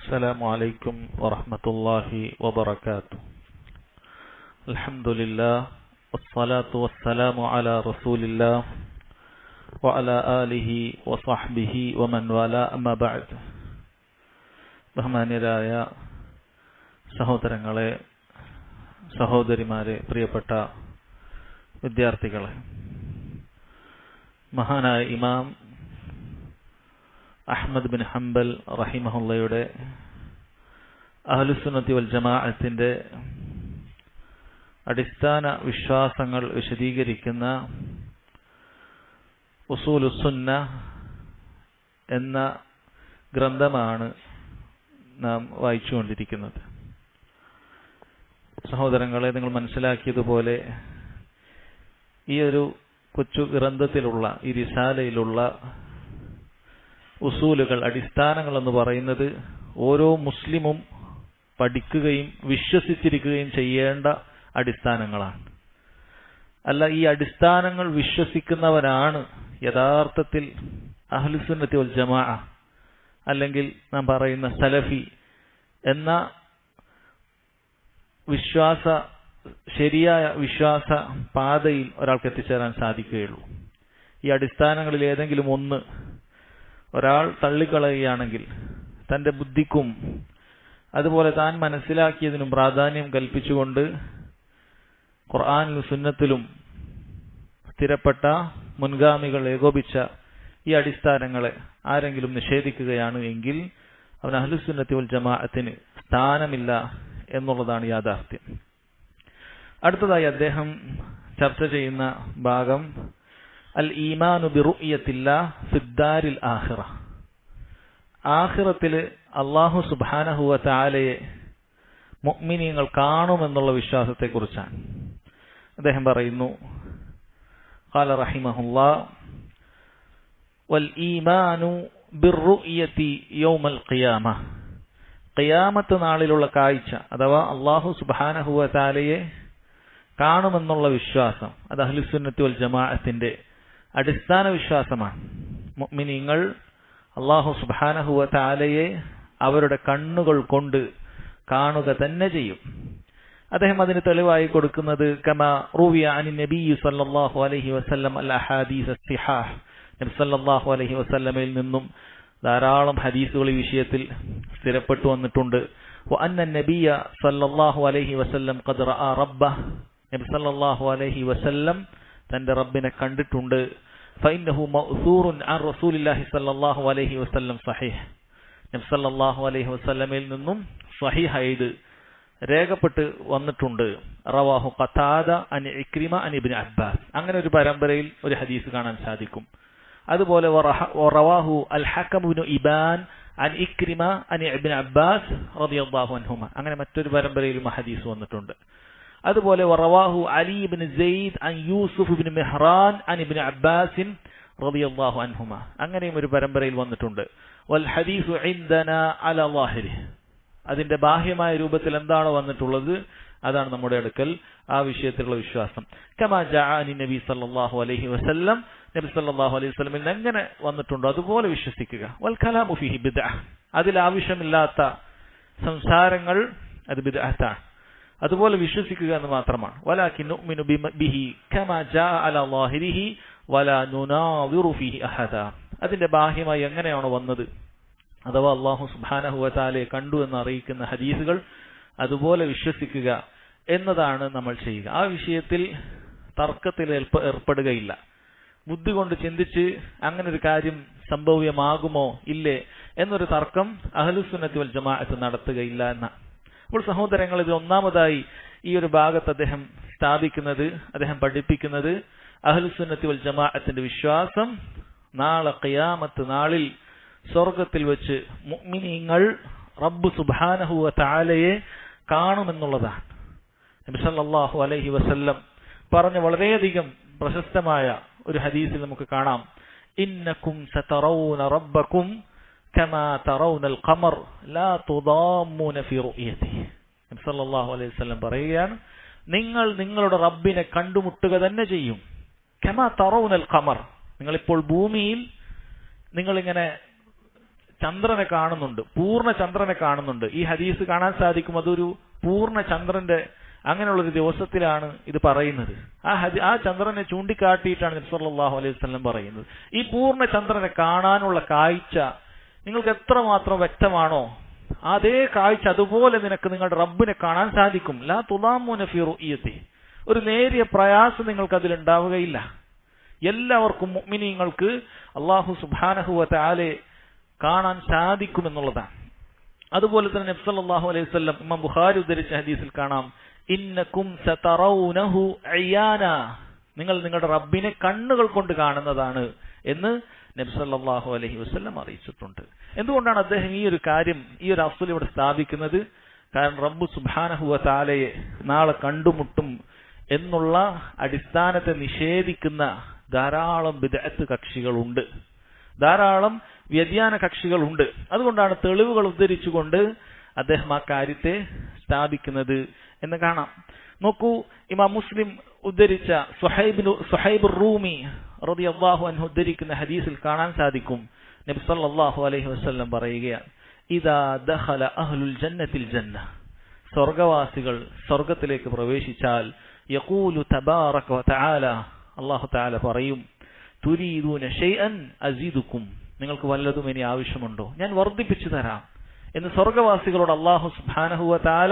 السلام عليكم ورحمة الله وبركاته. الحمد لله والصلاة والسلام على رسول الله وعلى آله وصحبه ومن والاه أما بعد. ബഹുമാന്യരായ സഹോദരങ്ങളെ, സഹോദരിമാരെ, പ്രിയപ്പെട്ട വിദ്യാർത്ഥികളെ, മഹാനായ ഇമാം അഹ്മദ് ബിൻ ഹംബൽ റഹിമഹുള്ളയുടെ അഹ്ലുസുന്നത്തി വൽ ജമാഅത്തിന്റെ അടിസ്ഥാന വിശ്വാസങ്ങൾ വിശദീകരിക്കുന്ന ഉസൂലുസ്സുന്ന എന്ന ഗ്രന്ഥമാണ് നാം വായിച്ചുകൊണ്ടിരിക്കുന്നത്. സഹോദരങ്ങളെ, നിങ്ങൾ മനസ്സിലാക്കിയതുപോലെ ഈ ഒരു കൊച്ചു ഗ്രന്ഥത്തിലുള്ള, ഈ റിസാലയിലുള്ള ഉസൂലുകൾ, അടിസ്ഥാനങ്ങൾ എന്ന് പറയുന്നത് ഓരോ മുസ്ലിമും പഠിക്കുകയും വിശ്വസിച്ചിരിക്കുകയും ചെയ്യേണ്ട അടിസ്ഥാനങ്ങളാണ്. അല്ല, ഈ അടിസ്ഥാനങ്ങൾ വിശ്വസിക്കുന്നവനാണ് യഥാർത്ഥത്തിൽ അഹ്ലുസുന്നത്തി വൽ ജമാഅ അല്ലെങ്കിൽ നാം പറയുന്ന സലഫി എന്ന ശരിയായ വിശ്വാസ പാതയിൽ ഒരാൾക്ക് എത്തിച്ചേരാൻ സാധിക്കുകയുള്ളൂ. ഈ അടിസ്ഥാനങ്ങളിൽ ഏതെങ്കിലും ഒന്ന് ഒരാൾ തള്ളിക്കളയുകയാണെങ്കിൽ തൻ്റെ ബുദ്ധിക്കും അതുപോലെ താൻ മനസ്സിലാക്കിയതിനും പ്രാധാന്യം കൽപ്പിച്ചുകൊണ്ട് ഖുർആനിലും സുന്നത്തിലും സ്ഥിരപ്പെട്ട മുൻഗാമികൾ ഏകോപിച്ച ഈ അടിസ്ഥാനങ്ങളെ ആരെങ്കിലും നിഷേധിക്കുകയാണ് എങ്കിൽ അവൻ അഹ്ലുസുന്നത്തി വൽ ജമാഅത്തിന് സ്ഥാനമില്ല എന്നുള്ളതാണ് യാഥാർത്ഥ്യം. അടുത്തതായി അദ്ദേഹം ചർച്ച ചെയ്യുന്ന ഭാഗം അൽ ഈമാനു ബിറുഅ്യത്തില്ലാഹ് ഫിദ്ദാരിൽ ആഖിറ. ആഖിറത്തിൽ അല്ലാഹു സുബ്ഹാനഹു വ തആലയെ മുഅ്മിനീങ്ങൾ കാണുമെന്നുള്ള വിശ്വാസത്തെക്കുറിച്ചാണ്. അദ്ദേഹം പറയുന്നു, ഖാല റഹിമഹുല്ലാഹ് വൽ ഈമാനു ബിറുഅ്യതി യൗമൽ ഖിയാമ. ഖിയാമത്ത് നാളിലുള്ള കാഴ്ച അഥവാ അല്ലാഹു സുബ്ഹാനഹു വ തആലയെ കാണുമെന്നുള്ള വിശ്വാസം അത് അഹ്ലുസുന്നത്തി വൽ ജമാഅത്തിന്റെ അടിസ്ഥാന വിശ്വാസമാണ്. മുഅ്മിനീങ്ങൾ അല്ലാഹു സുബ്ഹാനഹു വ തആലയെ അവരുടെ കണ്ണുകൾ കൊണ്ട് കാണുക തന്നെ ചെയ്യും. അദ്ദേഹം അതിന് തെളിവായി കൊടുക്കുന്നത് കമാ റുവിയ അനി നബി സല്ലല്ലാഹു അലൈഹി വസല്ലം അൽ അഹാദീസ് അസ്സിഹാഹ്. നബി സല്ലല്ലാഹു അലൈഹി വസല്ലമയിൽ നിന്നും ധാരാളം ഹദീസുകൾ ഈ വിഷയത്തിൽ സ്ഥിരപ്പെട്ടു വന്നിട്ടുണ്ട്. വ അന്ന നബിയ സല്ലല്ലാഹു അലൈഹി വസല്ലം ഖദ് റഅ റബ്ബഹ്. നബി സല്ലല്ലാഹു അലൈഹി വസല്ലം തന്റെ റബ്ബിനെ കണ്ടിട്ടുണ്ട്. ഫഇന്നഹു മഅ്സൂറുൻ അൻ റസൂലില്ലാഹി സല്ലല്ലാഹു അലൈഹി വസല്ലം സ്വഹീഹ്. നബി സല്ലല്ലാഹു അലൈഹി വസല്ലമയിൽ നിന്നും സ്വഹീഹായത് രേഖപ്പെട്ട് വന്നിട്ടുണ്ട്. റവാഹു ഖതാദ അൻ ഇക്രിമ അൻ ഇബ്നു അബ്ബാസ്. അങ്ങനെ ഒരു പരമ്പരയിൽ ഒരു ഹദീസ് കാണാൻ സാധിക്കും. അതുപോലെ റവാഹു അൽ ഹകം ഇബ്നു ഇബാൻ അൻ ഇക്രിമ അൻ ഇബ്നു അബ്ബാസ് റളിയല്ലാഹു അൻഹുമ. അങ്ങനെ മറ്റൊരു പരമ്പരയിലും ഹദീസ് വന്നിട്ടുണ്ട്. അതുപോലെ റവാഹു അലി ഇബ്നു സെയ്ദ് അൻ യൂസുഫ് ഇബ്നു മെഹ്റാൻ അൻ ഇബ്നു അബ്ബാസ് റളിയല്ലാഹു അൻഹുമ. അങ്ങനെയും ഒരു പരമ്പരയിൽ വന്നിട്ടുണ്ട്. വൽ ഹദീസു ഇൻദനാ അലാ ളാഹിരിഹി. അതിന്റെ ബാഹ്യമായ രൂപത്തിൽ എന്താണോ വന്നിട്ടുള്ളത് അതാണ് നമ്മുടെ അടുക്കൽ ആ വിഷയത്തിലുള്ള വിശ്വാസം. കമാ ജാഅ അനി നബി സല്ലല്ലാഹു അലൈഹി വസല്ലം. നബി സല്ലല്ലാഹു അലൈഹി വസല്ലമിൽ എങ്ങനെ വന്നിട്ടുണ്ടോ അതുപോലെ വിശ്വസിക്കുക. വൽ കലാമു ഫീഹി ബിദ്അഹ്. അതിൽ ആവശ്യമില്ലാത്ത സംസാരങ്ങൾ അത് ബിദ്അത്താണ്. അതുപോലെ വിശ്വസിക്കുക എന്ന് മാത്രമാണ്. വലാകിൻ നുഅ്മിനു ബിഹി കമാ ജാഅ അലാ ളാഹിരിഹി വലാ നുനാദിറു ഫീഹി അഹദ. അതിന്റെ ബാഹ്യമായി എങ്ങനെയാണോ വന്നത് അഥവാ അല്ലാഹു സുബ്ഹാനഹു വ തആലയെ കണ്ടു എന്ന് അറിയിക്കുന്ന ഹദീസുകൾ അതുപോലെ വിശ്വസിക്കുക എന്നതാണ് നമ്മൾ ചെയ്യുക. ആ വിഷയത്തിൽ തർക്കത്തിൽ ഏർപ്പെടുകയില്ല. ബുദ്ധി കൊണ്ട് ചിന്തിച്ച് അങ്ങനെ ഒരു കാര്യം സംഭവ്യമാകുമോ ഇല്ലേ എന്നൊരു തർക്കം അഹ്ലുസുന്നത്തി വൽ ജമാഅത്ത് നടത്തുകയില്ല എന്ന. അപ്പോൾ സഹോദരങ്ങൾ, ഇത് ഒന്നാമതായി ഈ ഒരു ഭാഗത്ത് അദ്ദേഹം സ്ഥാപിക്കുന്നത്, അദ്ദേഹം പഠിപ്പിക്കുന്നത് അഹ്ലുസുന്നത്തി വൽ ജമാഅത്തിന്റെ വിശ്വാസം നാളെ ഖിയാമത്ത് നാളിൽ സ്വർഗത്തിൽ വെച്ച് മുഅ്മിനീങ്ങൾ റബ്ബ് സുബ്ഹാനഹു വ തആലയെ കാണുമെന്നുള്ളതാണ്. നബി സല്ലല്ലാഹു അലൈഹി വസല്ലം പറഞ്ഞ വളരെയധികം പ്രശസ്തമായ ഒരു ഹദീസിൽ നമുക്ക് കാണാം, ഇന്നകും സതറൗന റബ്ബകും കമാ തറൗനൽ ഖമർ ലാ തുദാമ്മൂന ഫീ റുഅ്യതിഹി. നബി സല്ലല്ലാഹു അലൈഹി വസല്ലം പറയുകയാണ്, നിങ്ങൾ നിങ്ങളുടെ റബ്ബിനെ കണ്ടുമുട്ടുക തന്നെ ചെയ്യും. കമാ തറൗനൽ ഖമർ. നിങ്ങളിപ്പോൾ ഭൂമിയിൽ നിങ്ങളിങ്ങനെ ചന്ദ്രനെ കാണുന്നുണ്ട്, പൂർണ്ണ ചന്ദ്രനെ കാണുന്നുണ്ട്. ഈ ഹദീസ് കാണാൻ സാധിക്കും, അതൊരു പൂർണ്ണ ചന്ദ്രന്റെ അങ്ങനെയുള്ളൊരു ദിവസത്തിലാണ് ഇത് പറയുന്നത്. ആ ചന്ദ്രനെ ചൂണ്ടിക്കാട്ടിയിട്ടാണ് നബി സല്ലല്ലാഹു അലൈഹി വസല്ലം പറയുന്നത്. ഈ പൂർണ്ണ ചന്ദ്രനെ കാണാനുള്ള കാഴ്ച നിങ്ങൾക്ക് എത്രമാത്രം വ്യക്തമാണോ, അതേ കാഴ്ച അതുപോലെ നിനക്ക് നിങ്ങളുടെ റബ്ബിനെ കാണാൻ സാധിക്കും. ലാ തുളാമൂന ഫീ റുഇയതി, ഒരു നേരിയ പ്രയാസം നിങ്ങൾക്ക് അതിലുണ്ടാവുകയില്ല. എല്ലാവർക്കും മുഅ്മിനീങ്ങൾക്ക് അല്ലാഹു സുബ്ഹാനഹു വ തആലയെ കാണാൻ സാധിക്കുമെന്നുള്ളതാണ്. അതുപോലെ തന്നെ നബി സല്ലല്ലാഹു അലൈഹി വസല്ലം ഇമാം ബുഖാരി ഉദ്ധരിച്ച ഹദീസിൽ കാണാം, ഇന്നകും സതറൗനഹു അയാന, നിങ്ങൾ നിങ്ങളുടെ റബ്ബിനെ കണ്ണുകൾ കൊണ്ട് കാണുന്നതാണ് എന്ന് നബി സല്ലല്ലാഹു അലൈഹി വസല്ലം അറിയിച്ചിട്ടുണ്ട്. എന്തുകൊണ്ടാണ് അദ്ദേഹം ഈ ഒരു കാര്യം, ഈ ഒരു അസ്ൽ ഇവിടെ സ്ഥാപിക്കുന്നത്? കാരണം റബ്ബ് സുബ്ഹാനഹു വ തആലയെ നാളെ കണ്ടുമുട്ടും എന്നുള്ള അടിസ്ഥാനത്തെ നിഷേധിക്കുന്ന ധാരാളം ബിദ്അത്ത് കക്ഷികളുണ്ട്, ധാരാളം വ്യതിയാന കക്ഷികളുണ്ട്. അതുകൊണ്ടാണ് തെളിവുകൾ ഉദ്ധരിച്ചുകൊണ്ട് അദ്ദേഹം ആ കാര്യത്തെ സ്ഥാപിക്കുന്നത് എന്ന് കാണാം. നോക്കൂ, ഇമാം മുസ്ലിം ഉദ്ധരിച്ച സുഹൈബ് റൂമി റളിയല്ലാഹു അൻഹു ഉദ്ധരിക്കുന്ന ഹദീസിൽ കാണാൻ സാധിക്കും, നബി സല്ലല്ലാഹു അലൈഹി വസല്ലം പറയുകയാണ്, ഇദാ ദഖല അഹ്ലുൽ ജന്നത്തിൽ ജന്ന, സ്വർഗവാസികൾ സ്വർഗത്തിലേക്ക് പ്രവേശിച്ചാൽ യഖൂലു തബാറക വ തആല, അല്ലാഹു തആല പറയും, തുരീദൂന ഷൈഅൻ അസീദുക്കും, നിങ്ങൾക്ക് വല്ലതും ഇനി ആവശ്യമുണ്ടോ, ഞാൻ വർദ്ധിപ്പിച്ചു തരാം എന്ന് സ്വർഗവാസികളോട് അല്ലാഹു സുബ്ഹാനഹു വ തആല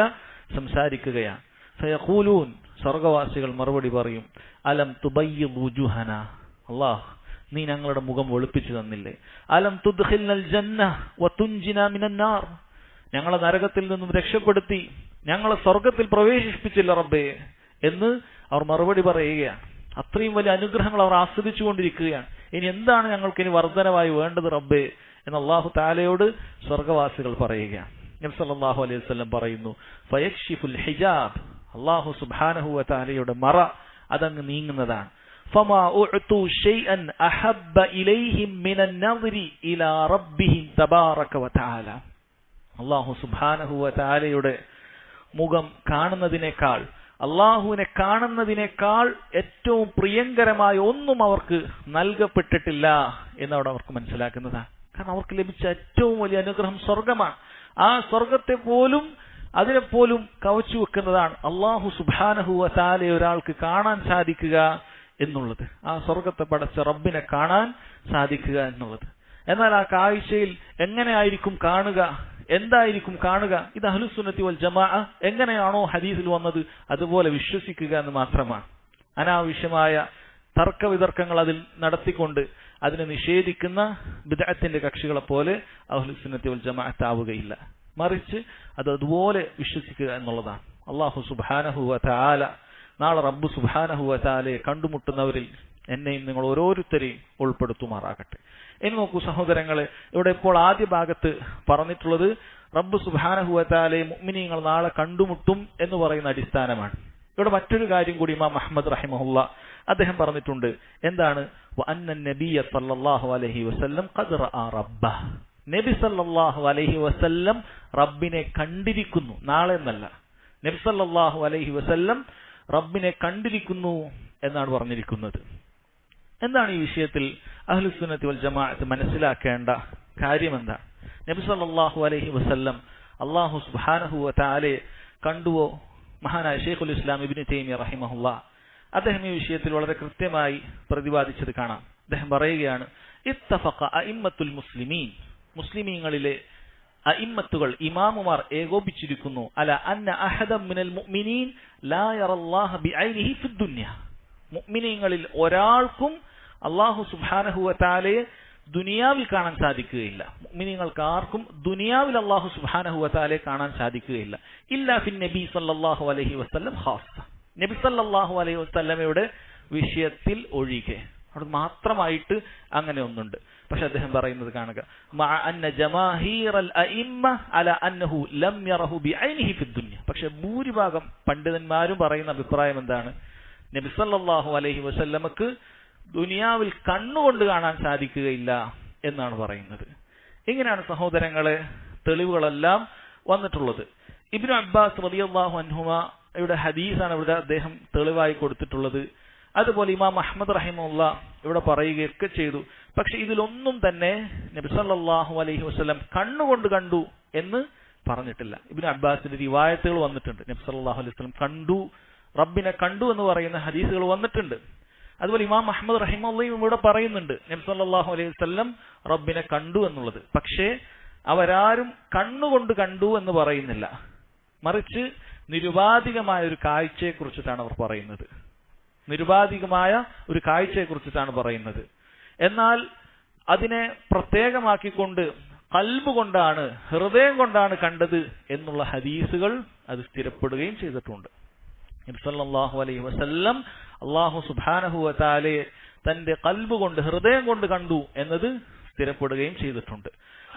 സംസാരിക്കുകയാണ്. ഫയഖൂലൂൻ, സ്വർഗവാസികൾ മറുപടി പറയും, അലം തുബയ്യിദ് വുജൂഹന, അല്ലാഹ് നീ ഞങ്ങളുടെ മുഖം വെളുപ്പിച്ചു തന്നില്ലേ, അലം തുദ്ഖിൽനൽ ജന്ന വ തുൻജിനാ മിനൻ നാർ, ഞങ്ങളെ നരകത്തിൽ നിന്നും രക്ഷപ്പെടുത്തി ഞങ്ങളെ സ്വർഗത്തിൽ പ്രവേശിപ്പിച്ചില്ല റബ്ബേ എന്ന് അവർ മറുപടി പറയുകയാണ്. അത്രയും വലിയ അനുഗ്രഹങ്ങൾ അവർ ആസ്വദിച്ചുകൊണ്ടിരിക്കുകയാണ്. ഇനി എന്താണ് ഞങ്ങൾക്ക് ഇനി വർധനവായി വേണ്ടത് റബ്ബേ എന്ന് അല്ലാഹു തആലയോട് സ്വർഗവാസികൾ പറയുകയാണ്. നബി സല്ലല്ലാഹു അലൈഹി വസല്ലം പറയുന്നു, ഫയക്ഷിഫുൽ ഹിജാബ്, അല്ലാഹു സുബ്ഹാനഹു വ തആലയുടെ മറ അതങ്ങ് നീങ്ങുന്നതാണ്. ഫമാ ഉഅതു ഷൈഅൻ അഹബ്ബ ഇലൈഹിം മിനൻ നദ്രി ഇലാ റബ്ബിഹിം തബാറക വ തആല, അല്ലാഹു സുബ്ഹാനഹു വ തആലയുടെ മുഖം കാണുന്നതിനേക്കാൾ, അള്ളാഹുവിനെ കാണുന്നതിനേക്കാൾ ഏറ്റവും പ്രിയങ്കരമായ ഒന്നും അവർക്ക് നൽകപ്പെട്ടിട്ടില്ല എന്നവിടെ അവർക്ക് മനസ്സിലാക്കുന്നതാണ്. കാരണം അവർക്ക് ലഭിച്ച ഏറ്റവും വലിയ അനുഗ്രഹം സ്വർഗമാണ്. ആ സ്വർഗത്തെ പോലും അതിനെപ്പോലും കവച്ചു വെക്കുന്നതാണ് അള്ളാഹു സുബ്ഹാനഹു വ തആലയെ ഒരാൾക്ക് കാണാൻ സാധിക്കുക എന്നുള്ളത്, ആ സ്വർഗത്തെ പടച്ച റബ്ബിനെ കാണാൻ സാധിക്കുക എന്നുള്ളത്. എന്നാൽ ആ കാഴ്ചയിൽ എങ്ങനെയായിരിക്കും കാണുക, എന്തായിരിക്കും കാണുക? ഇത് അഹ്ലുസുന്നത്തി വൽ ജമാഅ എങ്ങനെയാണോ ഹദീസിൽ വന്നത് അതുപോലെ വിശ്വസിക്കുക എന്ന് മാത്രമാണ്. അനാവശ്യമായ തർക്കവിതർക്കങ്ങൾ അതിൽ നടത്തിക്കൊണ്ട് അതിനെ നിഷേധിക്കുന്ന ബിദ്അത്തിന്റെ കക്ഷികളെ പോലെ അഹ്ലുസുന്നത്തി വൽ ജമാഅത്ത് ആവുകയില്ല. മറിച്ച് അത് അതുപോലെ വിശ്വസിക്കുക എന്നുള്ളതാണ്. അല്ലാഹു സുബ്ഹാനഹു വ തആല നാളെ റബ്ബ് സുബ്ഹാനഹു വ തആലയെ കണ്ടുമുട്ടുന്നവരിൽ എന്നെയും നിങ്ങൾ ഓരോരുത്തരെയും ഉൾപ്പെടുത്തുമാറാകട്ടെ. ഇനി നോക്കൂ സഹോദരങ്ങളെ, ഇവിടെ ഇപ്പോൾ ആദ്യ ഭാഗത്ത് പറഞ്ഞിട്ടുള്ളത് റബ്ബ് സുബ്ഹാനഹു വ തആലയെ മുഅ്മിനീങ്ങൾ നാളെ കണ്ടുമുട്ടും എന്ന് പറയുന്ന അടിസ്ഥാനമാണ്. ഇവിടെ മറ്റൊരു കാര്യം കൂടി ഇമാം അഹ്മദ് റഹിമഹുല്ല അദ്ദേഹം പറഞ്ഞിട്ടുണ്ട്. എന്താണ്? വഅന്ന നബിയ സല്ലല്ലാഹു അലൈഹി വസല്ലം ഖദ് റഅ റബ്ബഹ, നബി സല്ലല്ലാഹു അലൈഹി വസല്ലം റബ്ബിനെ കണ്ടിരിക്കുന്നു. നാളെ എന്നല്ല, നബി സല്ലല്ലാഹു അലൈഹി വസല്ലം റബ്ബിനെ കണ്ടിരിക്കുന്നു എന്നാണ് പറഞ്ഞിരിക്കുന്നത്. എന്താണ് ഈ വിഷയത്തിൽ അഹ്ലുസുന്നത്തി വൽ ജമാഅത്ത് മനസ്സിലാക്കേണ്ട കാര്യം? എന്താണ്? നബി സല്ലല്ലാഹു അലൈഹി വസല്ലം അല്ലാഹു സുബ്ഹാനഹു വ തആലയെ കണ്ടുവോ? മഹാനായ ശൈഖുൽ ഇസ്ലാം ഇബ്നു തൈമിയ്യ റഹിമഹുല്ലാ അദ്ദേഹം ഈ വിഷയത്തിൽ വളരെ കൃത്യമായി പ്രതിപാദിച്ചത് കാണാം. അദ്ദേഹം പറയുകയാണ്, ഇത്തഫഖ അഇമ്മത്തുൽ മുസ്ലിമീൻ, മുസ്ലിമീങ്ങളിലെ അഇമ്മത്തുകൾ ഇമാമുമാർ ഏകോപിച്ചിരിക്കുന്നു അല അന്ന അഹദൻ മിനൽ മുഅ്മിനീൻ ലാ യറല്ലാഹ ബിഐനിഹി ഫിദ് ദുനിയ, മുഅ്മിനീങ്ങളിൽ ഒരാൾക്കും അല്ലാഹു സുബ്ഹാനഹു വ തആലയെ ദുനിയാവിൽ കാണാൻ സാധിക്കുകയില്ല. മുഅ്മിനീങ്ങൾക്ക് ആർക്കും ദുനിയാവിൽ അല്ലാഹു സുബ്ഹാനഹു വ തആലയെ കാണാൻ സാധിക്കുകയില്ല. ഇല്ലാ ഫിൻ നബി സല്ലല്ലാഹു അലൈഹി വസല്ലം ഖാസ്സ, നബി സല്ലല്ലാഹു അലൈഹി വസല്ലമയുടെ വിഷയത്തിൽ ഒഴികെ. അവിടെ മാത്രമായിട്ട് അങ്ങനെ ഒന്നുണ്ട്. പക്ഷെ അദ്ദേഹം പറയുന്നത് കാണുക, മഅ അന്ന ജമാഹീറൽ അഇമ്മ അല അന്നഹു ലം യറഹു ബിഐനിഹി ഫിദ് ദുനിയ, പക്ഷെ ഭൂരിഭാഗം പണ്ഡിതന്മാരും പറയുന്ന അഭിപ്രായം എന്താണ്? നബി സല്ലല്ലാഹു അലൈഹി വസല്ലമക്ക് ദുനിയാവിൽ കണ്ണുകൊണ്ട് കാണാൻ സാധിക്കുകയില്ല എന്നാണ് പറയുന്നത്. ഇങ്ങനെയാണ് സഹോദരങ്ങളെ തെളിവുകളെല്ലാം വന്നിട്ടുള്ളത്. ഇബ്നു അബ്ബാസ് റളിയല്ലാഹു അൻഹുമയുടെ ഹദീസാണ് ഇവിടെ അദ്ദേഹം തെളിവായി കൊടുത്തിട്ടുള്ളത്. അതുപോലെ ഇമാം അഹ്മദ് റഹിമഹുല്ലാ ഇവിടെ പറയുകയൊക്കെ ചെയ്തു. പക്ഷെ ഇതിലൊന്നും തന്നെ നബി സല്ലല്ലാഹു അലൈഹി വസല്ലം കണ്ണുകൊണ്ട് കണ്ടു എന്ന് പറഞ്ഞിട്ടില്ല. ഇബ്നു അബ്ബാസിന്റെ റിവായത്തുകൾ വന്നിട്ടുണ്ട്. നബി സല്ലല്ലാഹു അലൈഹി വസല്ലം കണ്ടു, റബ്ബിനെ കണ്ടു എന്ന് പറയുന്ന ഹദീസുകൾ വന്നിട്ടുണ്ട്. അതുപോലെ ഇമാം അഹ്മദ് റഹിമഹുല്ലയും ഇവിടെ പറയുന്നുണ്ട് നബി സല്ലല്ലാഹു അലൈഹി വസല്ലം റബ്ബിനെ കണ്ടു എന്നുള്ളത്. പക്ഷേ അവരാരും കണ്ണുകൊണ്ട് കണ്ടു എന്ന് പറയുന്നില്ല, മറിച്ച് നിരുപാധികമായ ഒരു കാഴ്ചയെ കുറിച്ചിട്ടാണ് അവർ പറയുന്നത്. നിരുപാധികമായ ഒരു കാഴ്ചയെ കുറിച്ചിട്ടാണ് പറയുന്നത്. എന്നാൽ അതിനെ പ്രത്യേകമാക്കിക്കൊണ്ട് ഖൽബ് കൊണ്ടാണ്, ഹൃദയം കൊണ്ടാണ് കണ്ടത് എന്നുള്ള ഹദീസുകൾ അത് സ്ഥിരപ്പെടുകയും ചെയ്തിട്ടുണ്ട്. നബി സല്ലല്ലാഹു അലൈഹി വസല്ലം അല്ലാഹു സുബ്ഹാനഹു വ തആലയെ തന്റെ ഖൽബ് കൊണ്ട്, ഹൃദയം കൊണ്ട് കണ്ടു എന്നത് സ്ഥിരപ്പെടുകയും ചെയ്തിട്ടുണ്ട്.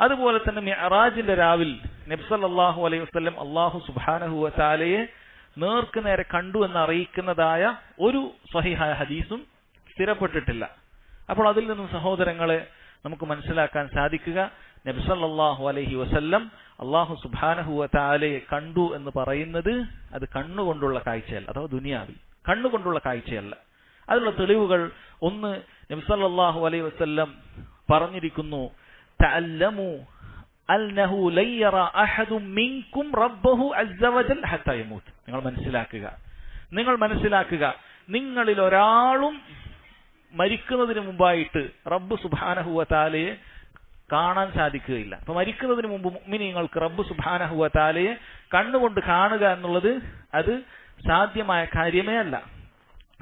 അതുപോലെ തന്നെ മിഅ്റാജിന്റെ രാവിൽ നബി സല്ലല്ലാഹു അലൈഹി വസല്ലം അല്ലാഹു സുബ്ഹാനഹു വ തആലയെ നേർക്ക് നേരെ കണ്ടു എന്ന് അറിയിക്കുന്നതായ ഒരു സ്വഹീഹായ ഹദീസും സ്ഥിരപ്പെട്ടിട്ടില്ല. അപ്പോൾ അതിൽ നിന്നും സഹോദരങ്ങളെ നമുക്ക് മനസ്സിലാക്കാൻ സാധിക്കുക, നബി സല്ലല്ലാഹു അലൈഹി വസല്ലം അല്ലാഹു സുബ്ഹാനഹു വ തആലയെ കണ്ടു എന്ന് പറയുന്നത് അത് കണ്ണുകൊണ്ടുള്ള കാഴ്ചയല്ല, അഥവാ ദുനിയാവിൽ കണ്ണുകൊണ്ടുള്ള കാഴ്ചയല്ല. അതിനുള്ള തെളിവുകൾ ഒന്ന്, നബി സല്ലല്ലാഹു അലൈഹി വസല്ലം പറഞ്ഞിരിക്കുന്നു, തഅല്ലമു അന്നഹു ലൻ യറ അഹദും മിൻകും റബ്ബഹു അസ്സ വജൽ ഹത്താ യമൂത്ത്. നിങ്ങൾ മനസ്സിലാക്കുക, നിങ്ങളിൽ ഒരാളും മരിക്കുന്നതിന് മുമ്പായിട്ട് റബ്ബ് സുബ്ഹാനഹു വ തആലയെ കാണാൻ സാധിക്കുകയില്ല. അപ്പൊ മരിക്കുന്നതിന് മുമ്പ് മുഅ്മിനീങ്ങൾക്ക് റബ്ബ് സുബ്ഹാനഹു വ തആലയെ കണ്ണുകൊണ്ട് കാണുക എന്നുള്ളത് അത് സാധ്യമായ കാര്യമേ അല്ല,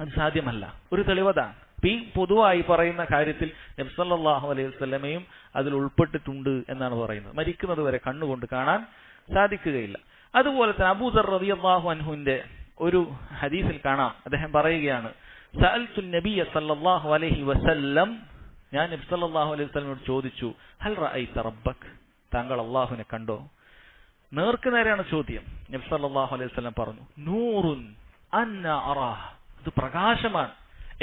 അത് സാധ്യമല്ല. ഒരു തെളിവതാണ്. ഈ പൊതുവായി പറയുന്ന കാര്യത്തിൽ നബി സല്ലല്ലാഹു അലൈഹി വസല്ലമയും അതിൽ ഉൾപ്പെട്ടിട്ടുണ്ട് എന്നാണ് പറയുന്നത്. മരിക്കുന്നത് വരെ കണ്ണുകൊണ്ട് കാണാൻ സാധിക്കുകയില്ല. അതുപോലെ തന്നെ അബൂദർ റളിയല്ലാഹു അൻഹുവിന്റെ ഒരു ഹദീസിൽ കാണാം, അദ്ദേഹം പറയുകയാണ്, സഅൽതു നബിയ സല്ലല്ലാഹു അലൈഹി വസല്ലം, ഞാൻ നബി സല്ലല്ലാഹു അലൈഹി വസല്ലമയോട് ചോദിച്ചു, ഹൽ റഅയ്ത റബ്ബക്, താങ്കൾ അല്ലാഹുവിനെ കണ്ടോ? നേർക്ക് നേരെയാണ് ചോദ്യം. നബി സല്ലല്ലാഹു അലൈഹി വസല്ലം പറഞ്ഞു, നൂറുൻ അന്ന അറാഹ്, ഇത് പ്രകാശമാണ്,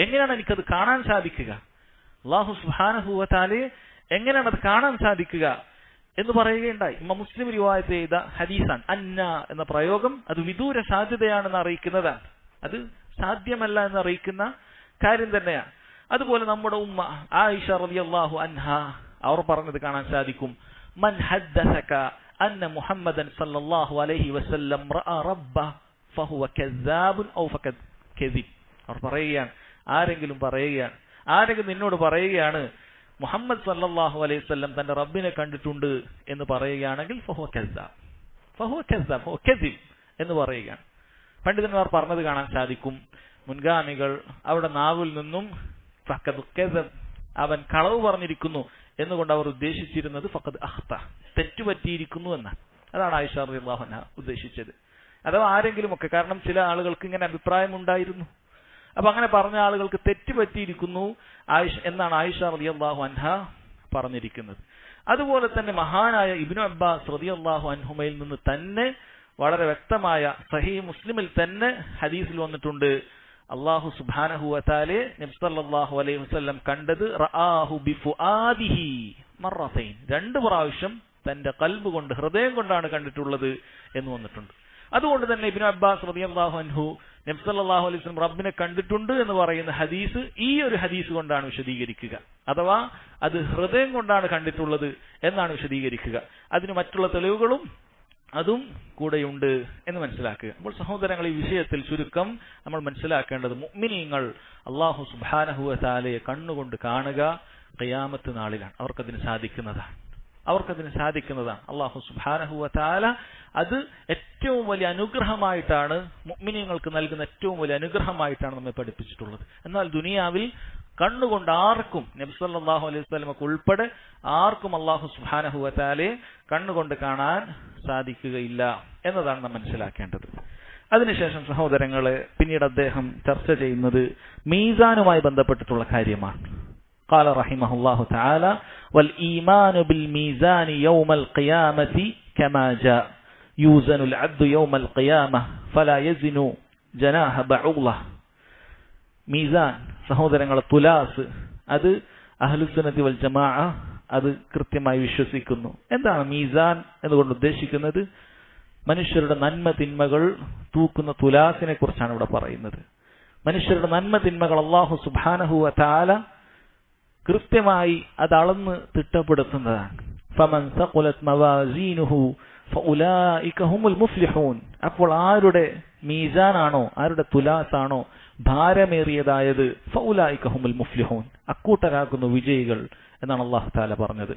എങ്ങനെയാണ് എനിക്കത് കാണാൻ സാധിക്കുക? അല്ലാഹു സുബ്ഹാനഹു വ തആലയെ എങ്ങനെയാണ് അത് കാണാൻ സാധിക്കുക എന്ന് പറയുകയുണ്ടായി. ഇമാം മുസ്ലിം റിവായത്ത് ചെയ്ത ഹദീസാണ്. അന്ന എന്ന പ്രയോഗം അത് വിദൂര സാധ്യതയാണെന്ന് അറിയിക്കുന്നതാണ്, അത് സാധ്യമല്ല എന്ന് അറിയിക്കുന്ന കാര്യം തന്നെയാണ്. അതുപോലെ നമ്മുടെ ഉമ്മ ആയിഷ റളിയല്ലാഹു അൻഹ അവർ പറഞ്ഞത് കാണാൻ സാധിക്കും, മൻ ഹദ്ദസക അന്ന മുഹമ്മദൻ സല്ലല്ലാഹു അലൈഹി വസല്ലം റഅ റബ്ബ ഫഹുവ കദ്ദാബുൻ ഔ ഫകദിബ്. അവർ പറയുകയാണ്, ആരെങ്കിലും നിന്നോട് പറയുകയാണ് മുഹമ്മദ് സല്ലല്ലാഹു അലൈഹി വസല്ലം തന്റെ റബ്ബിനെ കണ്ടിട്ടുണ്ട് എന്ന് പറയുകയാണെങ്കിൽ ഫഹുവ കദ്ദാബ്, ഫഹുവ കദ്ദിബ് എന്ന് പറയുകയാണ്. പണ്ഡിതന്മാർ പറഞ്ഞത് കാണാൻ സാധിക്കും, മുൻഗാമികൾ അവരുടെ നാവിൽ നിന്നും ഫഖദ് കദബ്, അവൻ കളവ് പറഞ്ഞിരിക്കുന്നു എന്നുകൊണ്ട് അവർ ഉദ്ദേശിച്ചിരുന്നത് ഫഖദ് അഖ്ത, തെറ്റുപറ്റിയിരിക്കുന്നു എന്നാണ്. അതാണ് ആയിഷ റളിയല്ലാഹു അൻഹ ഉദ്ദേശിച്ചത്. അഥവാ ആരെങ്കിലും ഒക്കെ, കാരണം ചില ആളുകൾക്ക് ഇങ്ങനെ അഭിപ്രായം ഉണ്ടായിരുന്നു, അപ്പൊ അങ്ങനെ പറഞ്ഞ ആളുകൾക്ക് തെറ്റുപറ്റിയിരിക്കുന്നു എന്നാണ് ആയിഷ റളിയല്ലാഹു അൻഹ പറഞ്ഞിരിക്കുന്നത്. അതുപോലെ തന്നെ മഹാനായ ഇബ്നു അബ്ബാസ് റളിയല്ലാഹു അൻഹുമയിൽ നിന്ന് തന്നെ വളരെ വ്യക്തമായ സഹീഹ് മുസ്ലിമിൽ തന്നെ ഹദീസിൽ വന്നിട്ടുണ്ട്, അല്ലാഹു സുബ്ഹാനഹു വ തആലയെ നബി സല്ലല്ലാഹു അലൈഹി വസല്ലം കണ്ടത് റആഹു ബിഫുആദിഹി മറത്തൈൻ, 2 പ്രാവശ്യം തന്റെ ഖൽബ് കൊണ്ട്, ഹൃദയം കൊണ്ടാണ് കണ്ടിട്ടുള്ളത് എന്ന് വന്നിട്ടുണ്ട്. അതുകൊണ്ട് തന്നെ ഇബ്നു അബ്ബാസ് റളിയല്ലാഹു അൻഹു നബി സല്ലല്ലാഹു അലൈഹി വസല്ലം റബ്ബിനെ കണ്ടിട്ടുണ്ട് എന്ന് പറയുന്ന ഹദീസ് ഈ ഒരു ഹദീസ് കൊണ്ടാണ് വിശദീകരിക്കുക, അഥവാ അത് ഹൃദയം കൊണ്ടാണ് കണ്ടിട്ടുള്ളത് എന്നാണ് വിശദീകരിക്കുക. അതിന് മറ്റുള്ള തെളിവുകളും അതും കൂടെയുണ്ട് എന്ന് മനസ്സിലാക്കുക. അപ്പോൾ സഹോദരങ്ങൾ, ഈ വിഷയത്തിൽ ചുരുക്കം നമ്മൾ മനസ്സിലാക്കേണ്ടത്, മുഅ്മിനീങ്ങൾ അല്ലാഹു സുബ്ഹാനഹു വ തആലയെ കണ്ണുകൊണ്ട് കാണുക ഖിയാമത്ത് നാളിലാണ് അവർക്കതിന് സാധിക്കുന്നതാണ്. അല്ലാഹു സുബ്ഹാനഹു വ തആല അത് ഏറ്റവും വലിയ അനുഗ്രഹമായിട്ടാണ്, മുഅ്മിനീങ്ങൾക്ക് നൽകുന്ന ഏറ്റവും വലിയ അനുഗ്രഹമായിട്ടാണ് നമ്മെ പഠിപ്പിച്ചിട്ടുള്ളത്. എന്നാൽ ദുനിയാവിൽ കണ്ണുകൊണ്ട് ആർക്കും, നബി സല്ലല്ലാഹു അലൈഹി വസല്ലമക്ക് ഉൾപ്പെടെ ആർക്കും അല്ലാഹു സുബ്ഹാനഹു വ തആലയെ കണ്ണുകൊണ്ട് കാണാൻ സാധിക്കുകയില്ല എന്നതാണ് നാം മനസ്സിലാക്കേണ്ടത്. അതിനുശേഷം സഹോദരങ്ങളെ, പിന്നീട് അദ്ദേഹം ചർച്ച ചെയ്യുന്നത് മീസാനുമായി ബന്ധപ്പെട്ടിട്ടുള്ള കാര്യമാണ്. قال رحمه الله تعالى والإيمان بالميزان يوم القيامة كما جاء يوزن العبد يوم القيامة فلا يزن جناح بعوضة. മീസാൻ സഹോദരങ്ങളെ, തുലാസ്, അത് അഹ്ലുസുന്നത്തി വൽ ജമാഅ അത് കൃത്യമായി വിശ്വസിക്കുന്നു. എന്താണ് മീസാൻ എന്നുകൊണ്ട് ഉദ്ദേശിക്കുന്നത്? മനുഷ്യരുടെ നന്മ തിന്മകൾ തൂക്കുന്ന തുലാസിനെ കുറിച്ചാണ് ഇവിടെ പറയുന്നത്. മനുഷ്യരുടെ നന്മ തിന്മകൾ അല്ലാഹു സുബ്ഹാനഹു വ തആല കൃത്യമായി അത് അളന്ന് തിട്ടപ്പെടുത്തുന്നതാണ്. ഫമൻ സഖുലത് മവാസീനുഹു ഫഉലൈക ഹുമുൽ മുഫ്ലിഹൂൻ. അപ്പോൾ ആരുടെ മീസാനാണോ, ആരുടെ തുലാസാണോ ഭാരമേറിയതായത്, ഫഉലൈക ഹുമുൽ മുഫ്ലിഹൂൻ, അക്കൂട്ടരാകുന്നു വിജയികൾ എന്നാണ് അല്ലാഹു തആല പറഞ്ഞത്.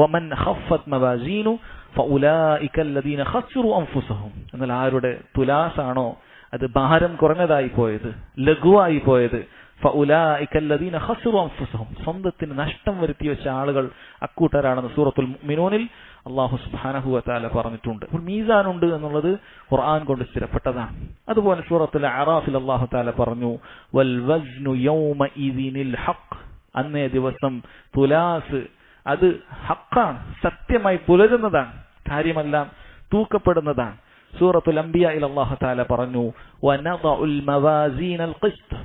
വമൻ ഖഫത് മവാസീനു ഫഉലൈക അല്ലദീന ഖസറു അൻഫുസഹും. എന്നാൽ ആരുടെ തുലാസാണോ അത് ഭാരം കുറഞ്ഞതായി പോയത്, ലഘുവായി പോയത്, ഫഉലൈക അല്ലദീന ഖസറു അൻഫുസഹും, സ്വന്തത്തിന് നഷ്ടം വരുത്തി വെച്ച ആളുകൾ അക്കൂട്ടരാണെന്ന് സൂറത്തുൽ മുഅ്മിനൂനിൽ അല്ലാഹു സുബ്ഹാനഹു വ തആല പറഞ്ഞിട്ടുണ്ട്. അപ്പോൾ മീസാൻ ഉണ്ട് എന്നുള്ളത് ഖുർആൻ കൊണ്ട് സ്ഥിരപ്പെട്ടതാണ്. അതുപോലെ സൂറത്തുൽ അറാഫിൽ അല്ലാഹു തആല പറഞ്ഞു, വൽ വസ്നു യൗമഇദിനിൽ ഹഖ്. അന്നേ ദിവസം തുലാസ് അത് ഹഖാണ്, സത്യമായി പുലരുന്നതാണ്, കാര്യമെല്ലാം തൂക്കപ്പെടുന്നതാണ്. സൂറത്തുൽ അംബിയായിൽ അല്ലാഹു തആല പറഞ്ഞു, വനദഉൽ മവാസീനൽ ഖിസ്ത്.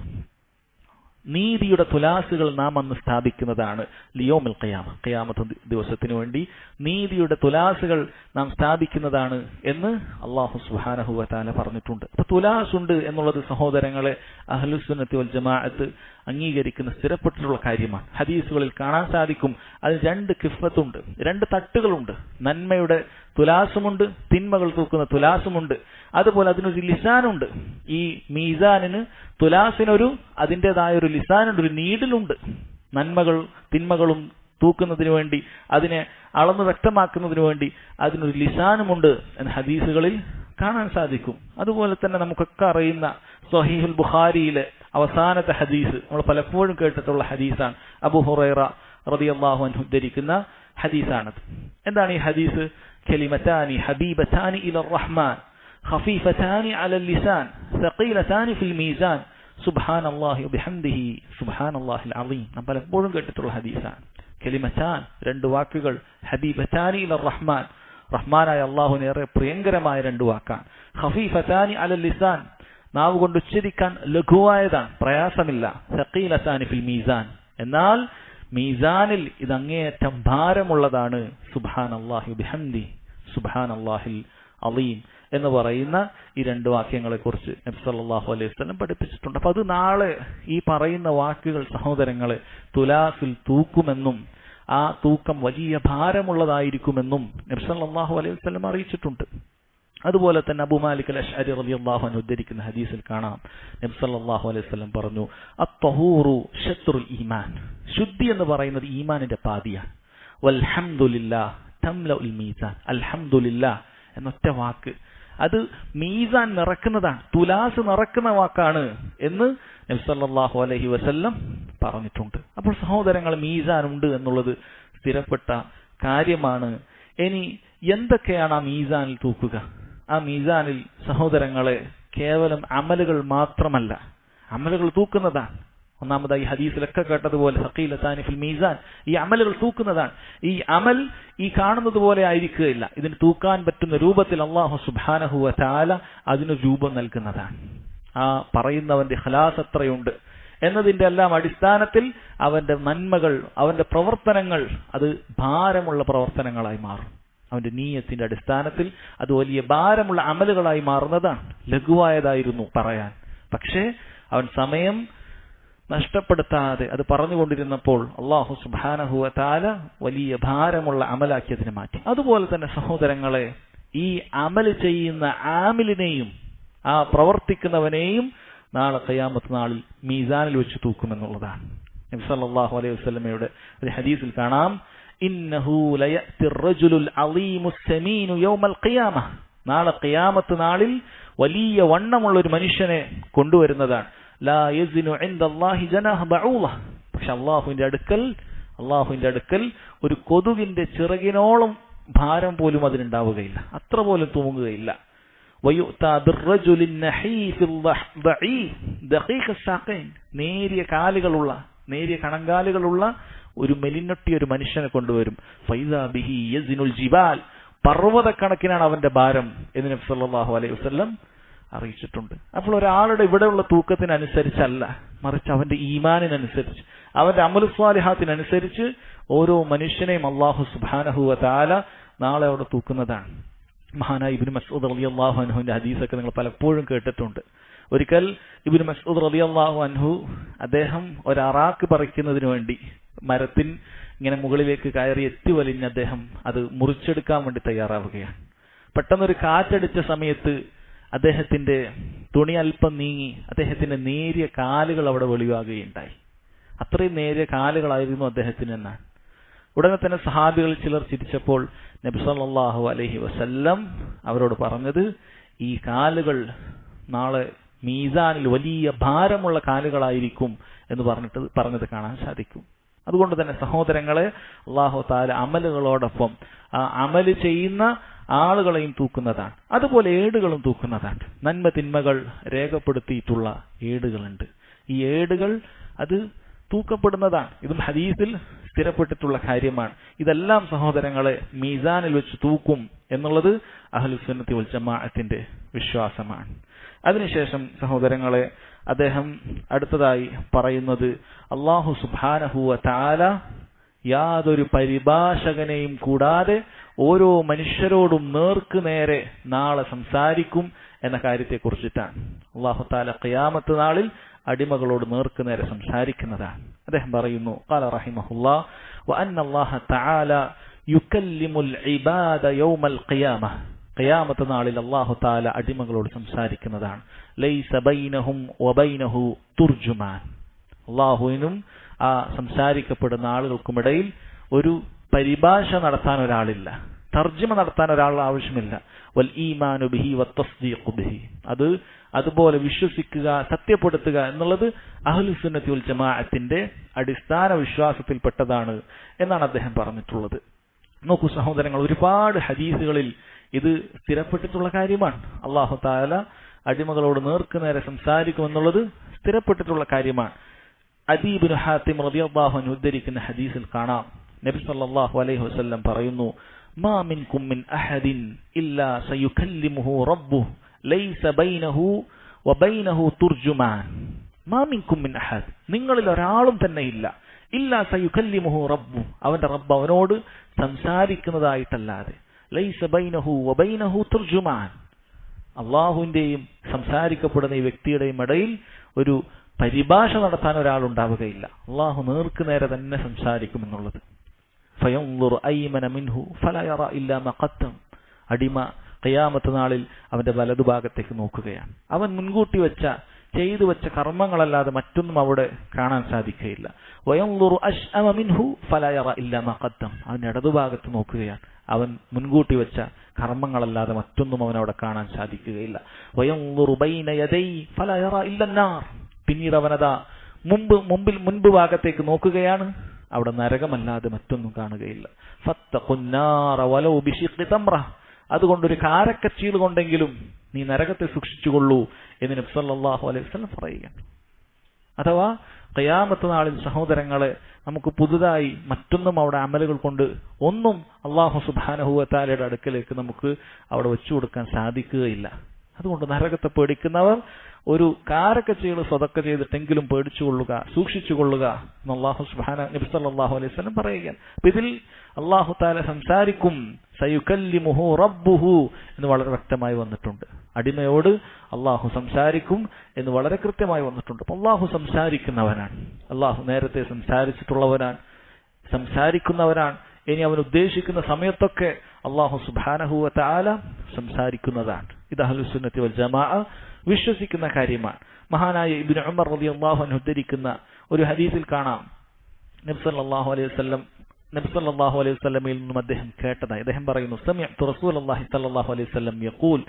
നീതിയുടെ തുലാസുകൾ നാം അന്ന് സ്ഥാപിക്കുന്നതാണ്. ലിയോമിൽ ഖിയാമ, ഖിയാമത്ത് ദിവസത്തിന് വേണ്ടി നീതിയുടെ തുലാസുകൾ നാം സ്ഥാപിക്കുന്നതാണ് എന്ന് അല്ലാഹു സുബ്ഹാനഹു വ തആല പറഞ്ഞിട്ടുണ്ട്. അപ്പോൾ തുലാസ് ഉണ്ട് എന്നുള്ളത് സഹോദരങ്ങളെ അഹ്ലുസുന്നത്തി വൽ ജമാഅത്ത് അംഗീകരിക്കുന്ന സ്ഥിരപ്പെട്ടിട്ടുള്ള കാര്യമാണ്. ഹദീസുകളിൽ കാണാൻ സാധിക്കും അതിൽ രണ്ട് കിഫത്തുണ്ട്, രണ്ട് തട്ടുകളുണ്ട്. നന്മയുടെ തുലാസുമുണ്ട്, തിന്മകൾ തൂക്കുന്ന തുലാസുമുണ്ട്. അതുപോലെ അതിനൊരു ലിസാനുണ്ട്. ഈ മീസാനിന്, തുലാസിനൊരു അതിൻ്റെതായ ഒരു ലിസാനുണ്ട്, ഒരു നീഡിലുണ്ട്. നന്മകൾ തിന്മകളും തൂക്കുന്നതിന് വേണ്ടി, അതിനെ അളന്ന് വ്യക്തമാക്കുന്നതിന് വേണ്ടി അതിനൊരു ലിസാനുമുണ്ട് എന്ന് ഹദീസുകളിൽ കാണാൻ സാധിക്കും. അതുപോലെ തന്നെ നമുക്കൊക്കെ അറിയുന്ന സ്വഹീഹുൽ ബുഖാരിയിലെ അവസാനത്തെ ഹദീസ്, നമ്മൾ പലപ്പോഴും കേട്ടിട്ടുള്ള ഹദീസാണ്. അബൂ ഹുറൈറ റളിയല്ലാഹു അൻഹു ഉദ്ധരിക്കുന്ന ഹദീസാണത്. എന്താണ് ഈ ഹദീസ്? കലിമതാനി ഹബീബതാനി ഇലർ റഹ്മാൻ ഖഫീഫതാനി അലൽ ലിസാൻ സഖീലതാനി ഫിൽ മീസാൻ സുബ്ഹാനല്ലാഹി വബിഹംദിഹി സുബ്ഹാനല്ലാഹിൽ അളീം. നാം പലപ്പോഴും കേട്ടിട്ടുള്ള ഹദീസാണ്. കലിമതാൻ, രണ്ട് വാക്കുകൾ, ഹബീബതാനി ഇലർ റഹ്മാൻ, റഹ്മാനായ അല്ലാഹുവിന് ഏറെ പ്രിയങ്കരമായ രണ്ട് വാക്കാണ്. ഖഫീഫതാനി അലൽ ലിസാൻ, നാവ് കൊണ്ട് ഉച്ചരിക്കാൻ ലഘുവായതാണ്, പ്രയാസമില്ല. സഖീലതാനി ഫിൽ മീസാൻ, എന്നാൽ മീസാനിൽ ഇത് അങ്ങേയറ്റം ഭാരമുള്ളതാണ്. സുബ്ഹാനല്ലാഹി വബിഹംദിഹി സുബ്ഹാനല്ലാഹിൽ അളീം എന്ന് പറയുന്ന ഈ രണ്ട് വാക്യങ്ങളെ കുറിച്ച് നബി സല്ലല്ലാഹു അലൈഹി വസല്ലം പഠിപ്പിച്ചിട്ടുണ്ട്. അപ്പൊ അത് നാളെ ഈ പറയുന്ന വാക്കുകൾ സഹോദരങ്ങളെ തുലാസിൽ തൂക്കുമെന്നും ആ തൂക്കം വലിയ ഭാരമുള്ളതായിരിക്കുമെന്നും നബി സല്ലല്ലാഹു അലൈഹി വസല്ലം അറിയിച്ചിട്ടുണ്ട്. അതുപോലെ തന്നെ അബൂ മാലിക് അൽ അശ്അരി റളിയല്ലാഹു അൻഹു ഉദ്ധരിക്കുന്ന ഹദീസിൽ കാണാം, നബി സല്ലല്ലാഹു അലൈഹി വസല്ലം പറഞ്ഞു, അത്ത്വഹൂറു ശത്റുൽ ഈമാൻ. ശുദ്ധി എന്ന് പറയുന്നത് ഈമാനിന്റെ പാതിയാണ്. വൽഹംദുലില്ലാഹ് തംലഉൽ മീസാൻ. അൽഹംദുലില്ലാഹ് എന്നൊറ്റ വാക്ക് അത് മീസാൻ നിറക്കുന്നതാണ്, തുലാസ് നിറക്കുന്ന വാക്കാണ് എന്ന് നബി സല്ലല്ലാഹു അലൈഹി വസല്ലം പറഞ്ഞിട്ടുണ്ട്. അപ്പോൾ സഹോദരങ്ങൾ, മീസാൻ ഉണ്ട് എന്നുള്ളത് സ്ഥിരപ്പെട്ട കാര്യമാണ്. ഇനി എന്തൊക്കെയാണ് ആ മീസാനിൽ തൂക്കുക? ആ മീസാനിൽ സഹോദരങ്ങളെ കേവലം അമലുകൾ മാത്രമല്ല, അമലുകൾ തൂക്കുന്നതാണ്. ഒന്നാമതായി ഹദീസിലൊക്കെ കേട്ടതുപോലെ സഖീലതാനി ഫിൽ മീസാൻ, ഈ അമലുകൾ തൂക്കുന്നതാണ്. ഈ അമൽ ഈ കാണുന്നത് പോലെ ആയിരിക്കുകയില്ല, ഇതിന് തൂക്കാൻ പറ്റുന്ന രൂപത്തിൽ അല്ലാഹു സുബ്ഹാനഹു വ തആല അതിന് രൂപം നൽകുന്നതാണ്. ആ പറയുന്നവന്റെ ഖലാസ് എത്രയുണ്ട് എന്നതിന്റെ എല്ലാം അടിസ്ഥാനത്തിൽ അവന്റെ നന്മകൾ, അവന്റെ പ്രവർത്തനങ്ങൾ അത് ഭാരമുള്ള പ്രവർത്തനങ്ങളായി മാറും. അവന്റെ നീയത്തിന്റെ അടിസ്ഥാനത്തിൽ അത് വലിയ ഭാരമുള്ള അമലുകളായി മാറുന്നതാണ്. ലഘുവായതായിരുന്നു പറയാൻ, പക്ഷേ അവൻ സമയം നഷ്ടപ്പെടുത്താതെ അത് പറഞ്ഞുകൊണ്ടിരുന്നപ്പോൾ അല്ലാഹു സുബ്ഹാനഹു വ തആല വലിയ ഭാരമുള്ള അമലാക്കി അതിനെ മാറ്റി. അതുപോലെ തന്നെ സഹോദരങ്ങളെ, ഈ അമൽ ചെയ്യുന്ന ആമിലിനെയും ആ പ്രവർത്തിക്കുന്നവനെയും നാളെ ഖിയാമത്ത് നാളിൽ മീസാനിൽ വെച്ച് തൂക്കുമെന്നുള്ളതാണ്. നബി സല്ലല്ലാഹു അലൈഹി വസല്ലമയുടെ ഒരു ഹദീസിൽ കാണാം, ഇന്നഹു ലയഅതി റജുലുൽ അളീമുസ് സമീനു യൗമൽ ഖിയാമ. നാളെ ഖിയാമത്ത് നാളിൽ വലിയ വണ്ണമുള്ള ഒരു മനുഷ്യനെ കൊണ്ടുവരുന്നതാണ്. ലാ യസിനു ഇൻദല്ലാഹി ജനാഹ ബഊള. പക്ഷെ അല്ലാഹുവിന്റെ അടുക്കൽ ഒരു കൊതുകിന്റെ ചിറകിനോളം ഭാരം പോലും അതിനുണ്ടാവുകയില്ല, അത്ര പോലും തൂങ്ങുകയില്ല. വയുഅതാ ബിർറജുലിൻ നഹീഫിൽ ദഈഫ് ദഖീഖ സാഖൈൻ. നേരിയ കാലുകളുള്ള, നേരിയ കണങ്കാലുകളുള്ള ഒരു മെലിഞ്ഞൊട്ടിയ ഒരു മനുഷ്യനെ കൊണ്ടുവരും. ഫൈദാ ബിഹി യസിനുൽ ജിബാൽ. പർവ്വതക്കണക്കിനാണ് അവന്റെ ഭാരം എന്ന് നബി സല്ലല്ലാഹു അലൈഹി വസല്ലം അറിയിച്ചിട്ടുണ്ട്. അപ്പോൾ ഒരാളുടെ ഇവിടെയുള്ള തൂക്കത്തിനനുസരിച്ചല്ല, മറിച്ച് അവന്റെ ഈമാനിനനുസരിച്ച്, അവന്റെ അമലു സ്വാലിഹാത്തിനനുസരിച്ച് ഓരോ മനുഷ്യനെയും അല്ലാഹു സുബ്ഹാനഹു വ തആല നാളെ അവിടെ തൂക്കുന്നതാണ്. മഹാനായ ഇബ്നു മസ്ഊദ് റളിയല്ലാഹു അൻഹുവിന്റെ ഹദീസൊക്കെ നിങ്ങൾ പലപ്പോഴും കേട്ടിട്ടുണ്ട്. ഒരിക്കൽ ഇബ്നു മസ്ഊദ് റളിയല്ലാഹു അൻഹു അദ്ദേഹം ഒരു അറാക്ക് പറിക്കുന്നതിന് വേണ്ടി മരത്തിൻ ഇങ്ങനെ മുകളിലേക്ക് കയറി എത്തി വലിഞ്ഞ് അദ്ദേഹം അത് മുറിച്ചെടുക്കാൻ വേണ്ടി തയ്യാറാവുകയാണ്. പെട്ടെന്നൊരു കാറ്റടിച്ച സമയത്ത് അദ്ദേഹത്തിന്റെ തുണി അല്പം നീങ്ങി അദ്ദേഹത്തിന്റെ നേരിയ കാലുകൾ അവിടെ വെളിവാകുകയുണ്ടായി. അത്രയും നേരിയ കാലുകളായിരുന്നു അദ്ദേഹത്തിന് എന്നാണ്. ഉടനെ തന്നെ സഹാബികൾ ചിലർ ചിരിച്ചപ്പോൾ നബി സല്ലല്ലാഹു അലൈഹി വസല്ലം അവരോട് പറഞ്ഞത്, ഈ കാലുകൾ നാളെ മീസാനിൽ വലിയ ഭാരമുള്ള കാലുകളായിരിക്കും എന്ന് പറഞ്ഞത് കാണാൻ സാധിക്കും. അതുകൊണ്ട് തന്നെ സഹോദരങ്ങളെ, അല്ലാഹു തആല അമലുകളോടൊപ്പം ആ അമല് ചെയ്യുന്ന ആളുകളെയും തൂക്കുന്നതാണ്. അതുപോലെ ഏടുകളും തൂക്കുന്നതാണ്. നന്മ തിന്മകൾ രേഖപ്പെടുത്തിയിട്ടുള്ള ഏടുകളുണ്ട്. ഈ ഏടുകൾ അത് തൂക്കപ്പെടുന്നതാണ്. ഇതും ഹദീസിൽ സ്ഥിരപ്പെട്ടിട്ടുള്ള കാര്യമാണ്. ഇതെല്ലാം സഹോദരങ്ങളെ മീസാനിൽ വെച്ച് തൂക്കും എന്നുള്ളത് അഹ്ലുസ് സുന്നത്തി വൽ ജമാഅത്തിന്റെ വിശ്വാസമാണ്. അതിനുശേഷം സഹോദരങ്ങളെ അദ്ദേഹം അടുത്തതായി പറയുന്നത്, അല്ലാഹു സുബ്ഹാനഹു വ തആല യാതൊരു പരിഭാഷകനെയും കൂടാതെ ഓരോ മനുഷ്യരോടും നേർക്ക് നേരെ നാളെ സംസാരിക്കും എന്ന കാര്യത്തെക്കുറിച്ചിട്ടാണ്. അല്ലാഹു തആല ഖിയാമത്ത് നാളിൽ അടിമകളോട് നേർക്ക് നേരെ സംസാരിക്കുന്നതാണ്. അദ്ദേഹം പറയുന്നു, ഖാല റഹിമഹുല്ലാഹ് വ അന്ന അല്ലാഹ തആല യുകല്ലിമുൽ ഇബാദ യൗമൽ ഖിയാമ. ഖിയാമത്ത് നാളിൽ അല്ലാഹു തആല അടിമകളോട് സംസാരിക്കുന്നതാണ്. ലൈസ ബൈനഹും വബൈനഹു തുർജുമാൻ. അല്ലാഹുവിനും ആ സംസാരിക്കപ്പെടുന്ന ആളുകൾക്കുമിടയിൽ ഒരു പരിഭാഷ നടത്താൻ ഒരാളില്ല, തർജ്ജമ നടത്താൻ ഒരാൾ ആവശ്യമില്ല. വൽ ഈമാനു ബിഹി വത്തസ്ദീഖു ബിഹി. അതുപോലെ വിശ്വസിക്കുക, സത്യപ്പെടുത്തുക എന്നുള്ളത് അഹ്ലുസ് സുന്നത്തി വൽ ജമാഅത്തിന്റെ അടിസ്ഥാന വിശ്വാസത്തിൽപ്പെട്ടതാണ് എന്നാണ് അദ്ദേഹം പറഞ്ഞിട്ടുള്ളത്. നോക്കൂ സഹോദരങ്ങൾ, ഒരുപാട് ഹദീസുകളിൽ ഇത് സ്ഥിരപ്പെട്ടിട്ടുള്ള കാര്യമാണ്. അല്ലാഹു തആല അടിമകളോട് നേർക്ക് നേരെ സംസാരിക്കുമെന്നുള്ളത് സ്ഥിരപ്പെട്ടിട്ടുള്ള കാര്യമാണ്. അദീ ഇബ്നു ഹാത്തിം റളിയല്ലാഹു അൻഹു ഉദ്ധരിക്കുന്ന ഹദീസിൽ കാണാം, നബി സല്ലല്ലാഹു അലൈഹി വസല്ലം പറയുന്നു, മാ മിൻകും മിൻ അഹദിൻ ഇല്ലാ സയുകല്ലിമുഹു റബ്ബുഹു ലൈസ ബൈനഹു വബൈനഹു തുർജുമാൻ. മാ മിൻകും മിൻ അഹദ്, നിങ്ങളിൽ ഒരാളും തന്നെ ഇല്ല, ഇല്ലാ സയുകല്ലിമുഹു റബ്ബു, അവന്റെ റബ്ബ് അവനോട് സംസാരിക്കുന്നതായിട്ടല്ലാതെ, ലൈസ ബൈനഹു വബൈനഹു തുർജുമാൻ, അള്ളാഹുവിന്റെയും സംസാരിക്കപ്പെടുന്ന ഈ വ്യക്തിയുടെയും ഇടയിൽ ഒരു പരിഭാഷ നടത്താൻ ഒരാളുണ്ടാവുകയില്ല. അള്ളാഹു നേർക്ക് നേരെ തന്നെ സംസാരിക്കുമെന്നുള്ളത്. ഫയൻദുറു അയ്മന മിൻഹു ഫലാ യറാ ഇല്ലാ മാ ഖദ്ദം. അടിമ ഖിയാമത്ത് നാളിൽ അവന്റെ വലതുഭാഗത്തേക്ക് നോക്കുകയാണ്. അവൻ മുൻകൂട്ടി ചെയ്തു വെച്ച കർമ്മങ്ങളല്ലാതെ മറ്റൊന്നും അവിടെ കാണാൻ സാധിക്കുകയില്ല. വയൻദുറു അശ്അമ മിൻഹു ഫലാ യറാ ഇല്ലാ മാ ഖദ്ദം. അവന്റെ ഇടതുഭാഗത്ത് നോക്കുകയാണ്. അവൻ മുൻകൂട്ടി വെച്ച കർമ്മങ്ങളല്ലാതെ മറ്റൊന്നും അവൻ അവിടെ കാണാൻ സാധിക്കുകയില്ല. വയൻദുറു ബൈന യദൈ ഫലാ യറാ ഇല്ലാ അന്നാർ. പിന്നീട് അവനതാ മുൻപ് ഭാഗത്തേക്ക് നോക്കുകയാണ്. അവിടെ നരകമല്ലാതെ മറ്റൊന്നും കാണുകയില്ല. ഫത്തഖുന്നാറ വലൗ ബിശിഖ്ഖി തംറ. അതുകൊണ്ടൊരു കാരക്കച്ചീൽ കൊണ്ടെങ്കിലും നീ നരകത്തെ സൂക്ഷിച്ചുകൊള്ളൂ എന്ന് നബി സല്ലല്ലാഹു അലൈഹി വസല്ലം പറയുകയാണ്. അഥവാ ഖിയാമത്ത് നാളിൽ സഹോദരങ്ങളെ നമുക്ക് പുതുതായി മറ്റൊന്നും അവിടെ അമലുകൾ കൊണ്ട് ഒന്നും അല്ലാഹു സുബ്ഹാനഹു വ തആലയുടെ അടുക്കലേക്ക് നമുക്ക് അവിടെ വെച്ചു കൊടുക്കാൻ സാധിക്കുകയില്ല. അതുകൊണ്ട് നരകത്തെ പേടിക്കുന്നവർ ഒരു കാരക്കച്ചീൾ സ്വതക്ക ചെയ്തിട്ടെങ്കിലും പേടിച്ചുകൊള്ളുക, സൂക്ഷിച്ചുകൊള്ളുക എന്ന് നബി സല്ലല്ലാഹു അലൈഹി വസല്ലം പറയുകയാണ്. അപ്പൊ ഇതിൽ അല്ലാഹു തആല സംസാരിക്കും, സയുകല്ലിമുഹു റബ്ബുഹു എന്ന് വളരെ വ്യക്തമായി വന്നിട്ടുണ്ട്. അടിമയോട് അല്ലാഹു സംസാരിക്കും എന്ന് വളരെ കൃത്യമായി വന്നിട്ടുണ്ട്. അപ്പൊ അല്ലാഹു സംസാരിക്കുന്നവനാണ്, അല്ലാഹു നേരത്തെ സംസാരിക്കുന്നവനാണ്. ഇനി അവൻ ഉദ്ദേശിക്കുന്ന സമയത്തൊക്കെ അല്ലാഹു സുബ്ഹാനഹു വ തആല സംസാരിക്കുന്നതാണ്. ഇത് അഹ്ലുസ് സുന്നത്തി വൽ ജമാഅ വിശ്വസിക്കുന്ന കാര്യമാണ്. മഹാനായ ഇബ്നു ഉമർ റളിയല്ലാഹു അൻഹു ഉദ്ധരിക്കുന്ന ഒരു ഹദീസിൽ കാണാം, നബി സല്ലല്ലാഹു അലൈഹി വസല്ലമയിൽ നിന്നും അദ്ദേഹം കേട്ടതായി. അദ്ദേഹം പറയുന്നു, സമിഅ്തു റസൂലല്ലാഹി സ്വല്ലല്ലാഹു അലൈഹി വസല്ലം യഖൂൽ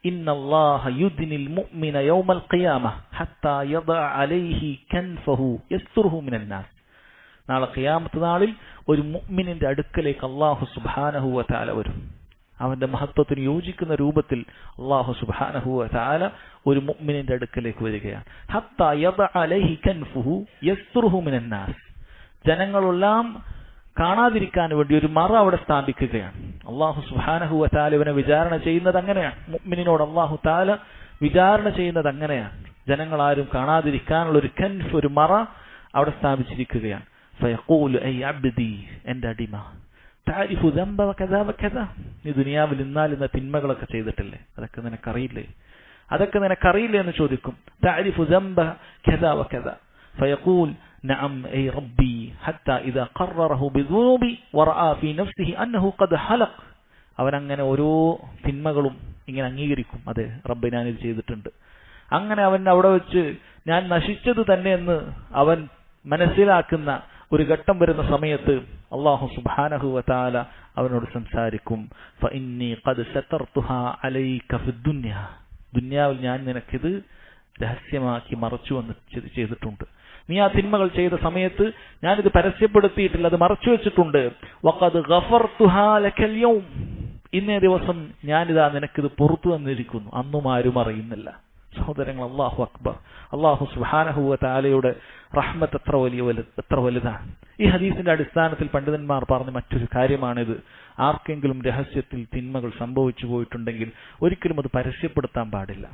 ഇന്നല്ലാഹ യുദ്നിൽ മുഅ്മിന യൗമൽ ഖിയാമ ഹത്താ യദഅ അലൈഹി കൻഫഹു യസ്തുറുഹു മിനൻ നാസ്. നാളെ ഖിയാമത്ത് നാളിൽ ഒരു മുഅ്മിനിന്റെ അടുക്കലേക്ക് അല്ലാഹു സുബ്ഹാനഹു വ തആല വരും. അവന്റെ മഹത്വത്തിന് യോജിക്കുന്ന രൂപത്തിൽ അല്ലാഹു സുബ്ഹാനഹു വ തആല ഒരു മുഅ്മിനിന്റെ അടുക്കലേക്ക് വരികയാണ്. ഹത്താ യദഅ അലൈഹി കൻഫഹു യസ്തുറുഹു മിനൻ നാസ്. ജനങ്ങളെല്ലാം കാണാതിരിക്കാൻ വേണ്ടി ഒരു മറ അവിടെ സ്ഥാപിക്കുകയാണ്. അല്ലാഹു സുബ്ഹാനഹു വ തആല ഇവനെ വിചാരണ ചെയ്യുന്നത് അങ്ങനെയാണ്. മുഅ്മിനിനോട് അല്ലാഹു തആല വിചാരണ ചെയ്യുന്നത് അങ്ങനെയാണ്. ജനങ്ങൾ ആരും കാണാതിരിക്കാനുള്ള ഒരു കൻഫ്, ഒരു മറ അവിടെ സ്ഥാപിച്ചിരിക്കുകയാണ്. ഫയഖൂലു ഐ അബ്ദി, എന്റെ അടിമ, തഅരിഫു ദംബ വകദാ വകദാ, നീ ദുനിയാവിൽ ഇന്ന തിന്മകളൊക്കെ ചെയ്തിട്ടില്ലേ, അതൊക്കെ നിനക്കറിയില്ലേ? അതൊക്കെ നിനക്കറിയില്ല എന്ന് ചോദിക്കും. തഅരിഫു ദംബ കദാ വകദാ ഫയഖൂൽ നഅം ഐ റബ്ബി ഹത്താ ഇദാ ഖററഹു ബിദുനൂബി വറആ ഫീ നഫ്സിഹി അന്നഹു ഖദ് ഹലഖ്. അവനങ്ങനെ ഓരോ തിന്മകളും ഇങ്ങനെ അംഗീകരിക്കും. അതെ റബ്ബ് ഞാനിത് ചെയ്തിട്ടുണ്ട്. അങ്ങനെ അവൻ അവിടെ വെച്ച് ഞാൻ നശിച്ചത് തന്നെ എന്ന് അവൻ മനസ്സിലാക്കുന്ന ഒരു ഘട്ടം വരുന്ന സമയത്ത് അല്ലാഹു സുബ്ഹാനഹു വ തആല അവനോട് സംസാരിക്കും. ഫഇന്നി ഖദ് സതർതുഹാ അലൈക ഫിദ്ദുനിയ. ദുനിയാവിൽ ഞാൻ നിനക്കിത് രഹസ്യമാക്കി മറച്ചു എന്ന് ചെയ്തിട്ടുണ്ട്. നീ ആ തിന്മകൾ ചെയ്ത സമയത്ത് ഞാനിത് പരസ്യപ്പെടുത്തിയിട്ടില്ല, അത് മറച്ചു വെച്ചിട്ടുണ്ട്. വഖദ് ഗഫർതുഹാ ലകൽ യൗം. ഇന്നേ ദിവസം ഞാനിതാ നിനക്കിത് പുറത്തു തന്നിരിക്കുന്നു. അന്നും ആരും അറിയുന്നില്ല. സഹോദരങ്ങൾ, അല്ലാഹു അക്ബർ. അല്ലാഹു സുബ്ഹാനഹു വ തആലയുടെ റഹ്മത്ത് എത്ര വലുതാണ്. ഈ ഹദീസിന്റെ അടിസ്ഥാനത്തിൽ പണ്ഡിതന്മാർ പറഞ്ഞ മറ്റൊരു കാര്യമാണിത്. ആർക്കെങ്കിലും രഹസ്യത്തിൽ തിന്മകൾ സംഭവിച്ചു പോയിട്ടുണ്ടെങ്കിൽ ഒരിക്കലും അത് പരസ്യപ്പെടുത്താൻ പാടില്ല.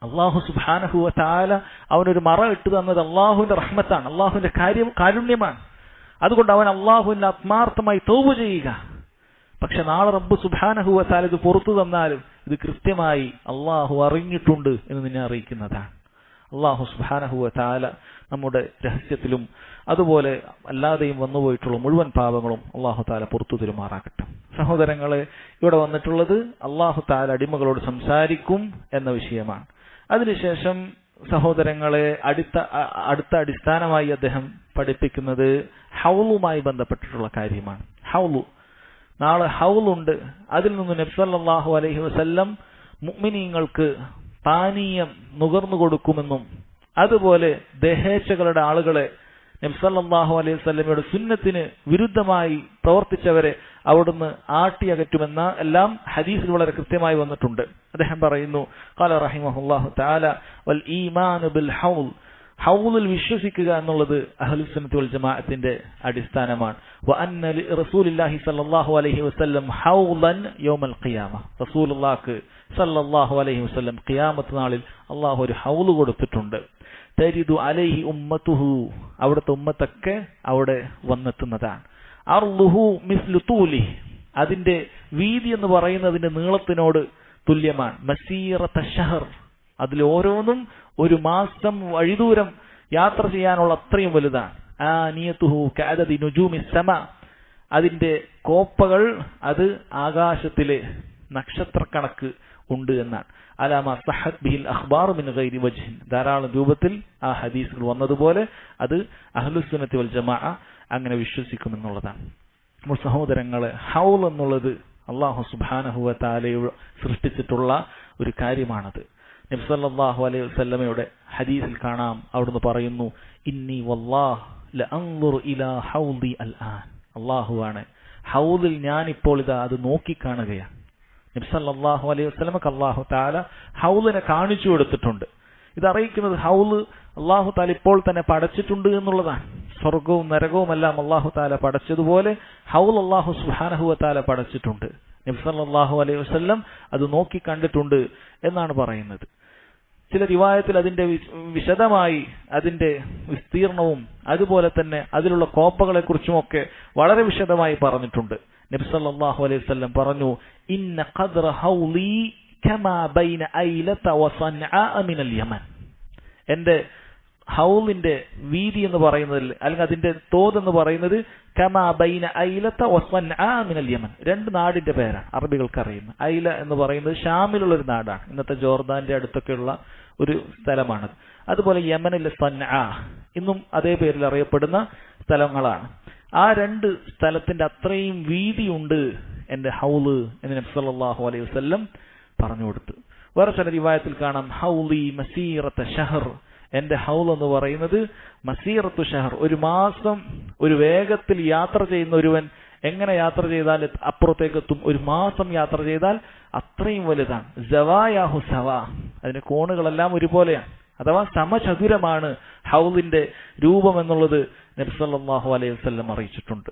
അല്ലാഹു സുബ്ഹാനഹു വ തആല അവനൊരു മറ ഇട്ടു തന്നത് അല്ലാഹുവിന്റെ റഹ്മത്താണ്, അല്ലാഹുവിന്റെ കാരുണ്യമാണ്. അതുകൊണ്ട് അവൻ അല്ലാഹുവിനെ ആത്മാർത്ഥമായി തൗബ ചെയ്യുക. പക്ഷെ നാളെ റബ്ബ് സുബ്ഹാനഹു വ തആല ഇത് പുറത്തു തന്നാലും ഇത് കൃത്യമായി അല്ലാഹു അറിഞ്ഞിട്ടുണ്ട് എന്ന് നിന്നെ അറിയിക്കുന്നതാണ്. അല്ലാഹു സുബ്ഹാനഹു വ തആല നമ്മുടെ രഹസ്യത്തിലും അതുപോലെ അല്ലാതെയും വന്നുപോയിട്ടുള്ള മുഴുവൻ പാപങ്ങളും അല്ലാഹു തആല പുറത്തു തരുമാറാകട്ടെ. സഹോദരങ്ങളെ, ഇവിടെ വന്നിട്ടുള്ളത് അല്ലാഹു തആല അടിമകളോട് സംസാരിക്കും എന്ന വിഷയമാണ്. അതിനുശേഷം സഹോദരങ്ങളെ അടുത്ത അടിസ്ഥാനമായി അദ്ദേഹം പഠിപ്പിക്കുന്നത് ഹൗലുമായി ബന്ധപ്പെട്ടിട്ടുള്ള കാര്യമാണ്. ഹൗലു, നാളെ ഹൗലുണ്ട്. അതിൽ നിന്ന് നബി സല്ലല്ലാഹു അലൈഹി വസല്ലം മുഅ്മിനീങ്ങൾക്ക് പാനീയം നുകർന്നു കൊടുക്കുമെന്നും അതുപോലെ ദേഹേച്ഛകളുടെ ആളുകളെ നബി സല്ലല്ലാഹു അലൈഹി വസല്ലമയുടെ സുന്നത്തിന് വിരുദ്ധമായി പ്രവർത്തിച്ചവരെ അവിടുന്ന് ആട്ടിയകറ്റുമെന്ന എല്ലാം ഹദീസിൽ വളരെ കൃത്യമായി വന്നിട്ടുണ്ട്. അദ്ദേഹം പറയുന്നു, ഖാല റഹിമഹുല്ലാഹു തആല വൽ ഈമാനു ബിൽ ഹൗൽ. ഹൗലിൽ വിശ്വസിക്കുക എന്നുള്ളത് അഹ്ലുസുന്നത്തി വൽ ജമാഅത്തിന്റെ അടിസ്ഥാനമാണ്. വഅന്ന റസൂലുള്ളാഹി സ്വല്ലല്ലാഹു അലൈഹി വസല്ലം ഹൗലൻ യൗമൽ ഖിയാമ. റസൂലുള്ളാഹിക്ക് സ്വല്ലല്ലാഹു അലൈഹി വസല്ലം ഖിയാമത്ത് നാളിൽ അല്ലാഹു ഒരു ഹൗൽ കൊടുത്തിട്ടുണ്ട്. തരിദു അലൈഹി ഉമ്മത്തുഹു. അവിടുത്തെ ഉമ്മത്തൊക്കെ അവിടെ വന്നെത്തുന്നതാണ്. അർളുഹു മിസ്ലു തൂലിഹി. അതിന്റെ വീതി എന്ന് പറയുന്നതിന്റെ നീളത്തിനോട് തുല്യമാണ്. മസീറത ശഹർ. അതിൽ ഓരോന്നും ഒരു മാസം വഴിദൂരം യാത്ര ചെയ്യാനുള്ള അത്രയും വലുതാണ്. ആനിയതുഹു കഅദദി നുജൂമിസ് സമാ. അതിന്റെ കോപ്പകൾ അത് ആകാശത്തിലെ നക്ഷത്രക്കണക്ക് ഉണ്ട് എന്നാണ്. അലാമ സഹത് ബിഹിൽ അഖ്ബാർ മിൻ ഗൈരി വജ്ഹിൻ. ധാരാളം രൂപത്തിൽ ആ ഹദീസുകൾ വന്നതുപോലെ അത് അഹ്ലുസുന്നത്തി വൽ ജമാഅ അങ്ങനെ വിശ്വസിക്കുമെന്നുള്ളതാണ്. നമ്മൾ സഹോദരങ്ങളെ, ഹൗൽ എന്നുള്ളത് അല്ലാഹു സുബ്ഹാനഹു വ തആല സൃഷ്ടിച്ചിട്ടുള്ള ഒരു കാര്യമാണത്. നബി സല്ലല്ലാഹു അലൈഹി വസല്ലമയുടെ ഹദീസിൽ കാണാം, അവിടുന്ന് പറയുന്നു, ഇന്നി വല്ലാഹ് ലഅൻദുറു ഇലാ ഹൗദി അൽആൻ. അല്ലാഹുവാണ്, ഹൗദിൽ ഞാനിപ്പോൾ ഇതാ അത് നോക്കിക്കാണുകയാണ്. നബി സല്ലല്ലാഹു അലൈഹി വസല്ലമക്ക് അല്ലാഹു തആല ഹൗലിനെ കാണിച്ചു കൊടുത്തിട്ടുണ്ട്. ഇത് അറിയിക്കുന്നത് ഹൗല് അല്ലാഹു തആല ഇപ്പോൾ തന്നെ പടച്ചിട്ടുണ്ട് എന്നുള്ളതാണ്. സ്വർഗവും നരകവും എല്ലാം അല്ലാഹു തആല പടച്ചതുപോലെ ഹൗൽ അല്ലാഹു സുബ്ഹാനഹു വ തആല പടച്ചിട്ടുണ്ട്. നബി സല്ലല്ലാഹു അലൈഹി വസല്ലം അത് നോക്കി കണ്ടിട്ടുണ്ട് എന്നാണ് പറയുന്നത്. ചില റിവായത്തിൽ അതിന്റെ വിശദമായി അതിന്റെ വിസ്തീർണവും അതുപോലെ തന്നെ അതിലുള്ള കോപ്പകളെ കുറിച്ചുമൊക്കെ വളരെ വിശദമായി പറഞ്ഞിട്ടുണ്ട്. നബി സല്ലല്ലാഹു അലൈഹി വസല്ലം പറഞ്ഞു, ഇന്ന ഖദ്റ ഹൗലി കമാ ബൈന ഐലത വസൻആ മിനൽ യമൻ. എന്റെ ഹൗലിന്റെ വീതി എന്ന് പറയുന്നത് അല്ലെങ്കിൽ അതിന്റെ തോത് എന്ന് പറയുന്നത് കമാ ബൈന ഐലത വസൻആ മിനൽ യമൻ. രണ്ട് നാടിന്റെ പേരാണ് അറബികൾക്ക് അറിയുന്ന. ഐല എന്ന് പറയുന്നത് ഷാമിലുള്ള ഒരു നാടാണ്, ഇന്നത്തെ ജോർദാന്റെ അടുത്തൊക്കെയുള്ള ഒരു സ്ഥലമാണത്. അതുപോലെ യമനിലെ സൻആ ഇന്നും അതേ പേരിൽ അറിയപ്പെടുന്ന സ്ഥലങ്ങളാണ്. ആ രണ്ട് സ്ഥലത്തിന്റെ അത്രയും വീതിയുണ്ട് എന്റെ ഹൗല് എന്ന് നബി സല്ലല്ലാഹു അലൈഹി വസല്ലം പറഞ്ഞു കൊടുത്തു. വേറെ ചില റിവായത്തിൽ കാണാം, ഹൗലി മസീറത ഷഹർ. എന്റെ ഹൗൽ എന്ന് പറയുന്നത് മസീറത്തു ഷഹർ, ഒരു മാസം ഒരു വേഗത്തിൽ യാത്ര ചെയ്യുന്ന ഒരുവൻ എങ്ങനെ യാത്ര ചെയ്താൽ അപ്പുറത്തേക്ക് എത്തും, ഒരു മാസം യാത്ര ചെയ്താൽ അത്രയും വലുതാണ്. സവായാഹു സവാ. അതിന്റെ കോണുകളെല്ലാം ഒരുപോലെയാണ്, അഥവാ സമചതുരമാണ് ഹൗലിന്റെ രൂപം എന്നുള്ളത് നബി സല്ലല്ലാഹു അലൈഹി വസല്ലം അറിയിച്ചിട്ടുണ്ട്.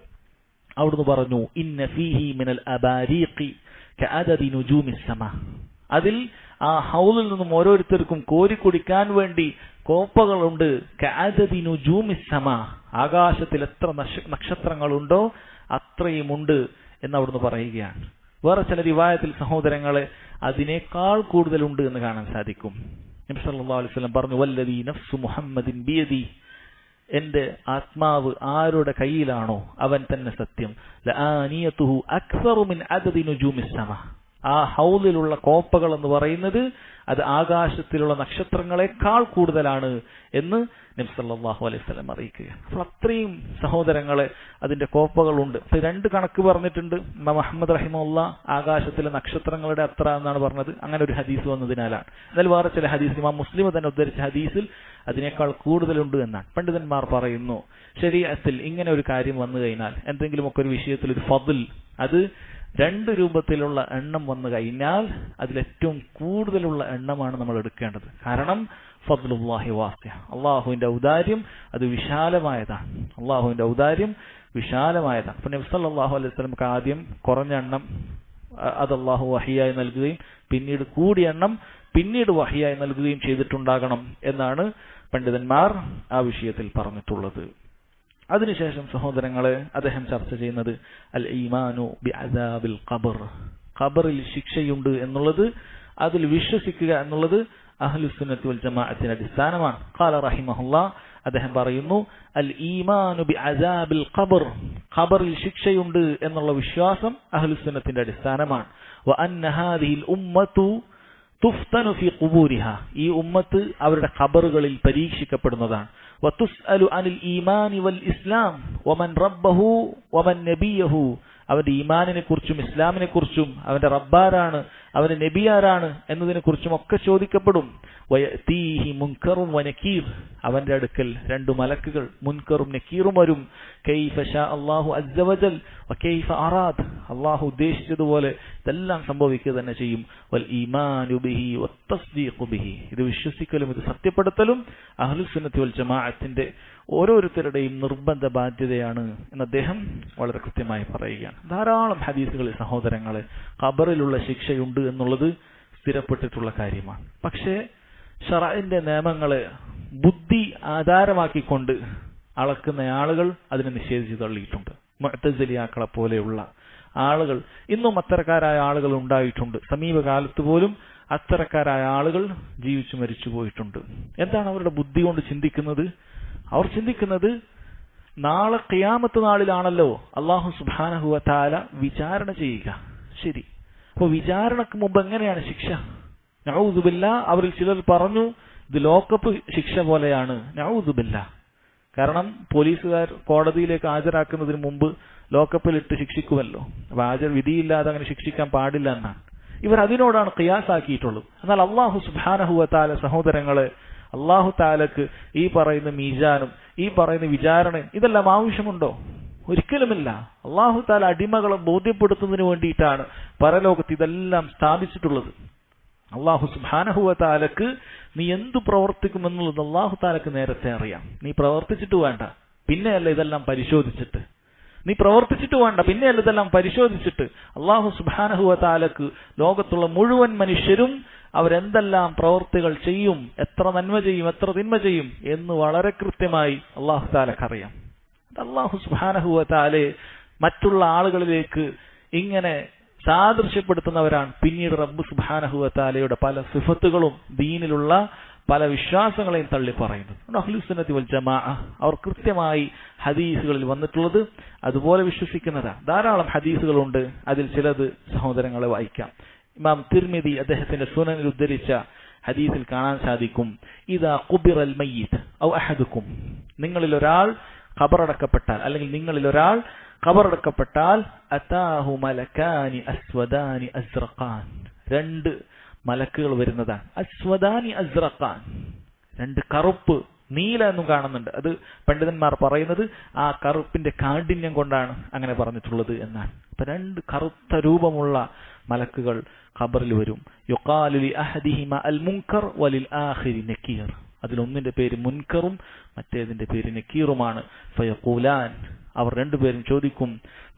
അവിടുന്ന് പറഞ്ഞു, ഇന്ന ഫീഹി മിനൽ അബാരീഖി കഅദദി നുജൂമിസ് സമാ. അതിൽ ആ ഹൗലിൽ നിന്നും ഓരോരുത്തർക്കും കോരി കുടിക്കാൻ വേണ്ടി കോപ്പകളുണ്ട്. കഅദദി നുജൂമിസ് സമാ. ആകാശത്തിൽ എത്ര നക്ഷത്രങ്ങളുണ്ടോ അത്രയും ഉണ്ട് എന്ന് അവിടുന്ന് പറയുകയാണ്. വേറെ ചില റിവായത്തിൽ സഹോദരങ്ങളെ അതിനേക്കാൾ കൂടുതലുണ്ട് എന്ന് കാണാൻ സാധിക്കും. നബി സല്ലല്ലാഹു അലൈഹി വസല്ലം പറഞ്ഞു, വല്ലദീ നഫ്സു മുഹമ്മദിൻ ബിയദി, എന്റെ ആത്മാവ് ആരുടെ കയ്യിലാണോ അവൻ തന്നെ സത്യം, ലആനിയതുഹു അക്സറു മിൻ അദദി നുജൂമിസ് സമ, ആ ഹൗലിലുള്ള കോപ്പകൾ എന്ന് പറയുന്നത് അത് ആകാശത്തിലുള്ള നക്ഷത്രങ്ങളെക്കാൾ കൂടുതലാണ് എന്ന് നബി സല്ലല്ലാഹു അലൈഹി വസല്ലം അറിയിക്കുകയാണ്. അപ്പോൾ അത്രയും സഹോദരങ്ങളെ അതിന്റെ കോപ്പകളുണ്ട്. രണ്ട് കണക്ക് പറഞ്ഞിട്ടുണ്ട്. ഇമാം അഹ്മദ് റഹിമഹുല്ലാ ആകാശത്തിലെ നക്ഷത്രങ്ങളുടെ അത്ര എന്നാണ് പറഞ്ഞത്. അങ്ങനെ ഒരു ഹദീസ് വന്നതിനാലാണ്. എന്നാൽ വേറെ ചില ഹദീസ്, ഇമാം മുസ്ലിം തന്നെ ഉദ്ധരിച്ച ഹദീസിൽ അതിനേക്കാൾ കൂടുതലുണ്ട് എന്നാണ്. പണ്ഡിതന്മാർ പറയുന്നു, ശരീഅത്തിൽ ഇങ്ങനെ ഒരു കാര്യം വന്നു കഴിഞ്ഞാൽ, എന്തെങ്കിലുമൊക്കെ ഒരു വിഷയത്തിൽ ഒരു ഫദ്ൽ, അത് രണ്ട് രൂപത്തിലുള്ള എണ്ണം വന്നു കഴിഞ്ഞാൽ അതിലേറ്റവും കൂടുതലുള്ള എണ്ണമാണ് നമ്മൾ എടുക്കേണ്ടത്. കാരണം ഫദ്ലുല്ലാഹി വാസിഅ, അള്ളാഹുവിന്റെ ഔദാര്യം അത് വിശാലമായതാണ്. അള്ളാഹുവിന്റെ ഔദാര്യം വിശാലമായതാണ്. അപ്പോൾ നബി സല്ലല്ലാഹു അലൈഹി വസല്ലമക്ക് ആദ്യം കുറഞ്ഞ എണ്ണം അത് അള്ളാഹു വഹിയായി നൽകുകയും പിന്നീട് കൂടിയ എണ്ണം പിന്നീട് വഹിയായി നൽകുകയും ചെയ്തിട്ടുണ്ടാകണം എന്നാണ് പണ്ഡിതന്മാർ ആ വിഷയത്തിൽ പറഞ്ഞിട്ടുള്ളത്. അതിനുശേഷം സഹോദരങ്ങളെ അദ്ദേഹം ചർച്ച ചെയ്യുന്നത് അൽ ഈമാനു ബി അദാബിൽ ഖബർ, ഖബറിൽ ശിക്ഷയുണ്ട് എന്നുള്ളത്, അതിൽ വിശ്വസിക്കുക എന്നുള്ളത് അഹ്ലുസുന്നത്തി വൽ ജമാഅത്തിന്റെ അടിസ്ഥാനമാണ്. ഖാല റഹിമഹുല്ലാ, അദ്ദേഹം പറയുന്നു, അൽ ഈമാനു ബി അദാബിൽ ഖബർ, ഖബറിൽ ശിക്ഷയുണ്ട് എന്നുള്ള വിശ്വാസം അഹ്ലുസുന്നത്തിന്റെ അടിസ്ഥാനമാണ്. വ അന്ന ഹാദിഹിൽ ഉമ്മത്തു തുഫ്തനു ഫി ഖുബൂരിഹാ, ഈ ഉമ്മത്ത് അവരുടെ ഖബറുകളിൽ പരീക്ഷിക്കപ്പെടുന്നതാണ്. വതുസ്അലു അനിൽ ഈമാനി വൽ ഇസ്ലാം വമൻ റബ്ബഹു വമൻ നബിയഹു, അവന്റെ ഈമാനിനെ കുറിച്ചും ഇസ്ലാമിനെ കുറിച്ചും അവന്റെ റബ്ബാരാണ് അവന്റെ നബിയാരാണ് എന്നതിനെ കുറിച്ചും ഒക്കെ ചോദിക്കപ്പെടും. വയതീഹി മുൻകറും വനകീർ, അവന്റെ അടുക്കൽ രണ്ടു മലക്കുകൾ മുൻകറും നകീറും വരും. കൈഫ ശാ അല്ലാഹു അസ്സ വജൽ വകൈഫ അറാദ്, അല്ലാഹു ഉദ്ദേശിച്ചതുപോലെ ഇതെല്ലാം സംഭവിക്കുക തന്നെ ചെയ്യും. വൽ ഈമാനു ബിഹി വത്തസ്ദീഖു ബിഹി, ഇത് വിശ്വസിക്കലും ഇത് സത്യപ്പെടുത്തലും അഹ്ലുസുന്നത്തി വൽ ജമാഅത്തിന്റെ ഓരോരുത്തരുടെയും നിർബന്ധ ബാധ്യതയാണ് എന്ന് അദ്ദേഹം വളരെ കൃത്യമായി പറയുകയാണ്. ധാരാളം ഹദീസുകളിൽ സഹോദരങ്ങളെ ഖബറിലുള്ള ശിക്ഷയുണ്ട് എന്നുള്ളത് സ്ഥിരപ്പെട്ടിട്ടുള്ള കാര്യമാണ്. പക്ഷേ ശറഇന്റെ നിയമങ്ങളെ ബുദ്ധി ആധാരമാക്കിക്കൊണ്ട് അളക്കുന്ന ആളുകൾ അതിനെ നിഷേധിച്ച് തള്ളിയിട്ടുണ്ട്. മുഅ്തസിലിയാക്കളെ പോലെയുള്ള ആളുകൾ ഇന്നും അത്തരക്കാരായ ആളുകൾ ഉണ്ടായിട്ടുണ്ട്. സമീപകാലത്ത് പോലും അത്തരക്കാരായ ആളുകൾ ജീവിച്ചു മരിച്ചു പോയിട്ടുണ്ട്. എന്താണ് അവരുടെ ബുദ്ധി കൊണ്ട് ചിന്തിക്കുന്നത്? അവർ ചിന്തിക്കുന്നത് നാളെ ഖിയാമത്ത് നാളിലാണല്ലോ അല്ലാഹു സുബ്ഹാനഹു വ തആല വിചാരണ ചെയ്യുക. ശരി, അപ്പോൾ വിചാരണക്ക് മുമ്പ് എങ്ങനെയാണ് ശിക്ഷ? നഊദു ബില്ലാ, അവരിൽ ചിലർ പറഞ്ഞു ഇത് ലോക്കപ്പ് ശിക്ഷ പോലെയാണ്. നഊദു ബില്ലാ, കാരണം പോലീസുകാർ കോടതിയിലേക്ക് ഹാജരാക്കുന്നതിന് മുമ്പ് ലോക്കപ്പിലിട്ട് ശിക്ഷിക്കുമല്ലോ. അപ്പൊ വിധിയില്ലാതെ അങ്ങനെ ശിക്ഷിക്കാൻ പാടില്ല എന്നാണ് ഇവർ അതിനോടാണ് ഖിയാസാക്കിയിട്ടുള്ളത്. എന്നാൽ അല്ലാഹു സുബ്ഹാനഹു വ തആല സഹോദരങ്ങളെ, അല്ലാഹു തആലക്ക് ഈ പറയുന്ന മീസാനും ഈ പറയുന്ന വിചാരണയും ഇതെല്ലാം ആവശ്യമുണ്ടോ? ഒരിക്കലുമില്ല. അല്ലാഹു തആല അടിമകളെ ബോധ്യപ്പെടുത്തുന്നതിന് വേണ്ടിയിട്ടാണ് പരലോകത്ത് ഇതെല്ലാം സ്ഥാപിച്ചിട്ടുള്ളത്. അല്ലാഹു സുബ്ഹാനഹു വ തആലക്ക് നീ എന്തു പ്രവർത്തിക്കുമെന്നുള്ളത് അല്ലാഹു തആലക്ക് നേരത്തെ അറിയാം. നീ പ്രവർത്തിച്ചിട്ട് വേണ്ട പിന്നെയല്ല ഇതെല്ലാം പരിശോധിച്ചിട്ട്, നീ പ്രവർത്തിച്ചിട്ട് വേണ്ട പിന്നെയല്ല ഇതെല്ലാം പരിശോധിച്ചിട്ട്. അല്ലാഹു സുബ്ഹാനഹു വ തആലക്ക് ലോകത്തുള്ള മുഴുവൻ മനുഷ്യരും അവരെന്തെല്ലാം പ്രവർത്തികൾ ചെയ്യും, എത്ര നന്മ ചെയ്യും, എത്ര തിന്മ ചെയ്യും എന്ന് വളരെ കൃത്യമായി അല്ലാഹു തആലക്ക് അറിയാം. അല്ലാഹു സുബ്ഹാനഹു വ തആലയെ മറ്റുള്ള ആളുകളിലേക്ക് ഇങ്ങനെ സാദൃശ്യപ്പെടുത്തുന്നവരാണ് പിന്നീട് റബ്ബ് സുബ്ഹാനഹു വ തആലയുടെ പല സിഫത്തുകളും ദീനിലുള്ള പല വിശ്വാസങ്ങളെയും തള്ളി പറയുന്നത്. അഹ്ലുസുന്നത്തി വൽ ജമാഅ അവർ കൃത്യമായി ഹദീസുകളിൽ വന്നിട്ടുള്ളത് അതുപോലെ വിശ്വസിക്കുന്നതാണ്. ധാരാളം ഹദീസുകളുണ്ട്. അതിൽ ചിലത് സഹോദരങ്ങളെ വായിക്കാം. ഇമാം തിർമിദി അദ്ദേഹത്തിന്റെ സുനനിൽ ഉദ്ധരിച്ച ഹദീസിൽ കാണാൻ സാധിക്കും, ഇദാ ഖുബിറൽ മയ്യിത്ത് ഔ അഹദുക്കും, നിങ്ങളിൽ ഒരാൾ ഖബറടക്കപ്പെട്ടാൽ അല്ലെങ്കിൽ നിങ്ങളിൽ ഒരാൾ ഖബറടക്കപ്പെട്ടാൽ അതാഹു മലകാനി അസ്വദാനി അസ്റഖാൻ, രണ്ട് മലക്കുകൾ വരുന്നതാണ്. അസ്വദാനി അസ്റഖാൻ, രണ്ട് കറുപ്പ് നീല എന്നും കാണുന്നുണ്ട്. അത് പണ്ഡിതന്മാർ പറയുന്നത് ആ കറുപ്പിന്റെ കാഠിന്യം കൊണ്ടാണ് അങ്ങനെ പറഞ്ഞിട്ടുള്ളത് എന്നാണ്. അപ്പൊ രണ്ട് കറുത്ത രൂപമുള്ള മലക്കുകൾ ഖബറിൽ വരും. യുഖാലു ലി അഹദിഹിമ അൽ മുൻകർ വലിൽ ആഖിരി നകീർ, അതിലൊന്നിന്റെ പേര് മുൻകറും മറ്റേതിന്റെ പേര് നകീറുമാണ്. ഫയഖൂലാൻ, അവർ രണ്ടുപേരും ചോദിക്കും,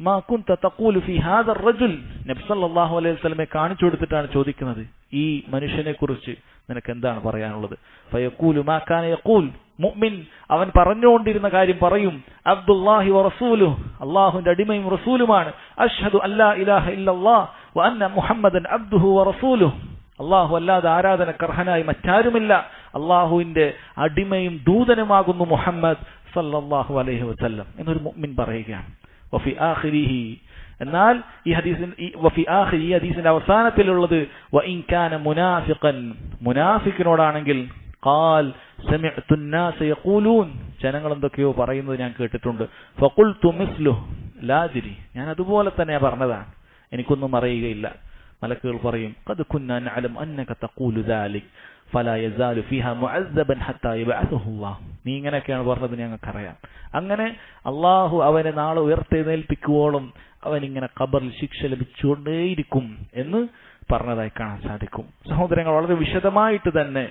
മാ കുൻത തഖൂലു ഫീ ഹാദർ റജുൽ, നബി സല്ലല്ലാഹു അലൈഹി വസല്ലമയെ കാണിച്ചു കൊടുത്തിട്ടാണ് ചോദിക്കുന്നത്, ഈ മനുഷ്യനെ കുറിച്ച് നിനക്ക് എന്താണ് പറയാനുള്ളത്? ഫയഖൂലു മാ കാന യഖൂൽ, മുഅ്മിൻ അവൻ പറഞ്ഞുകൊണ്ടിരുന്ന കാര്യം പറയും, അബ്ദുല്ലാഹി വറസൂലുഹു, അല്ലാഹുവിന്റെ അടിമയും റസൂലുമാണ്, അഷ്ഹദു അല്ലാ ഇലാഹ ഇല്ലല്ലാഹ് വഅന്ന മുഹമ്മദൻ അബ്ദുഹു വറസൂലുഹു, അല്ലാഹു അല്ലാതെ ആരാധനക്കർഹനായി മറ്റാരുമില്ല, അല്ലാഹുവിന്റെ അടിമയും ദൂതനുമാകുന്നു മുഹമ്മദ് സല്ലല്ലാഹു അലൈഹി വസല്ലം എന്നൊരു മുഅ്മിൻ പറയുകയാണ്. വഫി ആഖിരിഹി, എന്നാൽ ഈ ഹദീസിന്റെ അവസാനത്തിലുള്ളത് വഇൻ കാന മുനാഫിഖൻ, മുനാഫിഖിനോടാണെങ്കിൽ ഖാൽ സമിഅ്തു الناس യഖൂലൂൻ, ജനങ്ങൾ എന്തൊക്കെയോ പറയുന്നത് ഞാൻ കേട്ടിട്ടുണ്ട്. ഫഖുൽതു മിസ്ലുഹു ലാ അദ്രി, ഞാൻ അതുപോലെ തന്നെ പറഞ്ഞതാണ്, എനിക്കൊന്നും അറിയുകയില്ല. മലക്കുകൾ പറയും ഖദ് കുന്നാ നഅലം അന്നക തഖൂലു ദാലിക് ഫലാ യസാലു ഫീഹാ മുഅസ്സബൻ ഹത്താ യബഅസഹു അല്ലാഹ്, നീ ഇങ്ങനെയൊക്കെയാണ് പറഞ്ഞത് ഞങ്ങൾക്കറിയാം. അങ്ങനെ അള്ളാഹു അവനെ നാളെ ഉയർത്തെഴുന്നേൽപ്പിക്കുവോളം അവനിങ്ങനെ ഖബറിൽ ശിക്ഷ ലഭിച്ചുകൊണ്ടേയിരിക്കും എന്ന് പറഞ്ഞതായി കാണാൻ സാധിക്കും. സഹോദരങ്ങൾ, വളരെ വിശദമായിട്ട് തന്നെ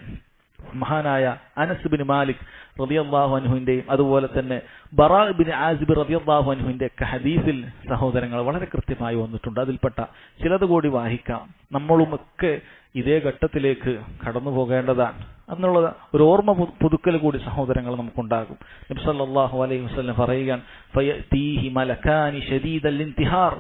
മഹാനായ അനസ് ബിൻ മാലിക് റളിയല്ലാഹു അൻഹുവിന്റെയും അതുപോലെ തന്നെ ബറാ ബിൻ ആസിബ് റളിയല്ലാഹു അൻഹുവിന്റെ ഒക്കെ ഹദീസിൽ സഹോദരങ്ങൾ വളരെ കൃത്യമായി വന്നിട്ടുണ്ട്. അതിൽപ്പെട്ട ചിലത് കൂടി വായിക്കാം. നമ്മളുമൊക്കെ ഇതേ ഘട്ടത്തിലേക്ക് കടന്നു പോകേണ്ടതാണ് എന്നുള്ള ഒരു ഓർമ്മ പുതുക്കൽ കൂടി സഹോദരങ്ങൾ നമുക്കുണ്ടാകും. നബി സല്ലല്ലാഹു അലൈഹി വസല്ലം പറയുകയാണ്, ഫയതീഹി മലകാനി ശദീദൽ ഇന്തിഹാർ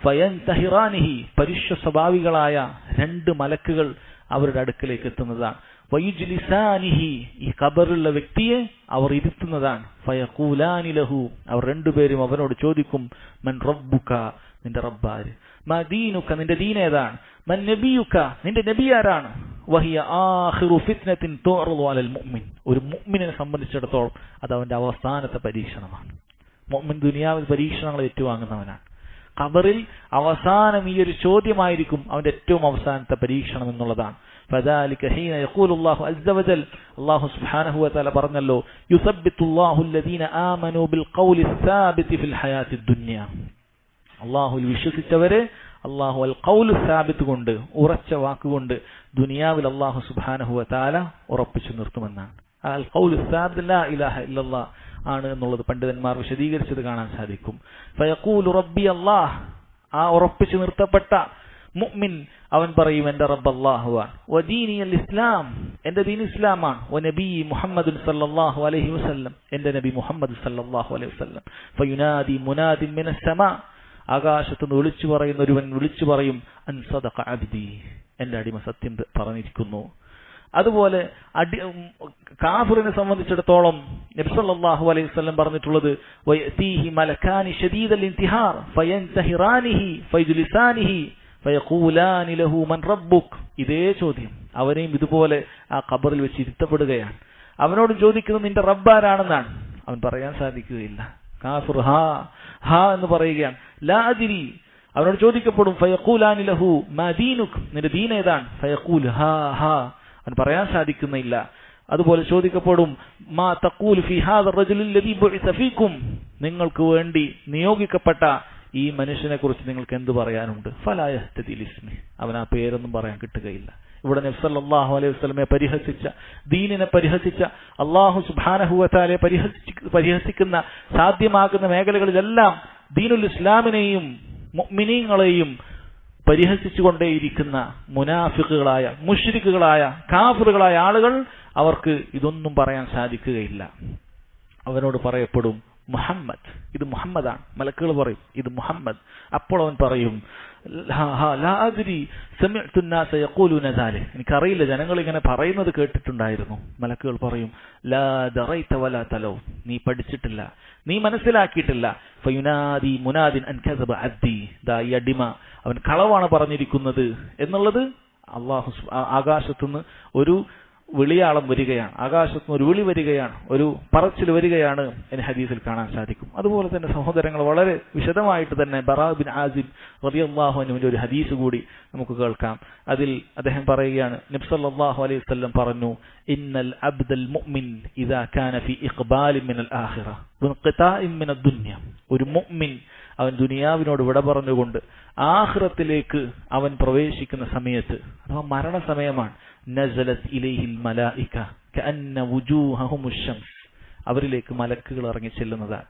ഫയൻതഹിറാനിഹി, പരുഷ സ്വഭാവികളായ രണ്ട് മലക്കുകൾ അവരുടെ അടുക്കലേക്ക് എത്തുന്നതാണ്. വയുജ്ലിസാനിഹി, ഈ ഖബറിലുള്ള വ്യക്തിയെ അവർ ഇരുത്തുന്നതാണ്. ഫയഖൂലാനി ലഹു, അവർ രണ്ടുപേരും അവനോട് ചോദിക്കും, മൻ റബ്ബുക, നിന്റെ റബ്ബാര്, മാ ദീനുക, നിന്റെ ദീൻ ഏതാണ്, മൻ നബിയുക, നിന്റെ നബി ആരാണ്, വഹിയ ആഖിറു ഫിത്നത്തിൻ തുഅറദു അലൽ മുഅ്മിൻ, ഒരു മുഅ്മിനെ സംബന്ധിച്ചിടത്തോളം അത് അവന്റെ അവസാനത്തെ പരീക്ഷണമാണ്. മുഅ്മിൻ ദുനിയാവിൽ പരീക്ഷണങ്ങൾ ഏറ്റുവാങ്ങുന്നവനാണ്. ഖബറിൽ അവസാനം ഈ ഒരു ചോദ്യമായിരിക്കും അവന്റെ ഏറ്റവും അവസാനത്തെ പരീക്ഷണം എന്നുള്ളതാണ്. فذلك حين يقول الله عز وجل, അല്ലാഹു സുബ്ഹാനഹു വ തആല പറഞ്ഞല്ലോ, യുസബ്ബിതുല്ലാഹു الذين آمنوا بالقول الثابت في الحياة الدنيا, അല്ലാഹുവിൽ വിശ്വസിച്ചവരെ അല്ലാഹു അൽ ഖൗലു സാബിത്ത് കൊണ്ട്, ഉറച്ച വാക്കുകൊണ്ട് ദുനിയാവിൽ അല്ലാഹു സുബ്ഹാനഹു വ തആല ഉറപ്പിച്ചു നിർത്തുമെന്നാണ്. അൽ ഖൗലു സാബിത്ത് ലാ ഇലാഹ ഇല്ലല്ലാഹ് ആണ് എന്നുള്ളത് പണ്ഡിതന്മാർ വിശദീകരിച്ചത് കാണാൻ സാധിക്കും. ഫയഖൂലു റബ്ബി അല്ലാഹ്, ആ ഉറപ്പിച്ചു നിർത്തപ്പെട്ട മുഅ്മിൻ അവൻ പറയും എന്റെ റബ്ബ് അല്ലാഹുവാണ്. വദീനി അൽ ഇസ്ലാം, എന്റെ ദീൻ ഇസ്ലാമാണ്. വനബി മുഹമ്മദ് സല്ലല്ലാഹു അലൈഹി വസല്ലം, എന്റെ നബി മുഹമ്മദ് സല്ലല്ലാഹു അലൈഹി വസല്ലം. ഫയുനാദി മുനാദിൻ മിനസ് സമാ, ആകാശത്തുനിന്ന് വിളിച്ചു പറയുന്ന ഒരുവൻ വിളിച്ചു പറയും, അൻ സദഖ അബ്ദി, എന്റെ അടിമ സത്യം പറഞ്ഞിരിക്കുന്നു. അതുപോലെ കാഫിറിനെ സംബന്ധിച്ചിടത്തോളം നബി സല്ലല്ലാഹു അലൈഹി വസല്ലം പറഞ്ഞിട്ടുള്ളത്, വയതീഹി മലകാനി ശദീദൽ ഇന്തിഹാർ ഫയൻതഹിറാനിഹി ഫയജ്ലിസാനിഹി ഫയഖൂലാനി ലഹു മൻ റബ്ബുക്, ഇതേ ചോദ്യം അവനെയും ഇതുപോലെ ആ ഖബറിൽ വെച്ച് ഇരുത്തപ്പെടുകയാണ്. അവനോട് ചോദിക്കുന്നത് നിന്റെ റബ്ബാരാണെന്നാണ്. അവൻ പറയാൻ സാധിക്കുകയില്ല. കാഫിർ ഹാ ഹാ എന്ന് പറയുകയാണ്. ലാ അദ്രി, അവനോട് ചോദിക്കപ്പെടും, ഫയഖൂലാനി ലഹു മാ ദീനുക്, നിന്റെ ദീൻ ഏതാണ്, ഫയഖൂൽ ഹാ ഹാ, അവൻ പറയാൻ സാധിക്കുന്നില്ല. അതുപോലെ ചോദിക്കപ്പെടും, മാ തഖൂൽ ഫീ ഹാദ റജുൽ അല്ലദീ ബുഇസ ഫീകും, നിങ്ങൾക്ക് വേണ്ടി നിയോഗിക്കപ്പെട്ട ഈ മനുഷ്യനെ കുറിച്ച് നിങ്ങൾക്ക് എന്ത് പറയാനുണ്ട്. ഫലാ യഹ്തദി ലിസ്മി, അവൻ ആ പേരൊന്നും പറയാൻ കിട്ടുകയില്ല. ഇവിടെ നബി സല്ലല്ലാഹു അലൈഹി വസല്ലമയെ പരിഹസിച്ച, ദീനിനെ പരിഹസിച്ച, അല്ലാഹു സുബ്ഹാനഹു വ തആലയെ പരിഹസിക്കുന്ന സാധ്യമാകുന്ന മേഖലകളിലെല്ലാം ദീനുൽ ഇസ്ലാമിനെയും മുഅ്മിനീങ്ങളെയും പരിഹസിച്ചുകൊണ്ടേയിരിക്കുന്ന മുനാഫിഖുകളായ, മുശ്രിക്കുകളായ, കാഫിറുകളായ ആളുകൾ, അവർക്ക് ഇതൊന്നും പറയാൻ സാധിക്കുകയില്ല. അവനോട് പറയപ്പെടും മുഹമ്മദ്, ഇത് മുഹമ്മദാണ്. മലക്കുകൾ പറയും ഇത് മുഹമ്മദ്. അപ്പോൾ അവൻ പറയും ലാ അദ്രി സമിഅ്തു الناس يقولون ذلك, എനിക്കറിയില്ല, ജനങ്ങൾ ഇങ്ങനെ പറയുന്നത് കേട്ടിട്ടുണ്ടായിരുന്നു. മലക്കുകൾ പറയും ലാ ദറൈത വലാ തലൗ, നീ പഠിച്ചിട്ടില്ല, നീ മനസ്സിലാക്കിയിട്ടില്ല. ഫയുനാദി മുനാദിൻ അൻ കസബ അബ്ദി, ദാ ഈ അടിമ അവൻ കളവാണ് പറഞ്ഞിരിക്കുന്നത് എന്നുള്ളത് അല്ലാഹു ആകാശത്തുനിന്ന് ഒരു വിളിയാളം വരികയാണ്, ആകാശത്തുനിന്ന് ഒരു വിളി വരികയാണ്, ഒരു പറച്ചിൽ വരികയാണ് എന്ന് ഹദീസിൽ കാണാൻ സാധിക്കും. അതുപോലെ തന്നെ സഹോദരങ്ങൾ, വളരെ വിശദമായിട്ട് തന്നെ ബറാ ബിൻ ആസിബ് റളിയല്ലാഹു അൻഹുവിന്റെ ഒരു ഹദീസ് കൂടി നമുക്ക് കേൾക്കാം. അതിൽ അദ്ദേഹം പറയുകയാണ്, നബി സല്ലല്ലാഹു അലൈഹി വസല്ലം പറഞ്ഞു, ഇന്നൽ അബ്ദൽ മുഅ്മിൻ ഇദാ കാന ഫീ ഇഖ്ബാലിൻ മിനൽ ആഖിറ വൻഖിതാഇൻ മിനദ് ദുനിയ, ഒരു മുഅ്മിൻ അവൻ ദുനിയാവിനോട് വിട പറഞ്ഞുകൊണ്ട് ആഖിറത്തിലേക്ക് അവൻ പ്രവേശിക്കുന്ന സമയത്ത്, അഥവാ മരണസമയമാണ്, നസലത് ഇലൈഹിൽ മലായിക കഅന്ന വുജൂഹഹുമുശ് ശംസ്, അവരിലേക്ക് മലക്കുകൾ ഇറങ്ങി ചെല്ലുന്നതാണ്.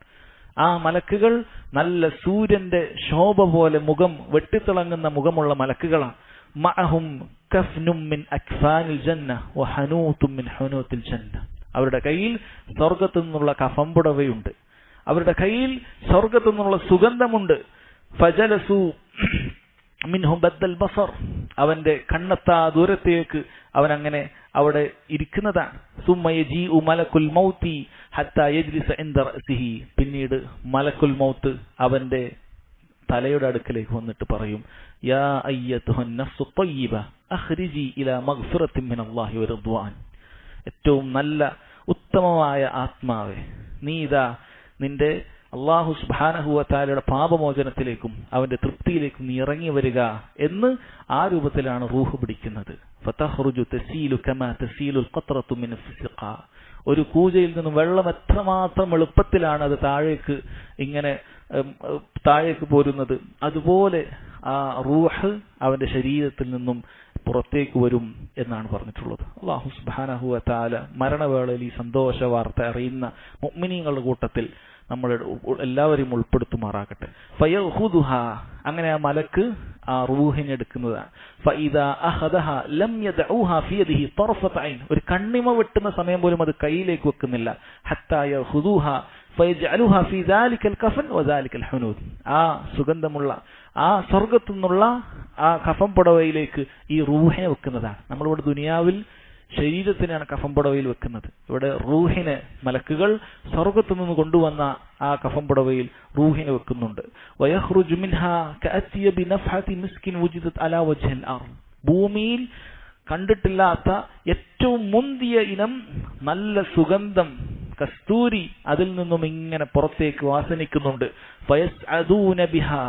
ആ മലക്കുകൾ നല്ല സൂര്യന്റെ ശോഭ പോലെ മുഖം വെട്ടിത്തിളങ്ങുന്ന മുഖമുള്ള മലക്കുകളാണ്. മഅഹും കഫ്നും മിൻ അക്ഫാനിൽ ജന്ന വഹനൂതും മിൻ ഹുനൂതിൽ ജന്ന, അവരുടെ കയ്യിൽ സ്വർഗ്ഗത്തു നിന്നുള്ള കഫംപുടവയുണ്ട്, അവരുടെ കയ്യിൽ സ്വർഗ്ഗത്തു നിന്നുള്ള സുഗന്ധമുണ്ട്. ഫജലസു മിൻഹു ബദ്ദൽ ബസർ, അവന്റെ കണ്ണെത്താ ദൂരത്തേക്ക് അവൻ അങ്ങനെ അവിടെ ഇരിക്കുന്നതാണ്. സുമ്മ യജീഉ മലക്കുൽ മൗതി ഹത്താ യജ്ലിസ ഇൻദ റഅസിഹി, പിന്നീട് മലക്കുൽ മൗത്ത് അവന്റെ തലയുടെ അടുക്കലേക്ക് വന്നിട്ട് പറയും, യാ അയ്യതുഹൻ നഫ്സു ത്വയ്യിബ അഖ്രിജി ഇലാ മഗ്ഫിറത്തിൻ മിനല്ലാഹി വറിദ്വാൻ, ഏറ്റവും നല്ല ഉത്തമമായ ആത്മാവേ, നീ ഇതാ നിന്റെ അല്ലാഹു സുബ്ഹാനഹു വ തആലയുടെ പാപമോചനത്തിലേക്കും അവന്റെ തൃപ്തിയിലേക്കും നീ ഇറങ്ങി വരിക എന്ന് ആ രൂപത്തിലാണ് റൂഹ് പിടിക്കുന്നത്. ഫതഖ്റുജു തസീലു കമാ തസീലുൽ ഖത്രതു മിൻ ഫിസ്ഖാ, ഒരു കൂജയിൽ നിന്ന് വെള്ളം എത്രമാത്രം എളുപ്പത്തിലാണ് അത് താഴേക്ക് പോരുന്നത്, അതുപോലെ ആ റൂഹ് അവന്റെ ശരീരത്തിൽ നിന്നും പുറത്തേക്ക് വരും എന്നാണ് പറഞ്ഞിട്ടുള്ളത്. അല്ലാഹു സുബ്ഹാനഹു വ തആല മരണവേളയിൽ ഈ സന്തോഷ വാർത്ത അറിയുന്ന മുഅ്മിനീങ്ങളുടെ കൂട്ടത്തിൽ നമ്മൾ എല്ലാവരെയും ഉൾപ്പെടുത്തുമാറാകട്ടെ. ഫയഖുദുഹ, അങ്ങനെ ആ മലക്ക് ആ റൂഹിനെ എടുക്കുന്നതാണ്. ഫഇദാ അഖദഹ ലം യദഉഹ ഫി യദിഹി തർഫത ഐൻ, ഒരു കണ്ണിമ വെട്ടുന്ന സമയം പോലും അത് കയ്യിലേക്ക് വെക്കുന്നില്ല. ഹത്താ യഖുദുഹ ഫയജ്അലുഹ ഫി ദാലികൽ കഫൻ വദാലികൽ ഹുനൂദ്, ആ സുഗന്ധമുള്ള ആ സ്വർഗ്ഗത്തു നിന്നുള്ള ആ കഫൻ പുടവയിലേക്ക് ഈ റൂഹിനെ വെക്കുന്നതാണ്. നമ്മളിവിടെ ദുനിയാവിൽ ശരീരത്തിനാണ് കഫൻ പുടവയിൽ വെക്കുന്നത്, ഇവിടെ റൂഹിനെ മലക്കുകൾ സ്വർഗ്ഗത്തു നിന്ന് കൊണ്ടുവന്ന ആ കഫൻ പുടവയിൽ റൂഹിനെ വെക്കുന്നുണ്ട്. വയഖ്റുജു മിൻഹാ കഅത്യബി നഫ്ഹതി മിസ്കിൻ വുജിദത് അലാ വജ്ഹിൽ അർദ്, ഭൂമിയിൽ കണ്ടിട്ടില്ലാത്ത ഏറ്റവും മുന്തിയ ഇനം നല്ല സുഗന്ധം കസ്തൂരി അതിൽ നിന്നും ഇങ്ങനെ പുറത്തേക്ക് വാസനിക്കുന്നുണ്ട്. ഫയസ്അദൂന ബിഹാ,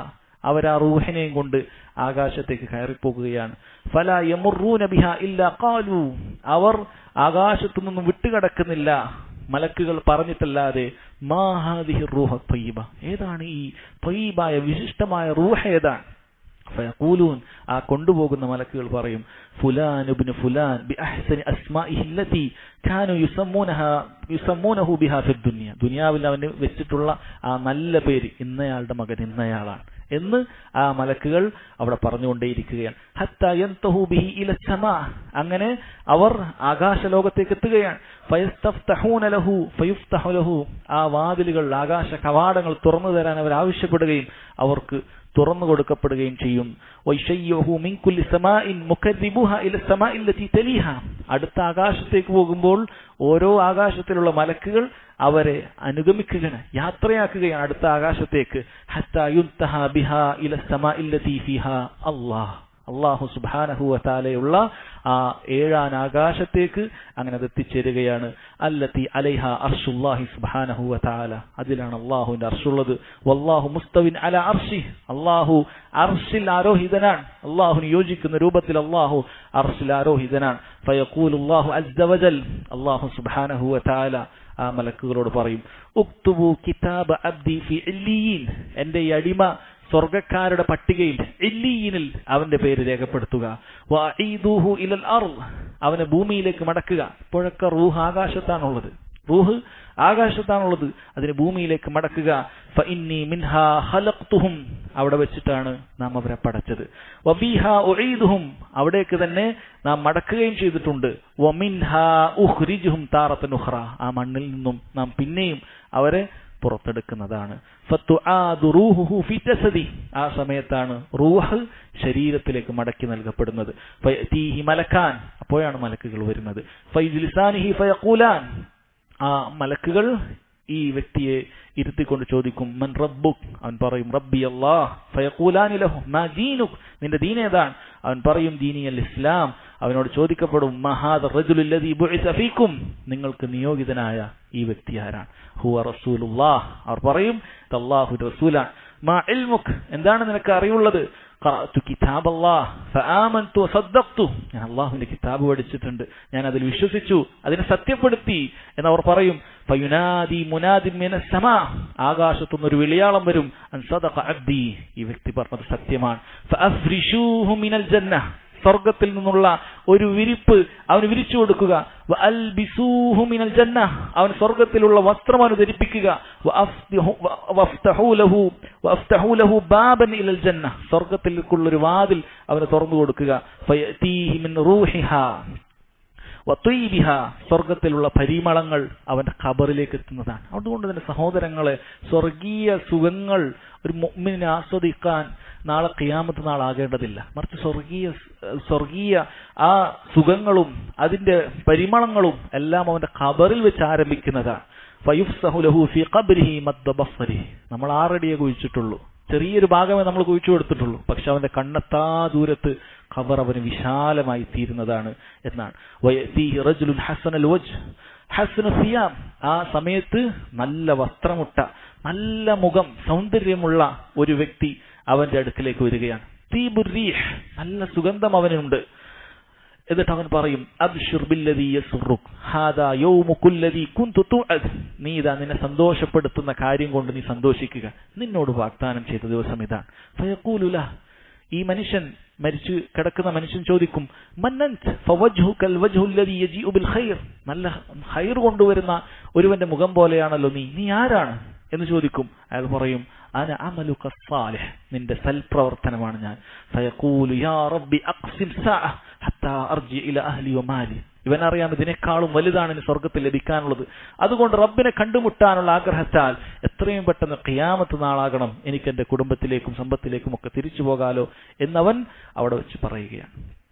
അവരാ റൂഹിനെയും കൊണ്ട് ആകാശത്തേക്ക് കയറിപ്പോകുകയാണ്. ഫലാ യമുറൂന ബിഹാ ഇല്ലാ ഖാലു, അവർ ആകാശത്തു നിന്നും വിട്ടുകിടക്കുന്നില്ല മലക്കുകൾ പറഞ്ഞിട്ടല്ലാതെ മാ ഹാദിഹി റൂഹു ത്വയ്യിബ, ഏതാണ് ഈ ത്വയ്യിബായ വിശിഷ്ടമായ റൂഹ് ഏതാണ്? ഫയഖൂലൂൻ, ആ കൊണ്ടുപോകുന്ന മലക്കുകൾ പറയും, ഫുലാൻ ഇബ്നു ഫുലാൻ ബി അഹ്സനി അസ്മാഇഹി അല്ലതി കാനു യുസമ്മൂനഹു ബിഹാ ഫി ദുനിയ, ദുനിയാവിൽ അവന് വെച്ചിട്ടുള്ള ആ നല്ല പേര് ഇന്നയാളുടെ മകൻ ഇന്നയാളാണ് എന്ന് ആ മലക്കുകൾ അവിടെ പറഞ്ഞുകൊണ്ടേയിരിക്കുകയാണ്. ഹത്താ യൻതഹു ബിഹി ഇല സമാ, അങ്ങനെ അവർ ആകാശലോകത്തേക്ക് എത്തുകയാണ്. ഫയസ്തഫ്തഹൂന ലഹു ഫയുഫ്തഹു ലഹു, ആ വാതിലുകൾ ആകാശ കവാടങ്ങൾ തുറന്നു തരാൻ അവർ ആവശ്യപ്പെടുകയും അവർക്ക് തുറന്നു കൊടുക്കപ്പെടുകയും ചെയ്യും. വൈശയ്യഹു മിൻ കുല്ലി സമാഇൻ മുകദ്ദിബുഹാ ഇല സമാഇ അല്ലതി തലീഹാ, അടുത്ത ആകാശത്തേക്ക് പോകുമ്പോൾ ഓരോ ആകാശത്തിലുള്ള മലക്കുകൾ അവരെ അനുഗമിക്കുകയാണ്, യാത്രയാക്കുകയാണ് അടുത്ത ആകാശത്തേക്ക്. ഹത്താ യുൻതഹാ ബിഹാ ഇല സമാഇ അല്ലതി ഫീഹാ അല്ലാഹ്, അല്ലാഹു സുബ്ഹാനഹു വ തആലയുള്ള ആ ഏഴാം ആകാശത്തേക്ക് അങ്ങനെ അത് എത്തിച്ചേരുകയാണ്. അല്ലതി അലൈഹാ അർശുല്ലാഹി സുബ്ഹാനഹു വ തആല, അതിലാണ് അല്ലാഹുവിന്റെ അർശുള്ളത്. വല്ലാഹു മുസ്തവിൻ അലാ അർശി, അല്ലാഹു അർശിൽ ആരോഹിതനാണ്, അല്ലാഹുവിന് യോജിക്കുന്ന രൂപത്തിൽ അല്ലാഹു അർശിൽ ആരോഹിതനാണ്. ഫയഖൂലുല്ലാഹു അസ്സ വജൽ, അല്ലാഹു സുബ്ഹാനഹു വ തആല ആ മലക്കുകളോട് പറയും, ഉക്തുബു കിതാബ അബ്ദി ഫി ഇല്ലിയീൻ, എന്റെ ഈ അടിമ സ്വർഗക്കാരുടെ പട്ടികയിൽ ഇല്ലിയീനിൽ അവന്റെ പേര് രേഖപ്പെടുത്തുക. വഅഈദൂഹു ഇലൽ അർദ്, അവനെ ഭൂമിയിലേക്ക് മടക്കുക. ഇപ്പോഴൊക്കെ റൂഹ് ആകാശത്താണുള്ളത്, റൂഹ് ആകാശത്താണുള്ളത്, അതിനെ ഭൂമിയിലേക്ക് മടക്കുക. ഫഇന്നി മിൻഹാ ഖലഖ്തുഹും, അവിടെ വെച്ചിട്ടാണ് നാം അവരെ പടച്ചത്. വഫീഹാ ഉഈദുഹും, അവിടേക്ക് തന്നെ നാം മടക്കുകയും ചെയ്തിട്ടുണ്ട്. വമിൻഹാ ഉഖ്രിജുഹും താറത്തൻ ഉഖ്റ, ആ മണ്ണിൽ നിന്നും നാം പിന്നെയും അവരെ പുറത്തെടുക്കുന്നതാണ്. ഫതുആദു റൂഹുഹു ഫി ജസദി, ആ സമയത്താണ് റൂഹ് ശരീരത്തിലേക്ക് മടക്കി നൽകപ്പെടുന്നത്. ഫയതീഹി മലക്കാൻ, അപ്പോഴാണ് മലക്കുകൾ വരുന്നത്. ഫയജ്ലിസാനിഹി ഫയഖൂലാൻ, ആ മലക്കുകൾ ഈ വ്യക്തിയെ ഇരുത്തിക്കൊണ്ട് ചോദിക്കും, മൻ റബ്ബുക്, അവൻ പറയും റബ്ബി അല്ലാഹ്. ഫയഖൂലാനി ലഹു മാ ദീനുക്, നിന്റെ ദീൻ ഏതാണ്? അവൻ പറയും ദീനി അൽ ഇസ്ലാം. അവനോട് ചോദിക്കപ്പെടും മാ ഹാദ റജുലു അല്ലദീ ബുഇസ ഫീകും, നിങ്ങൾക്ക് നിയോഗിതനായ ഈ വ്യക്തി ആരാണ്? ഹുവ റസൂലുള്ളാഹ്, അവർ പറയും ഇത് അല്ലാഹുവിന്റെ റസൂലാണ്. മാ ഇൽമുക്, എന്താണ് നിനക്ക് അറിവുള്ളത്? ഖറഅതു കിതാബല്ലാഹ് ഫആമൻതു വസദ്ദഖ്തു, ഞാൻ അല്ലാഹുവിന്റെ കിതാബ് പഠിച്ചിട്ടുണ്ട്, ഞാൻ അതിൽ വിശ്വസിച്ചു, അതിനെ സത്യപ്പെടുത്തി എന്നവർ പറയും. ഫയുനാദി മുനാദിൻ മിനസ് സമാ, ആകാശത്തുനിന്ന് ഒരു വിളിയാളം വരും, അൻ സദഖ അബ്ദി, ഈ വ്യക്തി പറഞ്ഞത് സത്യമാണ്. ഫഅഫ്രിശൂഹു മിനൽ ജന്നഹ, സ്വർഗ്ഗത്തിൽ നിന്നുള്ള ഒരു വിരിപ്പ് അവന് വിരിച്ചു കൊടുക്കുക. വഅൽബിസൂഹു മിനൽ ജന്നഹ, അവൻ സ്വർഗ്ഗത്തിലുള്ള വസ്ത്രം അവന് ധരിപ്പിക്കുക. വഅഫ്തഹു ലഹു ബാബൻ ഇലൽ ജന്നഹ, സ്വർഗ്ഗത്തിലേക്കുള്ള ഒരു വാതിൽ അവന് തുറന്നു കൊടുക്കുക. ഫയതീഹി മിൻ റൂഹിഹാ വത്വീബിഹ, സ്വർഗത്തിലുള്ള പരിമളങ്ങൾ അവന്റെ ഖബറിലേക്ക് എത്തുന്നതാണ്. അതുകൊണ്ട് തന്നെ സഹോദരങ്ങളെ, സ്വർഗീയ സുഖങ്ങൾ ഒരു മുഅ്മിനിനെ ആസ്വദിക്കാൻ നാളെ ഖിയാമത്ത് നാളാകേണ്ടതില്ല. മറിച്ച് സ്വർഗീയ ആ സുഖങ്ങളും അതിന്റെ പരിമളങ്ങളും എല്ലാം അവന്റെ ഖബറിൽ വെച്ച് ആരംഭിക്കുന്നതാണ്. ഫയുഫ്സഹു ലഹു ഫീ ഖബ്രിഹി മദ്ദ ബസ്സരി. നമ്മൾ 6 അടിയെ കുഴിച്ചിട്ടുള്ളൂ, ചെറിയൊരു ഭാഗമേ നമ്മൾ കുഴിച്ചു കൊടുത്തിട്ടുള്ളൂ. പക്ഷെ അവന്റെ കണ്ണെത്താ ദൂരത്ത് ഖബർ അവന് വിശാലമായി തീരുന്നതാണ് എന്നാണ്. വയതീഹി റജുലുൻ ഹസനൽ വജ്ഹ് ഹസനു സിയാം, ആ സമയത്ത് നല്ല വസ്ത്രമുട്ട, നല്ല മുഖം, സൗന്ദര്യമുള്ള ഒരു വ്യക്തി അവന്റെ അടുക്കിലേക്ക് വരികയാണ്. തീബുർ റീഹ്, നല്ല സുഗന്ധം അവനുണ്ട്. എന്നിട്ട് അവൻ പറയും, അബ്ശിർ ബില്ലദീ യസ്റുക് ഹാദാ യൗമുകുല്ലദീ കുൻതു തുഅദ്. നീ ഇതാ നിന്നെ സന്തോഷപ്പെടുത്തുന്ന കാര്യം കൊണ്ട് നീ സന്തോഷിക്കുക, നിന്നോട് വാഗ്ദാനം ചെയ്ത ദിവസം ഇതാണ്. ഫയഖൂലു ലഹ്, ഈ മനുഷ്യൻ, മരിച്ചു കിടക്കുന്ന മനുഷ്യൻ ചോദിക്കും, മന്നൻത് ഫവജ്ഹുകൽ വജ്ഹുല്ലദീ യജീഉ ബിൽ ഖൈർ. നല്ല ഖൈർ കൊണ്ടുവരുന്ന ഒരുവന്റെ മുഖം പോലെയാണല്ലോ നീ ആരാണ് എന്ന് ചോദിക്കും. അയാൾ പറയും, അന അമലുക സ്സാലിഹ്, നിന്റെ സൽപ്രവർത്തനമാണ് ഞാൻ. ഫയഖൂലു യാ റബ്ബി അഖ്സിം സഅ ഹത്താ അർജി ഇല അഹ്ലി വമാലി. ഇവനറിയാം ഇതിനേക്കാളും വലുതാണ് ഇനി സ്വർഗത്തിൽ ലഭിക്കാനുള്ളത്. അതുകൊണ്ട് റബ്ബിനെ കണ്ടുമുട്ടാനുള്ള ആഗ്രഹത്താൽ എത്രയും പെട്ടെന്ന് ഖിയാമത്ത് നാളാകണം, എനിക്ക് എന്റെ കുടുംബത്തിലേക്കും സമ്പത്തിലേക്കും ഒക്കെ തിരിച്ചു പോകാലോ എന്നവൻ അവിടെ വെച്ച് പറയുകയാണ്.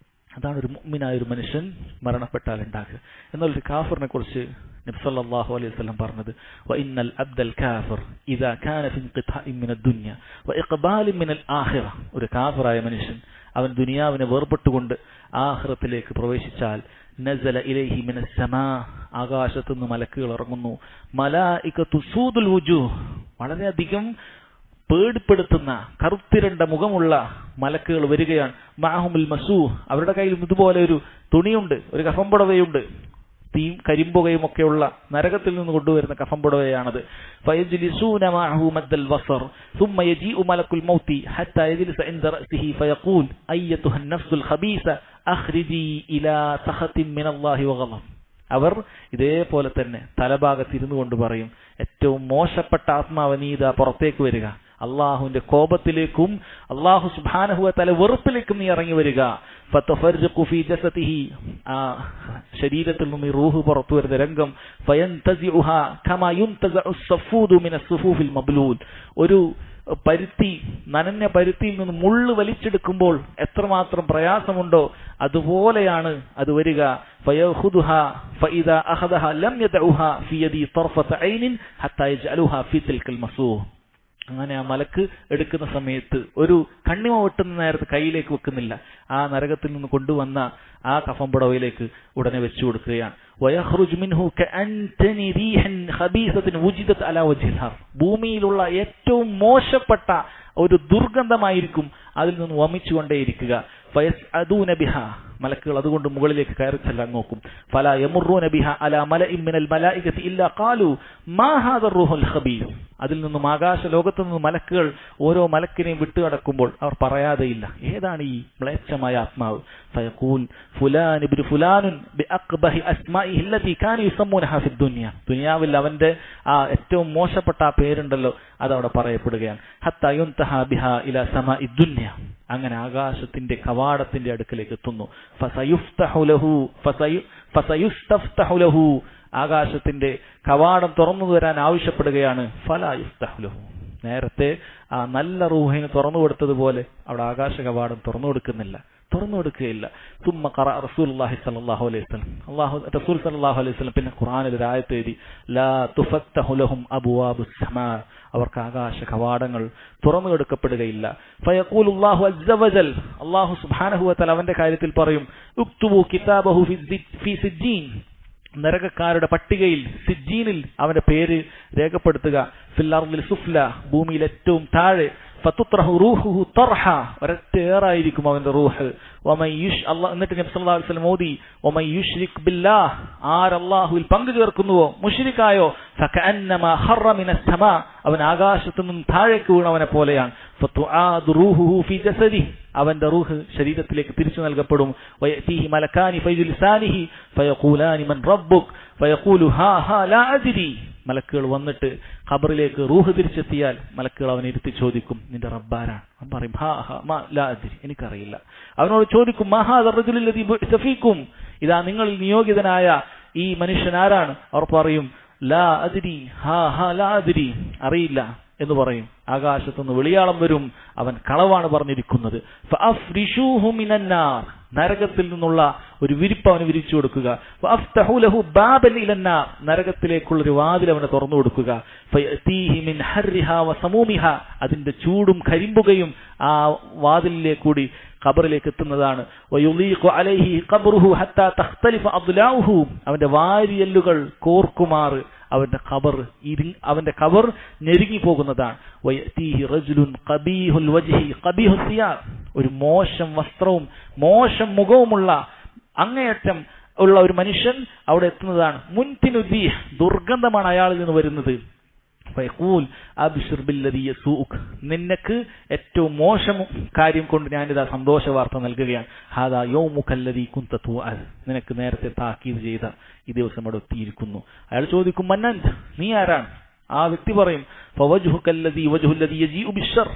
അതാണ് ഒരു മുഅ്മിനായ ഒരു മനുഷ്യൻ മരണപ്പെട്ടാൽ ഉണ്ടാകുക. എന്നാൽ ഒരു കാഫിറിനെ കുറിച്ച് നബി സല്ലല്ലാഹു അലൈഹി വസല്ലം പറഞ്ഞത്, വഇന്നൽ അബ്ദൽ കാഫിർ ഇദാ കാന ഫി ഇൻഖിതാഇൻ മിനദ് ദുനിയ വഇഖ്ബാലിൻ മിനൽ ആഖിറ. ഒരു കാഫിറായ മനുഷ്യൻ അവൻ ദുനിയാവിനെ വേർപെട്ടുകൊണ്ട് ആഖിറത്തിലേക്ക് പ്രവേശിച്ചാൽ, നസല ഇലൈഹി മിനസ് സമാ, ആകാശത്തു നിന്ന് മലക്കുകൾ ഇറങ്ങുന്നു. മലായികത്തു സൂദുൽ വുജൂഹ്, വളരെയധികം പേടിപ്പെടുത്തുന്ന കറുത്തിരണ്ട മുഖമുള്ള മലക്കുകൾ വരികയാണ്. മഅഹുൽ മസൂഹ്, അവരുടെ കയ്യിൽ ഇതുപോലെ ഒരു തുണിയുണ്ട്, ഒരു കഫംപുടവയുണ്ട്. തീയും കരിമ്പുകയും ഒക്കെയുള്ള നരകത്തിൽ നിന്ന് കൊണ്ടുവരുന്ന കഫംപുടവയാണത്. ഫയജ്ലിസൂന മഅഹു മദ്ദൽ ബസർ ثم يجيء ملك الموت حتى يجلس عند رأسه فيقول أيتها النفس الخبيثة أخرجي إلى سخط من الله وغضب. അവർ ഇതേപോലെ തന്നെ തലഭാഗത്തിരുന്നു കൊണ്ട് പറയും, ഏറ്റവും മോശപ്പെട്ട ആത്മാവ് നീ ഇതാ പുറത്തേക്ക് വരിക, അള്ളാഹുവിന്റെ കോപത്തിലേക്കും അള്ളാഹു സുബ്ഹാനഹു വ തആല വെറുപ്പിലേക്കും നീ ഇറങ്ങി വരിക. ഫതഫർഖു ഫീ ജസദിഹി, ആ ശരീരത്തിൽ നിന്ന് റൂഹ് പുറത്തു വരുന്ന രംഗം. ഫയൻതസിഉഹാ കമാ യുൻതസഉ സഫൂദു മിനസ് സുഫൂഫിൽ മബ്ലൂൽ, ഒരു പരുത്തി, നനഞ്ഞ പരുത്തിയിൽ നിന്ന് മുള്ള് വലിച്ചെടുക്കുമ്പോൾ എത്രമാത്രം പ്രയാസമുണ്ടോ അതുപോലെയാണ് അത് വരിക. ഫയഖുദുഹാ ഫഇദാ അഖദഹാ ലം യദഉഹാ ഫീ യദി തർഫത ഐനിൻ ഹത്താ യജ്അലുഹാ ഫീ തിൽകൽ മസൂഹ്. അങ്ങനെ ആ മലക്ക് എടുക്കുന്ന സമയത്ത് ഒരു കണ്ണിമ വെട്ടുന്ന നേരത്ത് കയ്യിലേക്ക് വെക്കുന്നില്ല, ആ നരകത്തിൽ നിന്ന് കൊണ്ടുവന്ന ആ കഫംപുടവയിലേക്ക് ഉടനെ വെച്ചു കൊടുക്കുകയാണ്. വയഖ്റുജു മിൻഹു കഅൻതനി റീഹൻ ഖബീസത്തിൻ വുജിദത് അലാ വജ്ഹിൽ അർദ്, ഭൂമിയിലുള്ള ഏറ്റവും മോശപ്പെട്ട ഒരു ദുർഗന്ധമായിരിക്കും അതിൽ നിന്ന് വമിച്ചുകൊണ്ടേയിരിക്കുക. ഫയസ്അദൂന ബിഹാ, മലക്കുകൾ അതുകൊണ്ട് മുകളിലേക്ക് കയറി ചെല്ലാൻ നോക്കും. ഫലാ യമുറൂന ബിഹാ അലാ മലഇൻ മിനൽ മലായികതി ഇല്ലാ ഖാലു മാ ഹാദാ റൂഹുൽ ഖബീസ്. അതിൽ നിന്നും ആകാശ ലോകത്തു നിന്ന് മലക്കുകൾ ഓരോ മലക്കിനെയും വിട്ടുകടക്കുമ്പോൾ അവർ പറയാതെയില്ല, ഏതാണ് ഈ മ്ലേച്ഛമായ ആത്മാവ്. ഫയഖൂൽ ഫുലാൻ ഇബ്നു ഫുലാനുൻ ബിഅഖ്ബഹി അസ്മാഇഹി അല്ലതി കാന യുസമ്മൂനഹാ ഫിദ് ദുനിയ. ദുനിയാവിൽ അവന്റെ ആ ഏറ്റവും മോശപ്പെട്ട ആ പേരുണ്ടല്ലോ അതവിടെ പറയപ്പെടുകയാണ്. ഹത്താ യുൻതഹാ ബിഹാ ഇലാ സമാഇ ദുനിയ, അങ്ങനെ ആകാശത്തിന്റെ കവാടത്തിന്റെ അടുക്കലേക്ക് എത്തുന്നു. ഫസയുസ്തഫ്തഹു ലഹു, ആകാശത്തിന്റെ കവാടം തുറന്നു തരാൻ ആവശ്യപ്പെടുകയാണ്. ഫലാ യുഫ്തഹു ലഹു, നേരത്തെ ആ നല്ല റൂഹിന് തുറന്നു കൊടുത്തതുപോലെ അവിടെ ആകാശ കവാടം തുറന്നു കൊടുക്കുകയില്ല. ثم قرأ رسول الله صلى الله عليه وسلم, റസൂൽ സല്ലല്ലാഹു അലൈഹി വസല്ലം പിന്നെ ഖുർആനിൽ ഒരു ആയത്ത് എഴുതി, ലാ തുഫത്തഹു ലഹും അബ്വാബുസ് സമാ, അവർക്ക് ആകാശ കവാടങ്ങൾ തുറന്നു കൊടുക്കപ്പെടുകയില്ല. ഫയഖൂലുല്ലാഹു അസ്സ വജൽ, അല്ലാഹു സുബ്ഹാനഹു വ തആല അവന്റെ കാര്യത്തിൽ പറയും, ഉക്തുബു കിതാബഹു ഫി സിജ്ജീൻ, നരകക്കാരുടെ പട്ടികയിൽ സിജ്ജീനിൽ അവന്റെ പേര് രേഖപ്പെടുത്തുക. ഫിൽ അർദിൽ സുഫ്ല, ഭൂമിയിൽ ഏറ്റവും താഴെ. ഫതുത്രഹു റൂഹുഹു തർഹ, ഒരൊറ്റയേറായിരിക്കും അവന്റെ റൂഹ്. എന്നിട്ട് നബി സല്ലല്ലാഹു അലൈഹി വസല്ലം ഓതി, വമൻ യുശ്രിക് ബില്ലാഹ്, ആരല്ലാഹുവിൽ പങ്കു ചേർക്കുന്നുവോ, മുശ്രിക്കായോ, ഫകഅന്നമാ ഖറ മിനസ് സമാ, അവൻ ആകാശത്തു നിന്നും താഴേക്ക് വീണവനെ പോലെയാണ്. ഫതുആദു റൂഹുഹു ഫീ ജസദിഹി, അവന്റെ റൂഹ് ശരീരത്തിലേക്ക് തിരിച്ചു നൽകപ്പെടും. വയതീഹി മലക്കാനി ഫയജ്ലിസാനിഹി ഫയഖൂലാനി മൻ റബ്ബുക് ഫയഖൂലു ഹാ ഹാ ലാ അദ്രി. മലക്കുകൾ വന്നിട്ട് ഖബറിലേക്ക് റൂഹ് തിരിച്ചെത്തിയാൽ മലക്കുകൾ അവനെ ഇരുത്തി ചോദിക്കും, നിന്റെ റബ്ബാരാണ്? അവൻ പറയും ഹാ ഹാ മാ ലാ അദ്രി, എനിക്കറിയില്ല. അവനോട് ചോദിക്കും, മാ ഹാദാ റജുലുൽ ലദീ ബുഇസ ഫീകും, ഇതാ നിങ്ങളിൽ നിയോഗിതനായ ഈ മനുഷ്യൻ ആരാണ്? അവർ പറയും ലാ അദ്രി, ലാ അദ്രി, അറിയില്ല എന്ന് പറയും. ആകാശത്തുനിന്ന് വിളിയാളം വരും, അവൻ കളവാണ് പറഞ്ഞിരിക്കുന്നത്. ഫഅഫ്രിഷൂഹു മിനന്നാർ, നരകത്തിൽ നിന്നുള്ള ഒരു വിരിപ്പ് അവന് വിരിച്ചു കൊടുക്കുക. ഫഅഫ്തഹു ലഹു ബാബൻ ഇലന്നാർ, നരകത്തിലേക്കുള്ള ഒരു വാതിൽ അവന് തുറന്നു കൊടുക്കുക. ഫയതീഹി മിൻ ഹർരിഹാ വസമൂമിഹാ, അതിന്റെ ചൂടും കരിമ്പുകയും ആ വാതിലിലേക്ക് കൂടി ഖബറിലേക്ക് എത്തുന്നതാണ്. വയുളീഖു അലൈഹി ഖബ്റുഹു ഹത്താ തഖ്തലിഫ അദ്ലാഉഹു, അവന്റെ വാരിയെല്ലുകൾ കോർക്കുമാറ് അവന്റെ ഖബർ ഞെരുങ്ങി പോകുന്നതാണ്. വയതീഹി റജുലുൻ ഖബീഹുൽ വജ്ഹി ഖബീഹുൽ സിയാർ, ഒരു മോശം വസ്ത്രവും മോശം മുഖവുമുള്ള അങ്ങേയറ്റം ഉള്ള ഒരു മനുഷ്യൻ അവിടെ എത്തുന്നതാണ്. മുൻതിനുദീഹ്, ദുർഗന്ധമാണ് അയാളിൽ നിന്ന് വരുന്നത്. ഫയഖൂൽ അബ്ശിർ ബില്ലദീ യസൂഉക്, നിനക്ക് ഏറ്റവും മോശം കാര്യം കൊണ്ട് ഞാനിതാ സന്തോഷ വാർത്ത നൽകുകയാണ്. ഹാദാ യൗമുകല്ലദീ കുൻത തുഅദ്, നിനക്ക് നേരത്തെ താക്കീത് ചെയ്ത ഈ ദിവസം അവിടെ എത്തിയിരിക്കുന്നു. അയാൾ ചോദിക്കും മന്നൻത്, നീ ആരാണ്? ആ വ്യക്തി പറയും ഫവജ്ഹുകല്ലദീ വജ്ഹുല്ലദീ യജീഉ ബിശ്ശർ,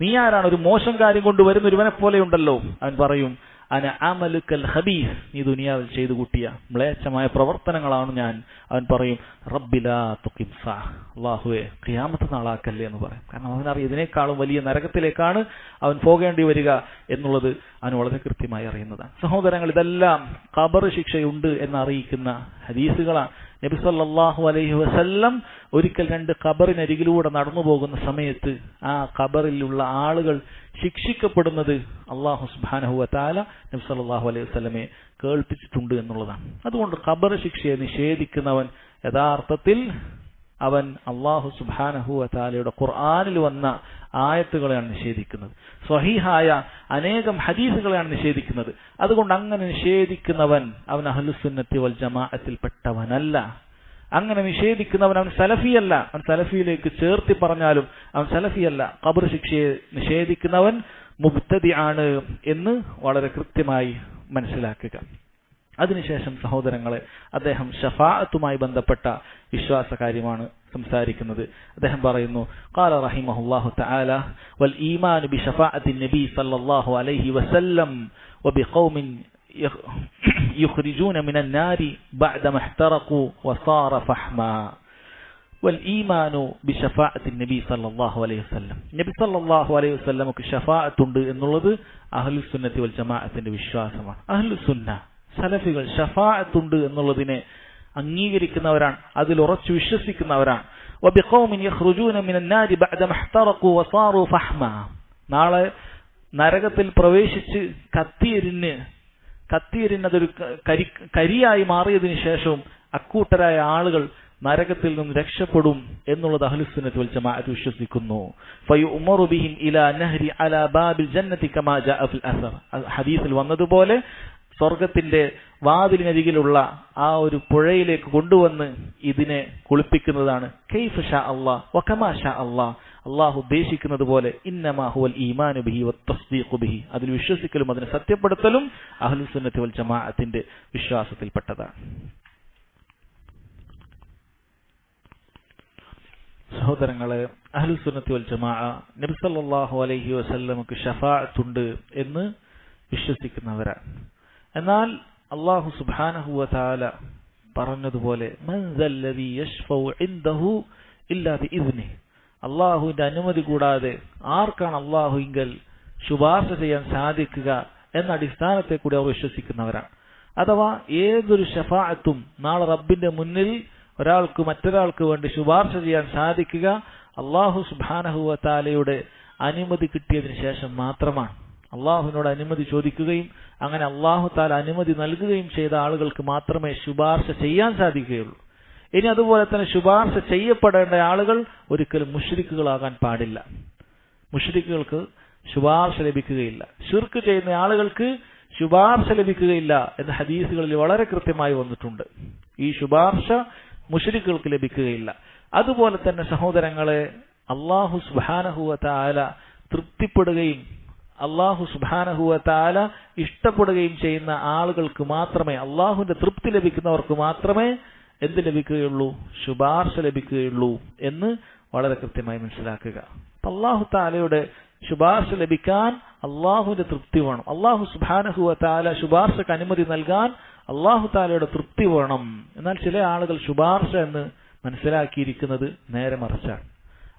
നീ ആരാണ്? ഒരു മോശം കാര്യം കൊണ്ട് വരുന്ന ഒരുവനെ പോലെയുണ്ടല്ലോ. അവൻ പറയും അന അമലുക്കൽ ഹബീസ്, നീ ദുനിയാവിൽ ചെയ്തു കൂട്ടിയ മ്ലേച്ഛമായ പ്രവർത്തനങ്ങളാണ് ഞാൻ. അവൻ പറയും റബ്ബിലാ തുഖിം സാ, അല്ലാഹുവേ ഖിയാമത്ത് നാളാക്കല്ലേ എന്ന് പറയും. കാരണം അവനറിയാം ഇതിനേക്കാളും വലിയ നരകത്തിലേക്കാണ് അവൻ പോകേണ്ടി വരിക എന്നുള്ളത് അവന് വളരെ കൃത്യമായി അറിയുന്നതാണ്. സഹോദരങ്ങൾ, ഇതെല്ലാം ഖബർ ശിക്ഷയുണ്ട് എന്നറിയിക്കുന്ന ഹദീസുകളാണ്. നബി സല്ലല്ലാഹു അലൈഹി വസല്ലം ഒരിക്കൽ 2 ഖബറിനരികിലൂടെ നടന്നു പോകുന്ന സമയത്ത് ആ ഖബറിലുള്ള ആളുകൾ ശിക്ഷിക്കപ്പെടുന്നത് അല്ലാഹു സുബ്ഹാനഹു വ തആല നബി സല്ലല്ലാഹു അലൈഹി വസല്ലമയെ കേൾപ്പിച്ചിട്ടുണ്ട് എന്നുള്ളതാണ്. അതുകൊണ്ട് ഖബർ ശിക്ഷയെ നിഷേധിക്കുന്നവൻ യഥാർത്ഥത്തിൽ അവൻ അല്ലാഹു സുബ്ഹാനഹു വ തആലയുടെ ഖുർആനിൽ വന്ന ആയത്തുകളെയാണ് നിഷേധിക്കുന്നത്, സ്വഹീഹായ അനേകം ഹദീസുകളെയാണ് നിഷേധിക്കുന്നത്. അതുകൊണ്ട് അങ്ങനെ നിഷേധിക്കുന്നവൻ അവൻ അഹ്ലുസുന്നത്തി വൽ ജമാഅത്തിൽ പെട്ടവനല്ല. അങ്ങനെ നിഷേധിക്കുന്നവൻ അവൻ സലഫിയല്ല. അവൻ സലഫിയിലേക്ക് ചേർത്തി പറഞ്ഞാലും അവൻ സലഫിയല്ല. ഖബർ ശിക്ഷയെ നിഷേധിക്കുന്നവൻ മുബ്തദിആണ് എന്ന് വളരെ കൃത്യമായി മനസ്സിലാക്കുക. അതിനുശേഷം സഹോദരങ്ങളെ, അദ്ദേഹം ശഫാഅത്തുമായി ബന്ധപ്പെട്ട വിശ്വാസകാര്യമാണ് സംസാരിക്കുന്നത്. അദ്ദേഹം പറയുന്നു ഖാല റഹിമഹുല്ലാഹു തആല വൽ ഈമാനു ബി ശഫാഅത്തി നബി സല്ലല്ലാഹു അലൈഹി വസല്ലം വബിഖൗമിൻ യുഖ്രിജൂന മിനൻ നാരി ബഅദമ ഇഹ്തറഖു വസാറ ഫഹ്മാ. വൽ ഈമാനു ബി ശഫാഅത്തി നബി സല്ലല്ലാഹു അലൈഹി വസല്ലം, നബി സല്ലല്ലാഹു അലൈഹി വസല്ലമക്ക് ശഫാഅത്തുണ്ട് എന്നുള്ളത് അഹ്ലുസുന്നത്തി വൽ ജമാഅത്തിന്റെ വിശ്വാസമാണ്. അഹ്ലുസുന്ന സലഫികൾ ശഫാഅത്തുണ്ട് എന്നുള്ളതിനെ അംഗീകരിക്കുന്നവരാണ്, അതിൽ ഉറച്ചു വിശ്വസിക്കുന്നവരാണ്. വബിഖൗമിൻ യഖ്റുജൂന മിനൻ നാരി ബഅദമ ഇഹ്തറഖു വസാറു ഫഹ്മാ, നാളെ നരകത്തിൽ പ്രവേശിച്ച് കത്തിയെരിഞ്ഞതൊരു കരിയായി മാറിയതിനു ശേഷവും അക്കൂട്ടരായ ആളുകൾ നരകത്തിൽ നിന്ന് രക്ഷപ്പെടും എന്നുള്ളത് അഹ്ലുസുന്നത്തി വൽ ജമാഅത്ത് വിശ്വസിക്കുന്നു. ഫയുഉമറു ബിഹിം ഇലാ നഹരി അലാ ബാബിൽ ജന്നതി കമാ ജാഅ ഫിൽ അസർ, ഹദീസിൽ വന്നതുപോലെ സ്വർഗത്തിന്റെ വാതിലിനരികിലുള്ള ആ ഒരു പുഴയിലേക്ക് കൊണ്ടുവന്ന് ഇതിനെ കുളിപ്പിക്കുന്നതാണ്. കൈഫ ഷാ അല്ലാഹ് വകമാ ഷാ അല്ലാഹ്, അല്ലാഹു ഉദ്ദേശിക്കുന്നത് പോലെ. ഇന്നമാ ഹുവൽ ഈമാനു ബിഹി വത്തസ്ദീഖു ബിഹി, അതിൽ വിശ്വസിക്കലും അതിനെ സത്യപ്പെടുത്തലും അഹ്ലുസുന്നത്തി വൽ ജമാഅത്തിന്റെ വിശ്വാസത്തിൽപ്പെട്ടതാണ്. സഹോദരങ്ങളെ, അഹ്ലുസുന്നത്തി വൽ ജമാഅ നബി സല്ലല്ലാഹു അലൈഹി വസല്ലമക്ക് ശഫാഅത്തുണ്ട് എന്ന് വിശ്വസിക്കുന്നവരാണ്. എന്നാൽ അല്ലാഹു സുബ്ഹാനഹു വ തആല പറഞ്ഞതുപോലെ മൻ ദല്ലദീ യശ്ഫഉ ഇൻദഹു ഇല്ലാ ബിഇദ്നിഹി, അല്ലാഹുവിന്റെ അനുമതി കൂടാതെ ആർക്കാണ് അല്ലാഹുവിങ്കൽ ശുപാർശ ചെയ്യാൻ സാധിക്കുക എന്ന അടിസ്ഥാനത്തെ കൂടി അവർ വിശ്വസിക്കുന്നവരാണ്. അഥവാ ഏതൊരു ശഫാഅത്തും നാളെ റബ്ബിന്റെ മുന്നിൽ ഒരാൾക്ക് മറ്റൊരാൾക്ക് വേണ്ടി ശുപാർശ ചെയ്യാൻ സാധിക്കുക അല്ലാഹു സുബ്ഹാനഹു വ തആലയുടെ അനുമതി കിട്ടിയതിനു ശേഷം മാത്രമാണ്. അള്ളാഹുവിനോട് അനുമതി ചോദിക്കുകയും അങ്ങനെ അള്ളാഹു താല അനുമതി നൽകുകയും ചെയ്ത ആളുകൾക്ക് മാത്രമേ ശുപാർശ ചെയ്യാൻ സാധിക്കുകയുള്ളൂ. ഇനി അതുപോലെ തന്നെ ശുപാർശ ചെയ്യപ്പെടേണ്ട ആളുകൾ ഒരിക്കലും മുശ്രിക്കുകളാകാൻ പാടില്ല. മുശ്രിക്കുകൾക്ക് ശുപാർശ ലഭിക്കുകയില്ല. ശിർക്ക് ചെയ്യുന്ന ആളുകൾക്ക് ശുപാർശ ലഭിക്കുകയില്ല എന്ന് ഹദീസുകളിൽ വളരെ കൃത്യമായി വന്നിട്ടുണ്ട്. ഈ ശുപാർശ മുശ്രിക്കുകൾക്ക് ലഭിക്കുകയില്ല. അതുപോലെ തന്നെ സഹോദരങ്ങളെ, അല്ലാഹു സുബ്ഹാനഹു വ തആല തൃപ്തിപ്പെടുകയും അല്ലാഹു സുബ്ഹാനഹു വ തആല ഇഷ്ടപ്പെടുകയും ചെയ്യുന്ന ആളുകൾക്ക് മാത്രമേ, അല്ലാഹുവിന്റെ തൃപ്തി ലഭിക്കുന്നവർക്ക് മാത്രമേ എന്ത് ലഭിക്കുകയുള്ളൂ? ശുപാർശ ലഭിക്കുകയുള്ളൂ എന്ന് വളരെ കൃത്യമായി മനസ്സിലാക്കുക. അല്ലാഹു തആലയുടെ ശുപാർശ ലഭിക്കാൻ അള്ളാഹുവിന്റെ തൃപ്തി വേണം. അള്ളാഹു സുബ്ഹാനഹു വ തആല ശുപാർശക്ക് അനുമതി നൽകാൻ അള്ളാഹു തആലയുടെ തൃപ്തി വേണം. എന്നാൽ ചില ആളുകൾ ശുപാർശ എന്ന് മനസ്സിലാക്കിയിരിക്കുന്നത് നേരെ മറിച്ചാണ്.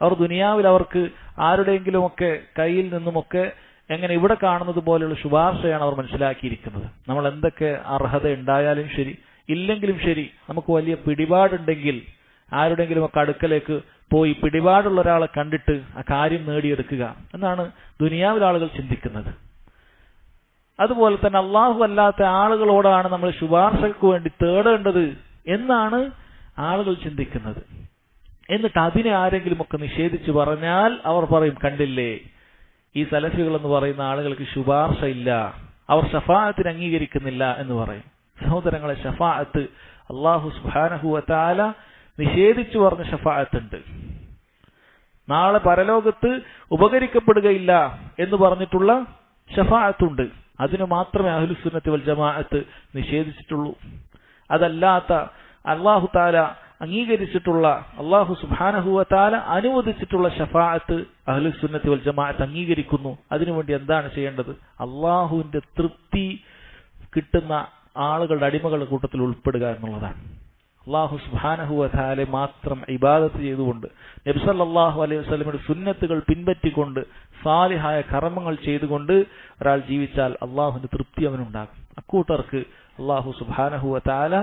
അവർ ദുനിയാവിൽ അവർക്ക് ആരുടെയെങ്കിലുമൊക്കെ കയ്യിൽ നിന്നുമൊക്കെ എങ്ങനെ ഇവിടെ കാണുന്നത് പോലെയുള്ള ശുപാർശയാണ് അവർ മനസ്സിലാക്കിയിരിക്കുന്നത്. നമ്മൾ എന്തൊക്കെ അർഹത ഉണ്ടായാലും ശരി, ഇല്ലെങ്കിലും ശരി, നമുക്ക് വലിയ പിടിപാടുണ്ടെങ്കിൽ ആരുടെയെങ്കിലുമൊക്കെ അടുക്കലേക്ക് പോയി പിടിപാടുള്ള ഒരാളെ കണ്ടിട്ട് ആ കാര്യം നേടിയെടുക്കുക എന്നാണ് ദുനിയാവിൽ ആളുകൾ ചിന്തിക്കുന്നത്. അതുപോലെ തന്നെ അള്ളാഹു അല്ലാത്ത ആളുകളോടാണ് നമ്മൾ ശുപാർശക്ക് വേണ്ടി തേടേണ്ടത് എന്നാണ് ആളുകൾ ചിന്തിക്കുന്നത്. എന്നിട്ട് അതിനെ ആരെങ്കിലും ഒക്കെ നിഷേധിച്ചു പറഞ്ഞാൽ അവർ പറയും, കണ്ടില്ലേ, ഈ സലഫികൾ എന്ന് പറയുന്ന ആളുകൾക്ക് ശുപാർശ ഇല്ല, അവർ ശഫാഅത്തിന് അംഗീകരിക്കുന്നില്ല എന്ന് പറയും. സഹോദരങ്ങളെ, ശഫാഅത്ത് അല്ലാഹു സുബ്ഹാനഹു വ തആല നിഷേധിച്ചു പറഞ്ഞ ശഫാഅത്തുണ്ട്. നാളെ പരലോകത്ത് ഉപകരിക്കപ്പെടുകയില്ല എന്ന് പറഞ്ഞിട്ടുള്ള ശഫാഅത്തുണ്ട്. അതിന് മാത്രമേ അഹ്ലുസുന്നത്തി വൽ ജമാഅത്ത് നിഷേധിച്ചിട്ടുള്ളൂ. അതല്ലാത്ത അല്ലാഹു തആല അംഗീകരിച്ചിട്ടുള്ള, അല്ലാഹു സുബ്ഹാനഹു വ തആല അനുവദിച്ചിട്ടുള്ള ശഫാഅത്ത് അഹ്ലുസുന്നത്തി വൽ ജമാഅത്ത് അംഗീകരിക്കുന്നു. അതിനുവേണ്ടി എന്താണ് ചെയ്യേണ്ടത്? അല്ലാഹുവിന്റെ തൃപ്തി കിട്ടുന്ന ആളുകളുടെ അടിമകളുടെ കൂട്ടത്തിൽ ഉൾപ്പെടുക എന്നുള്ളതാണ്. അല്ലാഹു സുബ്ഹാനഹു വ തആല മാത്രം ഇബാദത്ത് ചെയ്തുകൊണ്ട് നബി സല്ലല്ലാഹു അലൈഹി വസല്ലമയുടെ സുന്നത്തുകൾ പിൻപറ്റിക്കൊണ്ട് സാലിഹായ കർമ്മങ്ങൾ ചെയ്തുകൊണ്ട് ഒരാൾ ജീവിച്ചാൽ അല്ലാഹുവിന്റെ തൃപ്തി അവനുണ്ടാകും. അക്കൂട്ടർക്ക് അല്ലാഹു സുബ്ഹാനഹു വ തആല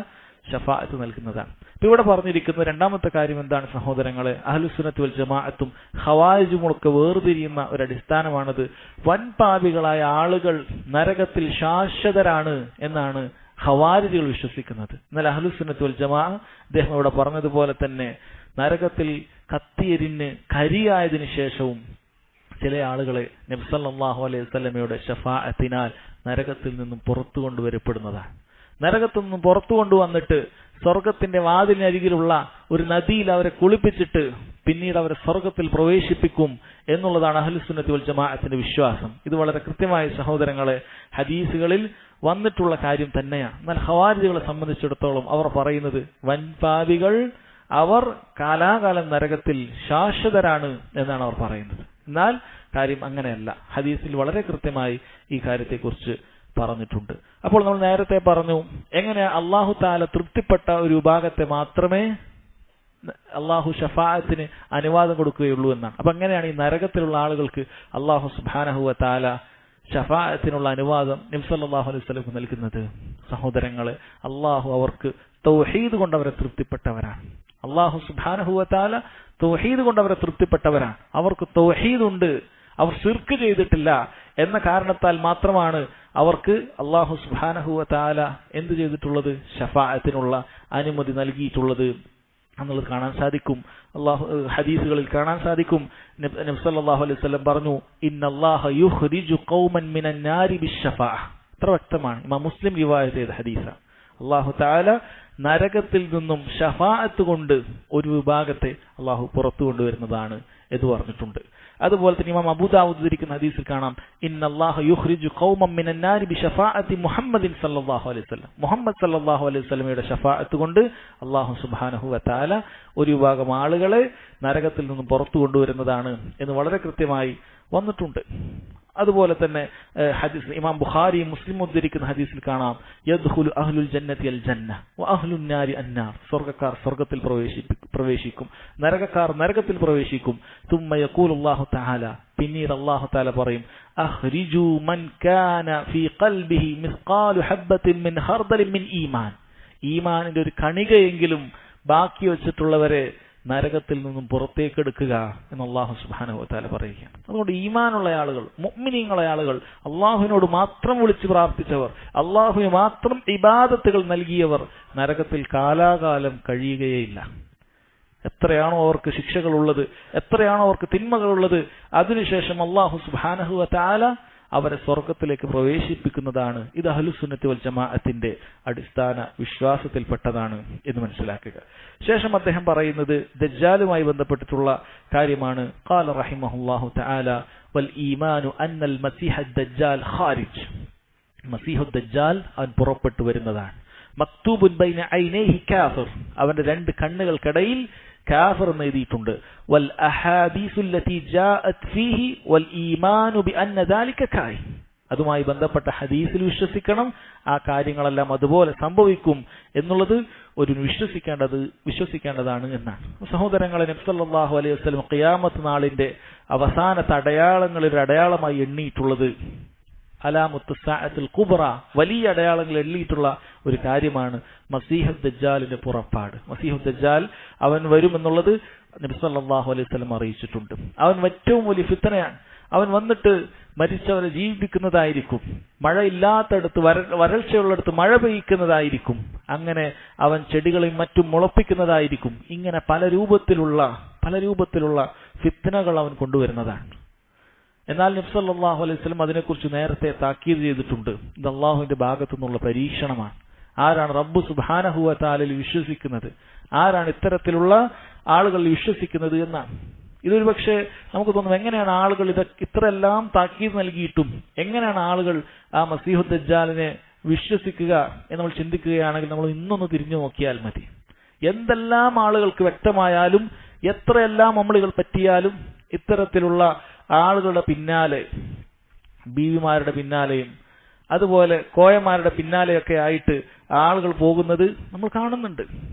ശഫാഅത്ത് നൽകുന്നതാണ്. ഇപ്പൊ ഇവിടെ പറഞ്ഞിരിക്കുന്ന രണ്ടാമത്തെ കാര്യം എന്താണ് സഹോദരങ്ങളെ? അഹ്ലുസുന്നത്തി വൽ ജമാഅത്തും ഖവാരിജുമൊക്കെ വേർതിരിയുന്ന ഒരു അടിസ്ഥാനമാണത്. വൻപാപികളായ ആളുകൾ നരകത്തിൽ ശാശ്വതരാണ് എന്നാണ് ഖവാരിജുകൾ വിശ്വസിക്കുന്നത്. എന്നാൽ അഹ്ലുസുന്നത്തി വൽ ജമാഅ അദ്ദേഹം ഇവിടെ പറഞ്ഞതുപോലെ തന്നെ നരകത്തിൽ കത്തിയെരിഞ്ഞ് കരിയായതിനു ശേഷവും ചില ആളുകളെ നബി സല്ലല്ലാഹു അലൈഹി വസല്ലമയുടെ ശഫാഅത്തിനാൽ നരകത്തിൽ നിന്നും പുറത്തു കൊണ്ടുവരപ്പെടുന്നതാണ്. നരകത്തിൽ നിന്നും പുറത്തു കൊണ്ടുവന്നിട്ട് സ്വർഗത്തിന്റെ വാതിലിനരികിലുള്ള ഒരു നദിയിൽ അവരെ കുളിപ്പിച്ചിട്ട് പിന്നീട് അവരെ സ്വർഗത്തിൽ പ്രവേശിപ്പിക്കും എന്നുള്ളതാണ് അഹ്ലുസുന്നത്തി വൽ ജമാഅത്തിന്റെ വിശ്വാസം. ഇത് വളരെ കൃത്യമായ സഹോദരങ്ങളെ ഹദീസുകളിൽ വന്നിട്ടുള്ള കാര്യം തന്നെയാണ്. എന്നാൽ ഖവാരിജുകളെ സംബന്ധിച്ചിടത്തോളം അവർ പറയുന്നത് വൻപാപികൾ അവർ കാലാകാലം നരകത്തിൽ ശാശ്വതരാണ് എന്നാണ് അവർ പറയുന്നത്. എന്നാൽ കാര്യം അങ്ങനെയല്ല. ഹദീസിൽ വളരെ കൃത്യമായി ഈ കാര്യത്തെക്കുറിച്ച് പറഞ്ഞിട്ടുണ്ട്. അപ്പോൾ നമ്മൾ നേരത്തെ പറഞ്ഞു, എങ്ങനെ അല്ലാഹു തആല തൃപ്തിപ്പെട്ട ഒരു വിഭാഗത്തെ മാത്രമേ അല്ലാഹു ശഫാഅത്തിന് അനുവാദം കൊടുക്കുകയുള്ളൂ എന്നാണ്. അപ്പൊ എങ്ങനെയാണ് ഈ നരകത്തിലുള്ള ആളുകൾക്ക് അല്ലാഹു സുബ്ഹാനഹു വ തആല ശഫാഅത്തിനുള്ള അനുവാദം നബി സല്ലല്ലാഹു അലൈഹി വസല്ലം നൽകുന്നത്? സഹോദരങ്ങളെ, അല്ലാഹു അവർക്ക് തൗഹീദ് കൊണ്ട് അവരെ തൃപ്തിപ്പെട്ടവരാണ്. അല്ലാഹു സുബ്ഹാനഹു വ തആല തൗഹീദ് കൊണ്ട് അവരെ തൃപ്തിപ്പെട്ടവരാണ്. അവർക്ക് തൗഹീദ് ഉണ്ട്, അവർ ശിർക്ക് ചെയ്തിട്ടില്ല എന്ന കാരണത്താൽ മാത്രമാണ് അവർക്ക് അല്ലാഹു സുബ്ഹാനഹു വ തആല എന്ത് ചെയ്തിട്ടുള്ളത്? ശഫാഅത്തിനുള്ള അനുമതി നൽകിയിട്ടുള്ളത് എന്നുള്ളത് കാണാൻ സാധിക്കും. ഹദീസുകളിൽ കാണാൻ സാധിക്കും. നബി സല്ലല്ലാഹു അലൈഹി വസല്ലം പറഞ്ഞു, ഇന്നല്ലാഹ യുഖ്രിജു ഖൗമൻ മിനൻ നാരി ബിശ്ശഫാഅ. ഇത്ര വ്യക്തമാണ്. ഇമാം മുസ്ലിം റിവായത്ത് ചെയ്ത ഹദീസാണ്. അല്ലാഹു തആല നരകത്തിൽ നിന്നും ശഫാഅത്ത് കൊണ്ട് ഒരു വിഭാഗത്തെ അല്ലാഹു പുറത്തു കൊണ്ടുവരുന്നതാണ് എന്ന് പറഞ്ഞിട്ടുണ്ട്. അതുപോലെ തന്നെ ഇമാം അബൂ ദാവൂദ് ഉദ്ധരിക്കുന്ന ഹദീസിൽ കാണാം, ഇന്നല്ലാഹ യുഖ്രിജു ഖൗമൻ മിനൻ നാരി ബിശഫാഅത്തി മുഹമ്മദിൻ സല്ലല്ലാഹു അലൈഹി വസല്ലം. മുഹമ്മദ് സല്ലല്ലാഹു അലൈഹി വസല്ലമയുടെ ശഫാഅത്ത് കൊണ്ട് അല്ലാഹു സുബ്ഹാനഹു വ തആല ഒരു വിഭാഗം ആളുകളെ നരകത്തിൽ നിന്നും പുറത്തു കൊണ്ടുവരുന്നതാണ് എന്ന് വളരെ കൃത്യമായി വന്നിട്ടുണ്ട്. അതുപോലെ തന്നെ ഹദീസ് ഇമാം ബുഖാരി മുസ്ലിം ഉദ്ധരിക്കുന്ന ഹദീസിൽ കാണാം, യദ്ഖുലു അഹ്ലുൽ ജന്നതി അൽ ജന്ന വ അഹ്ലുൻ നാരി അന്നാർ. സ്വർഗ്ഗക്കാർ സ്വർഗ്ഗത്തിൽ പ്രവേശിക്കും, നരകക്കാർ നരകത്തിൽ പ്രവേശിക്കും. തുമ്മ യഖൂലുല്ലാഹു തആല, പിന്നീട് അല്ലാഹു തആല പറയും, അഖ്രിജു മൻ കാന ഫീ ഖൽബിഹി മിസ്ഖാലു ഹബ്ബത്തിൻ മിൻ ഖർദലിൻ മിൻ ഈമാൻ. ഈമാനിന്റെ ഒരു കണികയെങ്കിലും ബാക്കി വെച്ചിട്ടുള്ളവരെ നരകത്തിൽ നിന്നും പുറത്തേക്കെടുക്കുക എന്ന് അല്ലാഹു സുബ്ഹാനഹു വ തആല പറയുകയാണ്. അതുകൊണ്ട് ഈമാനുള്ള ആളുകൾ, മുഅ്മിനീങ്ങളായ ആളുകൾ, അല്ലാഹുവിനോട് മാത്രം വിളിച്ച് പ്രാർത്ഥിച്ചവർ, അല്ലാഹുവിന് മാത്രം ഇബാദത്തുകൾ നൽകിയവർ നരകത്തിൽ കാലാകാലം കഴിയുകയില്ല. എത്രയാണോ അവർക്ക് ശിക്ഷകളുള്ളത്, എത്രയാണോ അവർക്ക് തിന്മകളുള്ളത്, അതിനുശേഷം അല്ലാഹു സുബ്ഹാനഹു വ തആല അവരെ സ്വർഗത്തിലേക്ക് പ്രവേശിപ്പിക്കുന്നതാണ്. ഇത് അഹ്ലുസുന്നത്തി വൽ ജമാഅത്തിന്റെ അടിസ്ഥാന വിശ്വാസത്തിൽപ്പെട്ടതാണ് എന്ന് മനസ്സിലാക്കുക. ശേഷം അദ്ദേഹം പറയുന്നത് ദജ്ജാലുമായി ബന്ധപ്പെട്ടിട്ടുള്ള കാര്യമാണ്. ഖാല റഹിമഹുല്ലാഹു തആല വൽ ഈമാനു അന്നൽ മസീഹ ദജ്ജാൽ ഖാരിജ്. മസീഹു ദജ്ജാൽ അവൻ പുറപ്പെട്ടു വരുന്നതാണ്. മക്തൂബുൻ ബൈന ഐനൈഹി കാഫിർ. അവന്റെ രണ്ട് കണ്ണുകൾക്കിടയിൽ കാഫിർ എന്ന് എഴുതിയിട്ടുണ്ട്. വൽ അഹാദീസുല്ലതി ജാഅത് ഫീഹി വൽ ഈമാനു ബിഅന്ന ദാലിക കായ്. അതുമായി ബന്ധപ്പെട്ട ഹദീസിൽ വിശ്വസിക്കണം, ആ കാര്യങ്ങളെല്ലാം അതുപോലെ സംഭവിക്കും എന്നുള്ളത് ഒരു വിശ്വസിക്കേണ്ടതാണ് എന്നാണ്. സഹോദരങ്ങളെ, നബി സല്ലല്ലാഹു അലൈഹി വസല്ലം ഖിയാമത്ത് നാളിന്റെ അവസാനത്തെ അടയാളങ്ങളിൽ അടയാളമായി എണ്ണിയിട്ടുള്ളത് അലാമത്തു സഅത്തുൽ കുബ്ര, വലിയ അടയാളങ്ങൾ എണ്ണിയിട്ടുള്ള ഒരു കാര്യമാണ് മസീഹുദ് ദജ്ജാലിന്റെ പുറപ്പാട്. മസീഹുദ് ദജ്ജാൽ അവൻ വരുമെന്നുള്ളത് നബി സല്ലല്ലാഹു അലൈഹി വസല്ലം അറിയിച്ചിട്ടുണ്ട്. അവൻ ഏറ്റവും വലിയ ഫിത്നയാണ്. അവൻ വന്നിട്ട് മരിച്ചവരെ ജീവിപ്പിക്കുന്നതായിരിക്കും, മഴയില്ലാത്തടത്ത് വരൾച്ചയുള്ളിടത്ത് മഴ പെയ്യിക്കുന്നതായിരിക്കും, അങ്ങനെ അവൻ ചെടികളെയും മറ്റും മുളപ്പിക്കുന്നതായിരിക്കും. ഇങ്ങനെ പല രൂപത്തിലുള്ള ഫിത്നകൾ അവൻ കൊണ്ടുവരുന്നതാണ്. എന്നാൽ നബി സല്ലല്ലാഹു അലൈഹി വസല്ലം അതിനെക്കുറിച്ച് നേരത്തെ താക്കീത് ചെയ്തിട്ടുണ്ട്. ഇത് അള്ളാഹുവിന്റെ ഭാഗത്തു നിന്നുള്ള പരീക്ഷണമാണ്. ആരാണ് റബ്ബ് സുബ്ഹാനഹു വ തആലയിൽ വിശ്വസിക്കുന്നത്, ആരാണ് ഇത്തരത്തിലുള്ള ആളുകൾ വിശ്വസിക്കുന്നത് എന്നാണ്. ഇതൊരു പക്ഷേ നമുക്ക് തോന്നും, എങ്ങനെയാണ് ആളുകൾ ഇത്രയെല്ലാം താക്കീത് നൽകിയിട്ടും എങ്ങനെയാണ് ആളുകൾ ആ മസീഹുദ് ദജ്ജാലിനെ വിശ്വസിക്കുക എന്ന് നമ്മൾ ചിന്തിക്കുകയാണെങ്കിൽ നമ്മൾ ഇന്നൊന്ന് തിരിഞ്ഞു നോക്കിയാൽ മതി. എന്തെല്ലാം ആളുകൾക്ക് വ്യക്തമായാലും എത്രയെല്ലാം അമളുകൾ പറ്റിയാലും ഇത്തരത്തിലുള്ള ആളുകളുടെ പിന്നാലെ, ബീവിമാരുടെ പിന്നാലെയും അതുപോലെ കോയമാരുടെ പിന്നാലെയൊക്കെ ആയിട്ട് ആളുകൾ പോകുന്നത് നമ്മൾ കാണുന്നുണ്ട്.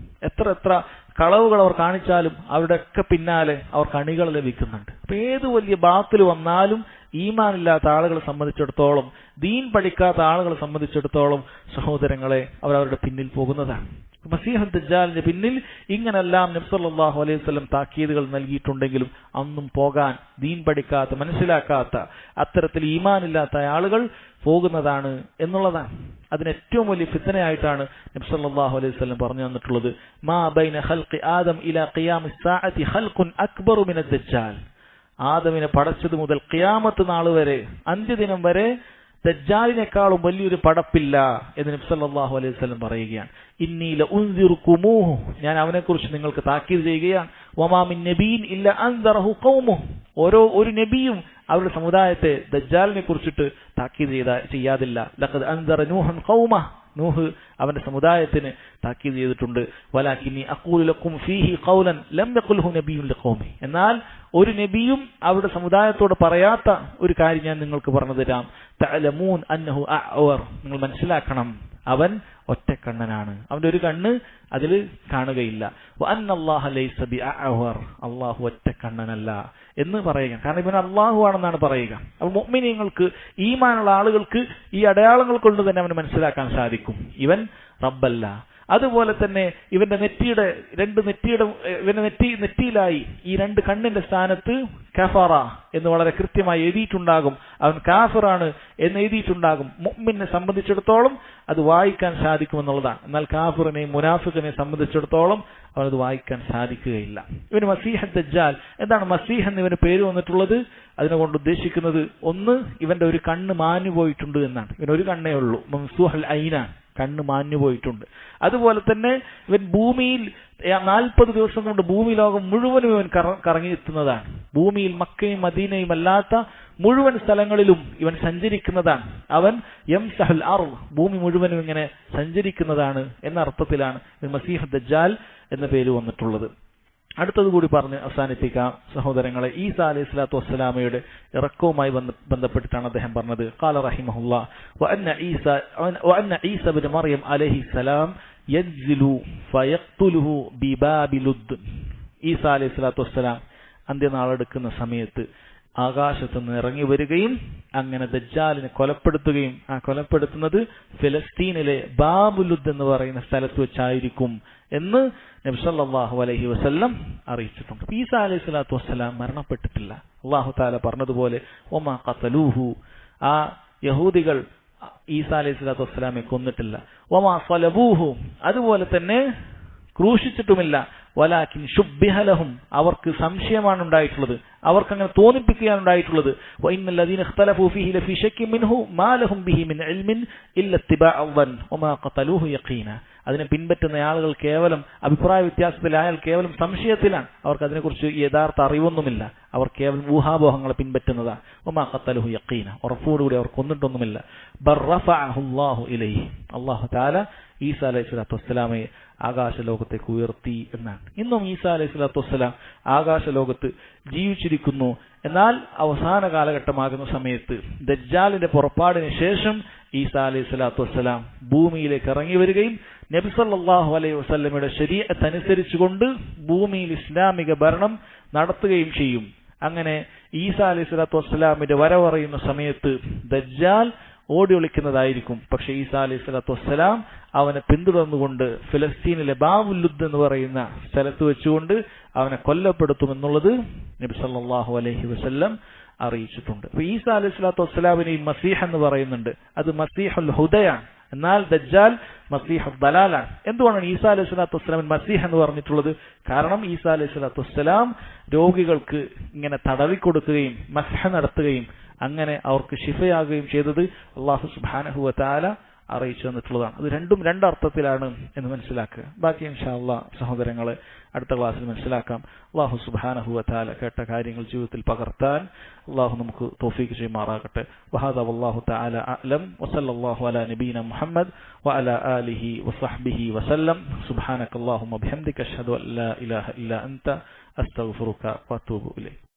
എത്ര കളവുകൾ അവർ കാണിച്ചാലും അവരുടെയൊക്കെ പിന്നാലെ അവർക്ക് അണികൾ ലഭിക്കുന്നുണ്ട്. അപ്പൊ ഏത് വലിയ ബാത്തിൽ വന്നാലും ഈമാനില്ലാത്ത ആളുകളെ സംബന്ധിച്ചിടത്തോളം, ദീൻ പഠിക്കാത്ത ആളുകളെ സംബന്ധിച്ചിടത്തോളം സഹോദരങ്ങളെ, അവരവരുടെ പിന്നിൽ പോകുന്നതാണ്. മസീഹുദ് ദജ്ജാലിന്റെ പിന്നിൽ ഇങ്ങനെല്ലാം നബി സല്ലല്ലാഹു അലൈഹി വസല്ലം താക്കീതുകൾ നൽകിയിട്ടുണ്ടെങ്കിലും അന്നും പോകാൻ ദീൻ പഠിക്കാത്ത, മനസ്സിലാക്കാത്ത, അത്തരത്തിൽ ഈമാനില്ലാത്ത ആളുകൾ പോകുന്നതാണ് എന്നുള്ളതാണ്. അതിന് ഏറ്റവും വലിയ ഫിത്നയായിട്ടാണ് നബി സല്ലല്ലാഹു അലൈഹി വസല്ലം പറഞ്ഞു തന്നിട്ടുള്ളത്. മാ ബൈന ഖൽഖി ആദം ഇലാ ഖിയാമിസ് സാഅതി ഖൽഖുൻ അക്ബറു മിനദ് ദജ്ജാൽ. ആദമിനെ പടച്ചത് മുതൽ ഖിയാമത്ത് നാൾ വരെ, അന്ത്യദിനം വരെ ദജ്ജാലിനേക്കാളും വലിയൊരു പടപ്പില്ല എന്ന് നബി സല്ലല്ലാഹു അലൈഹി വസല്ലം പറയുകയാണ്. ഇന്നി ലഉൻസിറുകുമൂഹു, ഞാൻ അവനെക്കുറിച്ച് നിങ്ങൾക്ക് താക്കീത് ചെയ്യുകയാണ്. വമാ മിൻ നബിയിൻ ഇല്ല അൻദറഹു ഖൗമുഹു, ഒരു നബിയും അവരുടെ സമുദായത്തെ ദജ്ജാലിനെ കുറിച്ചിട്ട് താക്കീത് ചെയ്യാതില്ല. ലഖദ് അൻദറ നൂഹൻ ഖൗമഹ, നൂഹ് അവന്റെ സമുദായത്തിന് താക്കീത് ചെയ്തിട്ടുണ്ട്. വലാകിന്നി അഖൂലു ലക്കും ഫീഹി ഖൗലൻ ലം യഖുൽഹു നബിയ്യുൻ ലിഖൗമി, എന്നാൽ ഒരു നബിയും അവരുടെ സമുദായത്തോട് പറയാത്ത ഒരു കാര്യം ഞാൻ നിങ്ങൾക്ക് പറഞ്ഞു തരാം. തഅലമൂൻ അന്നഹു അഅവർ, നിങ്ങൾ മനസ്സിലാക്കണം, അവൻ ഒറ്റക്കണ്ണനാണ്, അവന്റെ ഒരു കണ്ണ് അതിൽ കാണുകയില്ല. വഅന്നല്ലാഹ ലൈസ ബിഅഅവർ, അല്ലാഹു ഒറ്റക്കണ്ണനല്ല എന്ന് പറയുക. കാരണം ഇവൻ അല്ലാഹു ആണെന്നാണ് പറയുക. അപ്പോൾ മുഅ്മിനീങ്ങൾക്ക്, ഈമാനുള്ള ആളുകൾക്ക് ഈ അടയാളങ്ങൾ കൊണ്ട് തന്നെ അവന് മനസ്സിലാക്കാൻ സാധിക്കും ഇവൻ റബ്ബല്ല. അതുപോലെ തന്നെ ഇവന്റെ നെറ്റിയിലായി ഈ രണ്ട് കണ്ണിന്റെ സ്ഥാനത്ത് കഫറ എന്ന് വളരെ കൃത്യമായി എഴുതിയിട്ടുണ്ടാകും. അവൻ കാഫിറാണ് എന്ന് എഴുതിയിട്ടുണ്ടാകും. മുഅ്മിനെ സംബന്ധിച്ചിടത്തോളം അത് വായിക്കാൻ സാധിക്കുമെന്നുള്ളതാണ്. എന്നാൽ കാഫിറിനെയും മുനാഫിഖിനെയും സംബന്ധിച്ചിടത്തോളം അവനത് വായിക്കാൻ സാധിക്കുകയില്ല. ഇവന് മസീഹുദ് ദജ്ജാൽ, എന്താണ് മസീഹ് എന്ന് ഇവന് പേര് വന്നിട്ടുള്ളത്? അതിനെക്കൊണ്ട് ഉദ്ദേശിക്കുന്നത്, ഒന്ന്, ഇവന്റെ ഒരു കണ്ണ് മാഞ്ഞു പോയിട്ടുണ്ട് എന്നാണ്. ഇവനൊരു കണ്ണേ ഉള്ളൂ, മംസൂഹൽ ഐനാൻ, കണ്ണ് മാഞ്ഞു പോയിട്ടുണ്ട്. അതുപോലെ തന്നെ ഇവൻ ഭൂമിയിൽ 40 ദിവസം കൊണ്ട് ഭൂമി ലോകം മുഴുവനും ഇവൻ കറങ്ങിയെത്തുന്നതാണ്. ഭൂമിയിൽ മക്കയും മദീനയും അല്ലാത്ത മുഴുവൻ സ്ഥലങ്ങളിലും ഇവൻ സഞ്ചരിക്കുന്നതാണ്. അവൻ യംസഹുൽ അർദ്, ഭൂമി മുഴുവനും ഇങ്ങനെ സഞ്ചരിക്കുന്നതാണ് എന്ന അർത്ഥത്തിലാണ് മസീഹുദ് ദജ്ജാൽ എന്ന പേര് വന്നിട്ടുള്ളത്. അടുത്തത് കൂടി പറഞ്ഞ് അവസാനിപ്പിക്കാം സഹോദരങ്ങളെ. ഈസാ അലൈഹി സ്വലാത്തു വസ്സലാമയുടെ ഇറക്കവുമായി ബന്ധപ്പെട്ടിട്ടാണ് അദ്ദേഹം പറഞ്ഞത്. ഖാല റഹിമഹുല്ലാഹ് വഅന്ന ഈസ ഇബ്നു മറിയം അലൈഹിസ്സലാം യൻസിലു ഫയഖ്തുലുഹു ബിബാബി ലുദ്. ഈസാ അലൈഹി സ്വലാത്തു വസ്സലാം അന്ത്യനാളെടുക്കുന്ന സമയത്ത് ആകാശത്ത് നിന്ന് ഇറങ്ങി വരികയും അങ്ങനെ ദജ്ജാലിനെ കൊലപ്പെടുത്തുകയും, ആ കൊലപ്പെടുത്തുന്നത് ഫിലസ്തീനിലെ ബാബുലുദ് എന്ന് പറയുന്ന സ്ഥലത്ത് വെച്ചായിരിക്കും എന്ന് നബി സല്ലല്ലാഹു അലൈഹി വസല്ലം അറിയിച്ചിട്ടുണ്ട്. ഈസാ അലൈഹി സ്വലാത്തു വസ്സലാം മരണപ്പെട്ടിട്ടില്ല. അല്ലാഹു തആല പറഞ്ഞതുപോലെ വമാ ഖതലൂഹു, ആ യഹൂദികൾ ഈസാ അലൈഹി സ്വലാത്തു വസ്സലാമെ കൊന്നിട്ടില്ല. വമാ സലബൂഹു, അതുപോലെ തന്നെ ക്രൂശിച്ചിട്ടുമില്ല. വലാകിൻ ശുബ്ബിഹ ലഹും, അവർക്ക് സംശയമാണ് ഉണ്ടായിട്ടുള്ളത്, അവർക്ക് അങ്ങനെ തോന്നിപ്പിക്കുകയാണ് ഉണ്ടായിട്ടുള്ളത്. വഇന്നൽ ലദീന ഇഖ്തലഫൂ ഫീഹി ലഫീ ശക്കിൻ മിൻഹു മാ ലഹും ബിഹി മിൻ ഇൽമിൻ ഇല്ല ഇത്തിബാഅ വൻ വമാ ഖതലൂഹു യഖീന. അതിനെ പിൻപറ്റുന്ന ആളുകൾ കേവലം അഭിപ്രായ വ്യത്യാസത്തിലായാൽ കേവലം സംശയത്തിലാണ്. അവർക്ക് അതിനെക്കുറിച്ച് യഥാർത്ഥ അറിവൊന്നുമില്ല. അവർ കേവലം ഊഹാപോഹങ്ങളെ പിൻപറ്റുന്നതാണ്. വമാ ഖതലഹു യഖീന, ഉറപ്പോടുകൂടി അവർ കൊന്നിട്ടൊന്നുമില്ല. ബർ റഫഅഹു അല്ലാഹു ഇലൈഹി, അല്ലാഹു തആല ഈസാ അലൈഹി സ്വലാത്തു വസ്സലാമയെ ആകാശലോകത്തേക്ക് ഉയർത്തി എന്നാണ്. ഇന്നും ഈസാ അലൈഹി സ്വലാത്തു വസ്സലാം ആകാശലോകത്ത് ജീവിച്ചിരിക്കുന്നു. എന്നാൽ അവസാന കാലഘട്ടമാകുന്ന സമയത്ത് ദജ്ജാലിന്റെ പുറപ്പാടിന് ശേഷം ഈസാ അലൈഹി സ്വലാത്തു വസ്സലാം ഭൂമിയിലേക്ക് ഇറങ്ങി വരികയും നബി സല്ലല്ലാഹു അലൈഹി വസല്ലമയുടെ ശരീഅത്ത് അനുസരിച്ചുകൊണ്ട് ഭൂമിയിൽ ഇസ്ലാമിക ഭരണം നടത്തുകയും ചെയ്യും. അങ്ങനെ ഈസാ അലൈഹി സ്വലാത്തു വസ്സലാമിന്റെ വരവറിയുന്ന സമയത്ത് ദജ്ജാൽ ഓടി ഒളിക്കുന്നതായിരിക്കും. പക്ഷെ ഈസാ അലൈഹി സ്വലാത്തു വസ്സലാം അവനെ പിന്തുടർന്നുകൊണ്ട് ഫിലസ്തീനിലെ ബാബുൽ ലുദ് എന്ന് പറയുന്ന സ്ഥലത്ത് വെച്ചുകൊണ്ട് അവനെ കൊല്ലപ്പെടുത്തുമെന്നുള്ളത് നബി സല്ലല്ലാഹു അലൈഹി വസല്ലം അറിയിച്ചിട്ടുണ്ട്. അപ്പൊ ഈസാ അലൈഹി സ്വലാത്തു വസ്സലാമിനെ മസീഹ് എന്ന് പറയുന്നുണ്ട്. അത് മസീഹുൽ ഹുദയാണ്. എന്നാൽ ദജ്ജാൽ മസീഹുൽ ദലാലാണ്. എന്തുകൊണ്ടാണ് ഈസാ അലൈഹി സ്വലാത്തു വസ്സലാമിന് മസീഹ് എന്ന് പറഞ്ഞിട്ടുള്ളത്? കാരണം ഈസാ അലൈഹി സ്വലാത്തു വസ്സലാം രോഗികൾക്ക് ഇങ്ങനെ തടവിക്കൊടുക്കുകയും മസ്ഹ നടത്തുകയും അങ്ങനെ അവർക്ക് ശിഫയാകുകയും ചെയ്തത് അല്ലാഹു സുബ്ഹാനഹു വ തആല അറിയിച്ചു തന്നിട്ടുള്ളതാണ്. അത് രണ്ടും രണ്ടർത്ഥത്തിലാണ് എന്ന് മനസ്സിലാക്കുക. ബാക്കി ഇൻഷാ അല്ലാഹ് സഹോദരങ്ങളെ അടുത്ത ക്ലാസ്സിൽ മനസ്സിലാക്കാം. അല്ലാഹു സുബ്ഹാനഹു വ തആല കേട്ട കാര്യങ്ങൾ ജീവിതത്തിൽ പകർത്താൻ അല്ലാഹു നമുക്ക് തൗഫീഖ് ചെയ്യുമാറാകട്ടെ. വഹാദാ വല്ലാഹു തആല അഅലം വസല്ലല്ലാഹു അലാ നബീന മുഹമ്മദ് വഅലാ ആലിഹി വസഹ്ബിഹി വസല്ലം. സുബ്ഹാനക അല്ലാഹുമ്മ ബിഹംദിക അഷ്ഹദു അൻ ലാ ഇലാഹ ഇല്ലാ അൻത അസ്തഗ്ഫിറുക വഅതൂബു ഇലൈക്.